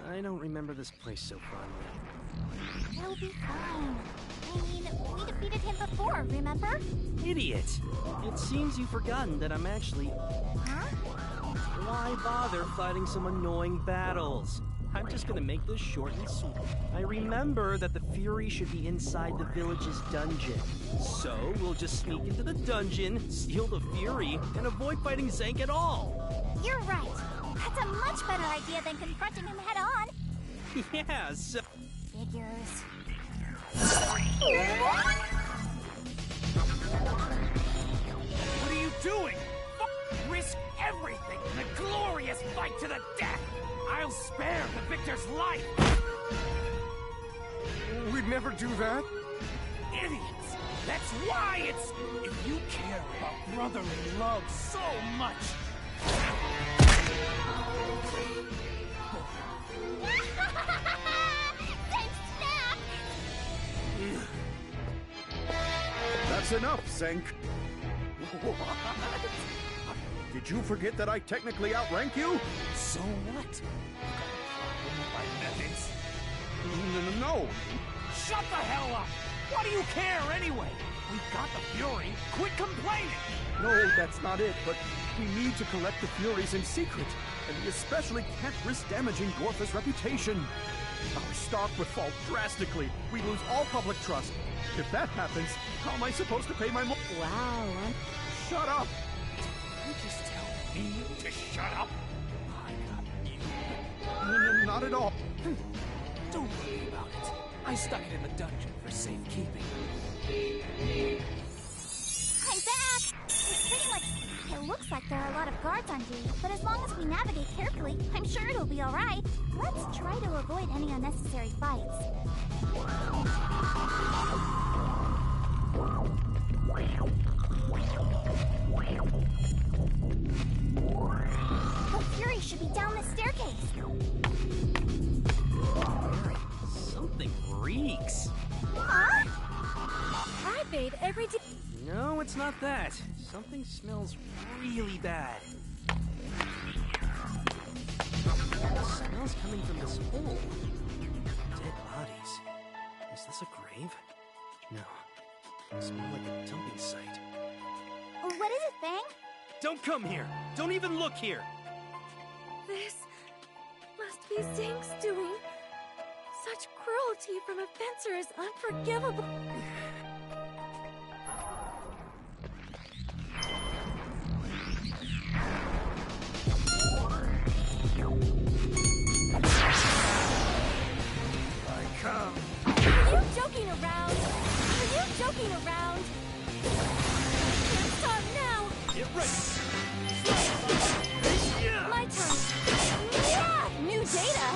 I don't remember this place so fondly. He'll be fine. I mean, we defeated him before, remember? Idiot! It seems you've forgotten that I'm actually... Huh? Why bother fighting some annoying battles? I'm just gonna make this short and sweet. I remember that the Fury should be inside the village's dungeon. So, we'll just sneak into the dungeon, steal the Fury, and avoid fighting Zank at all. You're right. That's a much better idea than confronting him head-on. Yeah, so... Figures. What are you doing? Risk everything in a glorious fight to the death! I'll spare the victor's life! We'd never do that. Idiots! That's why it's... If you care about brotherly love so much... That's enough, Zank. What? Did you forget that I technically outrank you? So what? My methods? No. Shut the hell up! What do you care anyway? We've got the Fury. Quit complaining! No, that's not it, but we need to collect the Furies in secret, and we especially can't risk damaging Dorfa's reputation. Our stock would fall drastically. We lose all public trust. If that happens, how am I supposed to pay my Wow. Shut up! You just tell me to shut up? I got you. No, not at all. Don't worry about it. I stuck it in the dungeon for safekeeping. I'm back! It's pretty much... It looks like there are a lot of guards on duty, but as long as we navigate carefully, I'm sure it'll be alright. Let's try to avoid any unnecessary fights. The Fury should be down the staircase. fade every day. No, it's not that. Something smells really bad. The smell's coming from this hole. Dead bodies. Is this a grave? No. It smells like a dumping site. What is it, Fang? Don't come here! Don't even look here! This must be Zing's doing. Such cruelty from a fencer is unforgivable. I come. Are you joking around? Are you joking around? Stop now! Get ready! My turn. Yeah! New data!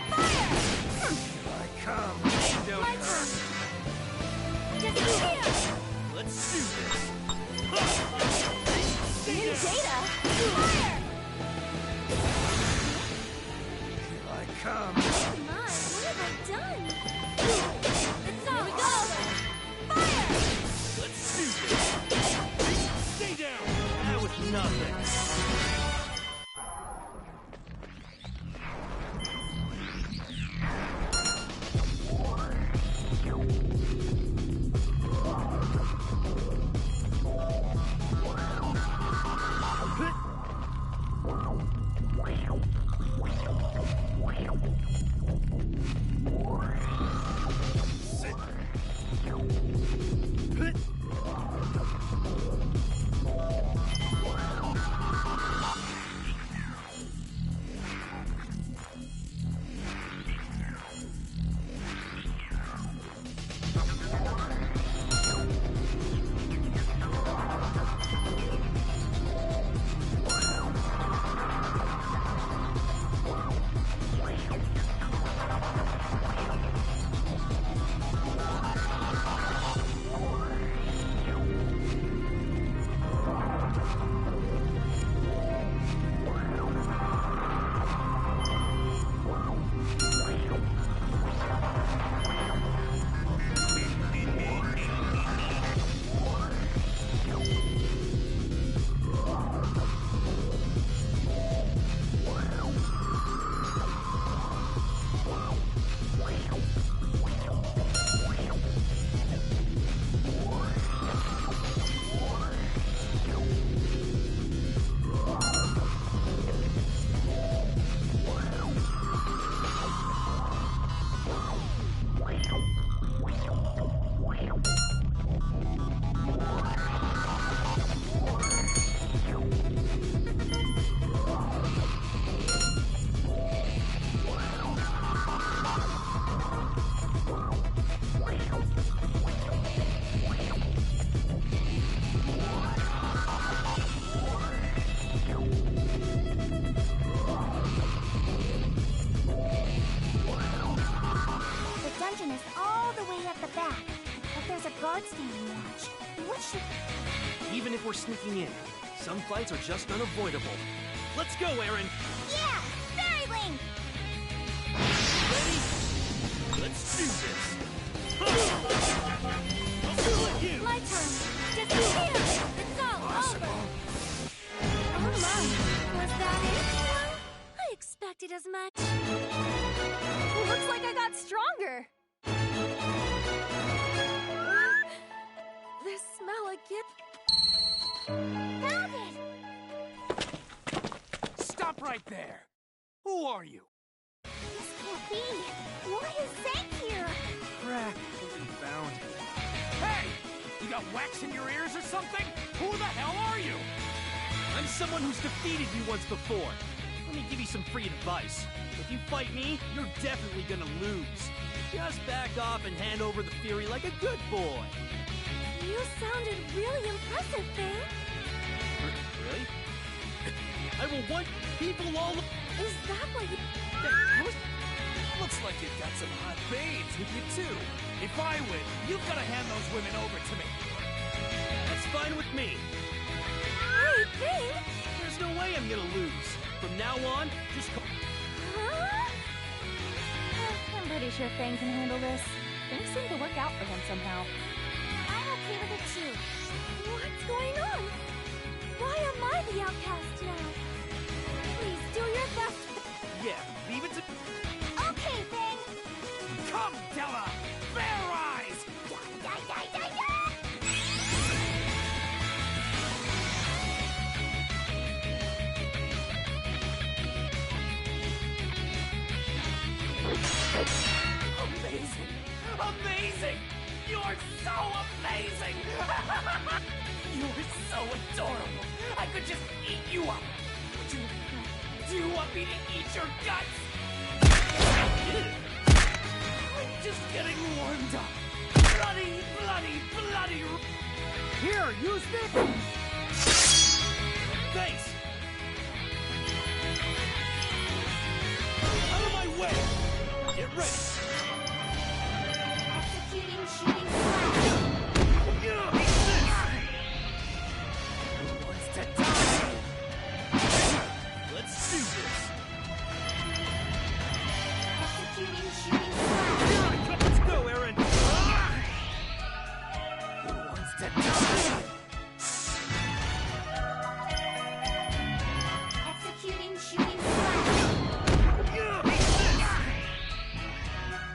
Fire! I come. My turn. Disappear! Let's do this! New data! Fire! I come. Oh my, what have I done? It's all over! Fire! Let's do this! Stay down! That was nothing! Even if we're sneaking in, some fights are just unavoidable. Let's go, Aaron! Yeah! Fairy Link! Ready? Let's do this! I'll split you! My turn! Disappear! It's all over! Oh my! Was that it? I expected as much. Looks like I got stronger! The smell again. Found it! Stop right there! Who are you? This can't be. Why is Zank here? Crack will be found. Hey! You got wax in your ears or something? Who the hell are you? I'm someone who's defeated you once before. Let me give you some free advice. If you fight me, you're definitely gonna lose. Just back off and hand over the Fury like a good boy. You sounded really impressive, Fang. Really? I will wipe people all... Is that what you... Looks like you've got some hot babes with you, too. If I win, you've got to hand those women over to me. That's fine with me. Hey, Fang! There's no way I'm gonna lose. From now on, just call... Huh? I'm pretty sure Fang can handle this. Things seem to work out for him somehow. I'm okay with it too. What's going on? Why am I the outcast now? Please do your best. Yeah, leave it to... Okay, Fang. Come, Della! Fair Rise! Die, die, die, die! Amazing! Amazing! You're so amazing! You're so adorable! I could just eat you up! Do you want me to eat your guts? I'm just getting warmed up! Bloody, bloody, bloody... Here, use this! Thanks! Out of my way! Get ready! Executing shooting flash. Who wants to die? Let's do this! Executing shooting flash. Let's go, Aaron! Who wants to die? Executing shooting flash.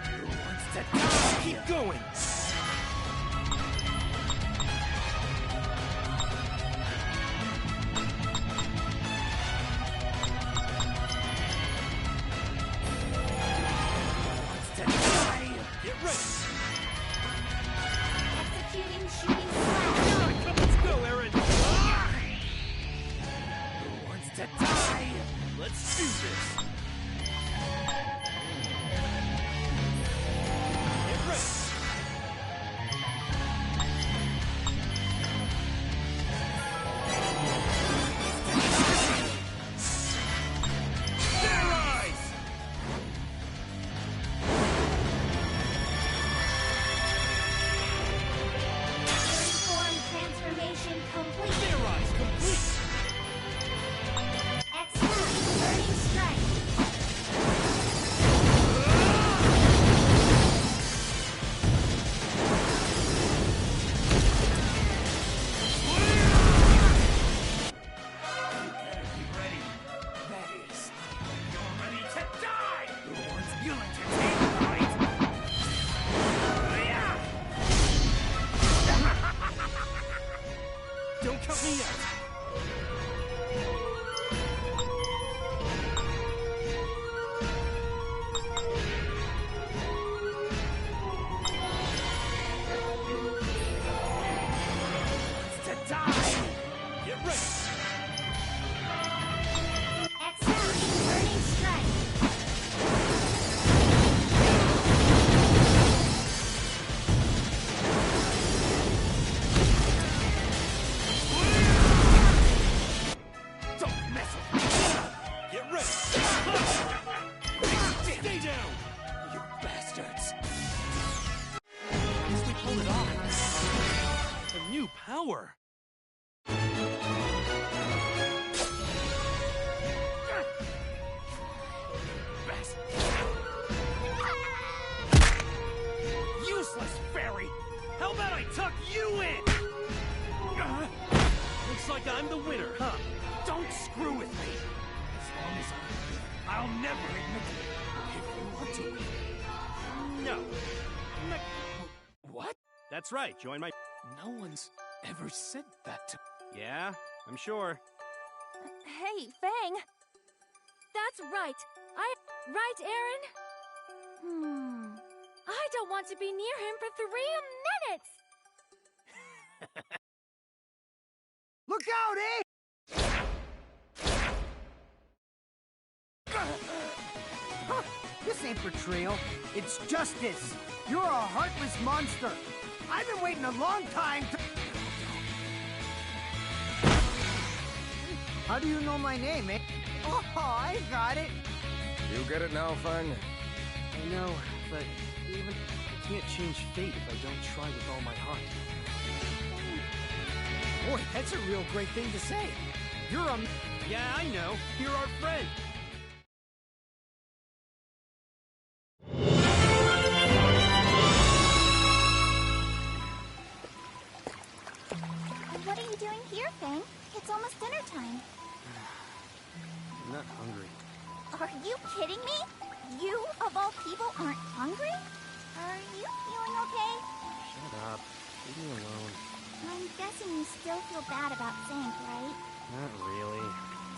Who wants to die? Keep going! To die? Get ready! Executing shooting flash. Let's go, Aaron! Who wants to die? Let's do this! Get ready! Fair Rise! Form transformation complete. Fair Rise complete! Executing burning strike. Be ready. That is, you're ready to die! Who wants you entertained, right? Don't cut me out! To die! Get ready! Executing burning strike. Don't mess with me! Get ready! Stay down! You bastards! Guess we pulled it off. A new power! Useless fairy! How about I tuck you in? Looks like I'm the winner, huh? Don't screw with me! As long as I live, I'll never admit it. If you want to win. No. What? That's right, join my... No one's ever said that to me. Yeah, I'm sure. Hey, Fang! That's right. Right, Aaron? I don't want to be near him for 3 minutes! Look out, eh? Huh, this ain't betrayal. It's justice. You're a heartless monster. I've been waiting a long time to... How do you know my name, eh? Oh, I got it. You get it now, Fang? I know, but even I can't change fate if I don't try with all my heart. Boy, that's a real great thing to say. You're a... Yeah, I know. You're our friend. It's almost dinner time. I'm not hungry. Are you kidding me? You, of all people, aren't hungry? Are you feeling okay? Shut up. Leave me alone. I'm guessing you still feel bad about Zank, right? Not really.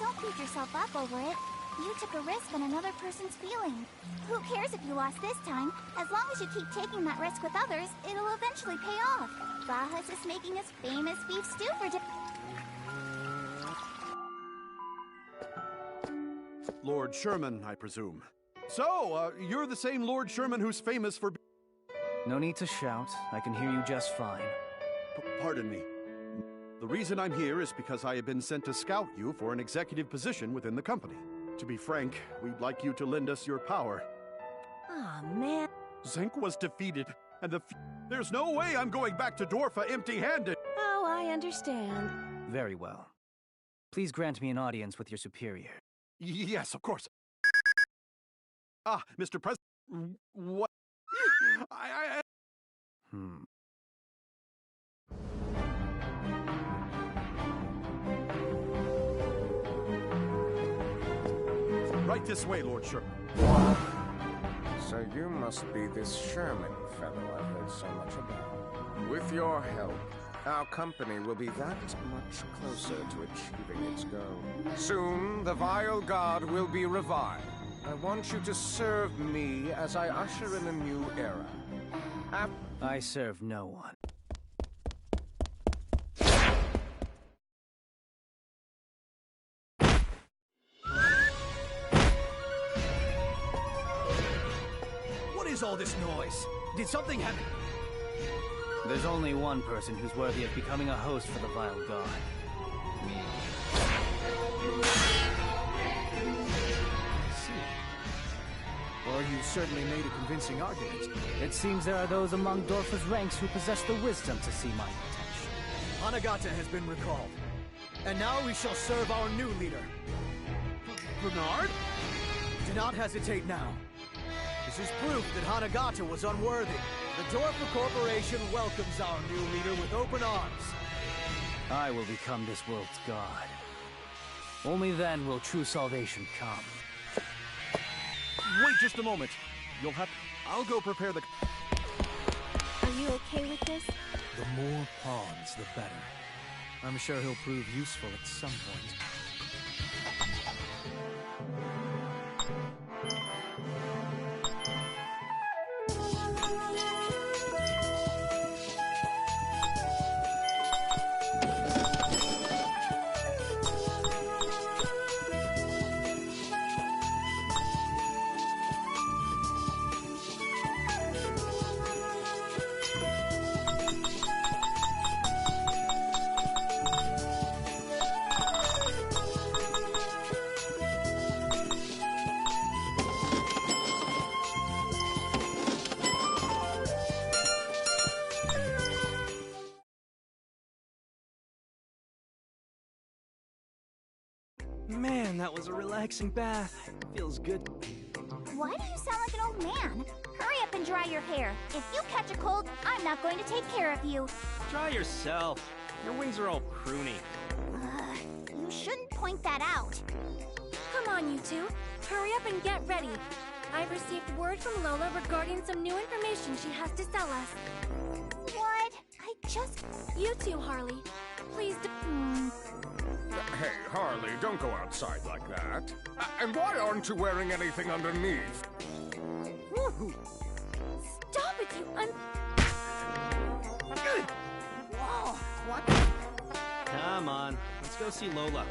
Don't beat yourself up over it. You took a risk on another person's feeling. Who cares if you lost this time? As long as you keep taking that risk with others, it'll eventually pay off. Bahas is making his famous beef stew for Lord Sherman, I presume. So, you're the same Lord Sherman who's famous for... No need to shout. I can hear you just fine. Pardon me. The reason I'm here is because I have been sent to scout you for an executive position within the company. To be frank, we'd like you to lend us your power. Aw, man. Zank was defeated, and there's no way I'm going back to Dorfa empty-handed! Oh, I understand. Very well. Please grant me an audience with your superior. Yes, of course. Ah, Mr. President, what? Right this way, Lord Sherman. So you must be this Sherman fellow I've heard so much about. With your help, our company will be that much closer to achieving its goal. Soon, the Vile God will be revived. I want you to serve me as I usher in a new era. I serve no one. What is all this noise? Did something happen? There's only one person who's worthy of becoming a host for the Vile God. Me. I see. Well, you certainly made a convincing argument. It seems there are those among Dorfa's ranks who possess the wisdom to see my potential. Hanagata has been recalled. And now we shall serve our new leader. Bernard? Do not hesitate now. This is proof that Hanagata was unworthy. The Dorfa Corporation welcomes our new leader with open arms. I will become this world's god. Only then will true salvation come. Wait just a moment. You'll have... I'll go prepare the... Are you okay with this? The more pawns, the better. I'm sure he'll prove useful at some point. Man, that was a relaxing bath. Feels good. Why do you sound like an old man? Hurry up and dry your hair. If you catch a cold, I'm not going to take care of you. Try yourself. Your wings are all pruny. You shouldn't point that out. Come on, you two. Hurry up and get ready. I've received word from Lola regarding some new information she has to sell us. What? I just... You too, Harley. Please Hey, Harley, don't go outside like that. And why aren't you wearing anything underneath? Stop it, you Whoa, what? Come on, let's go see Lola.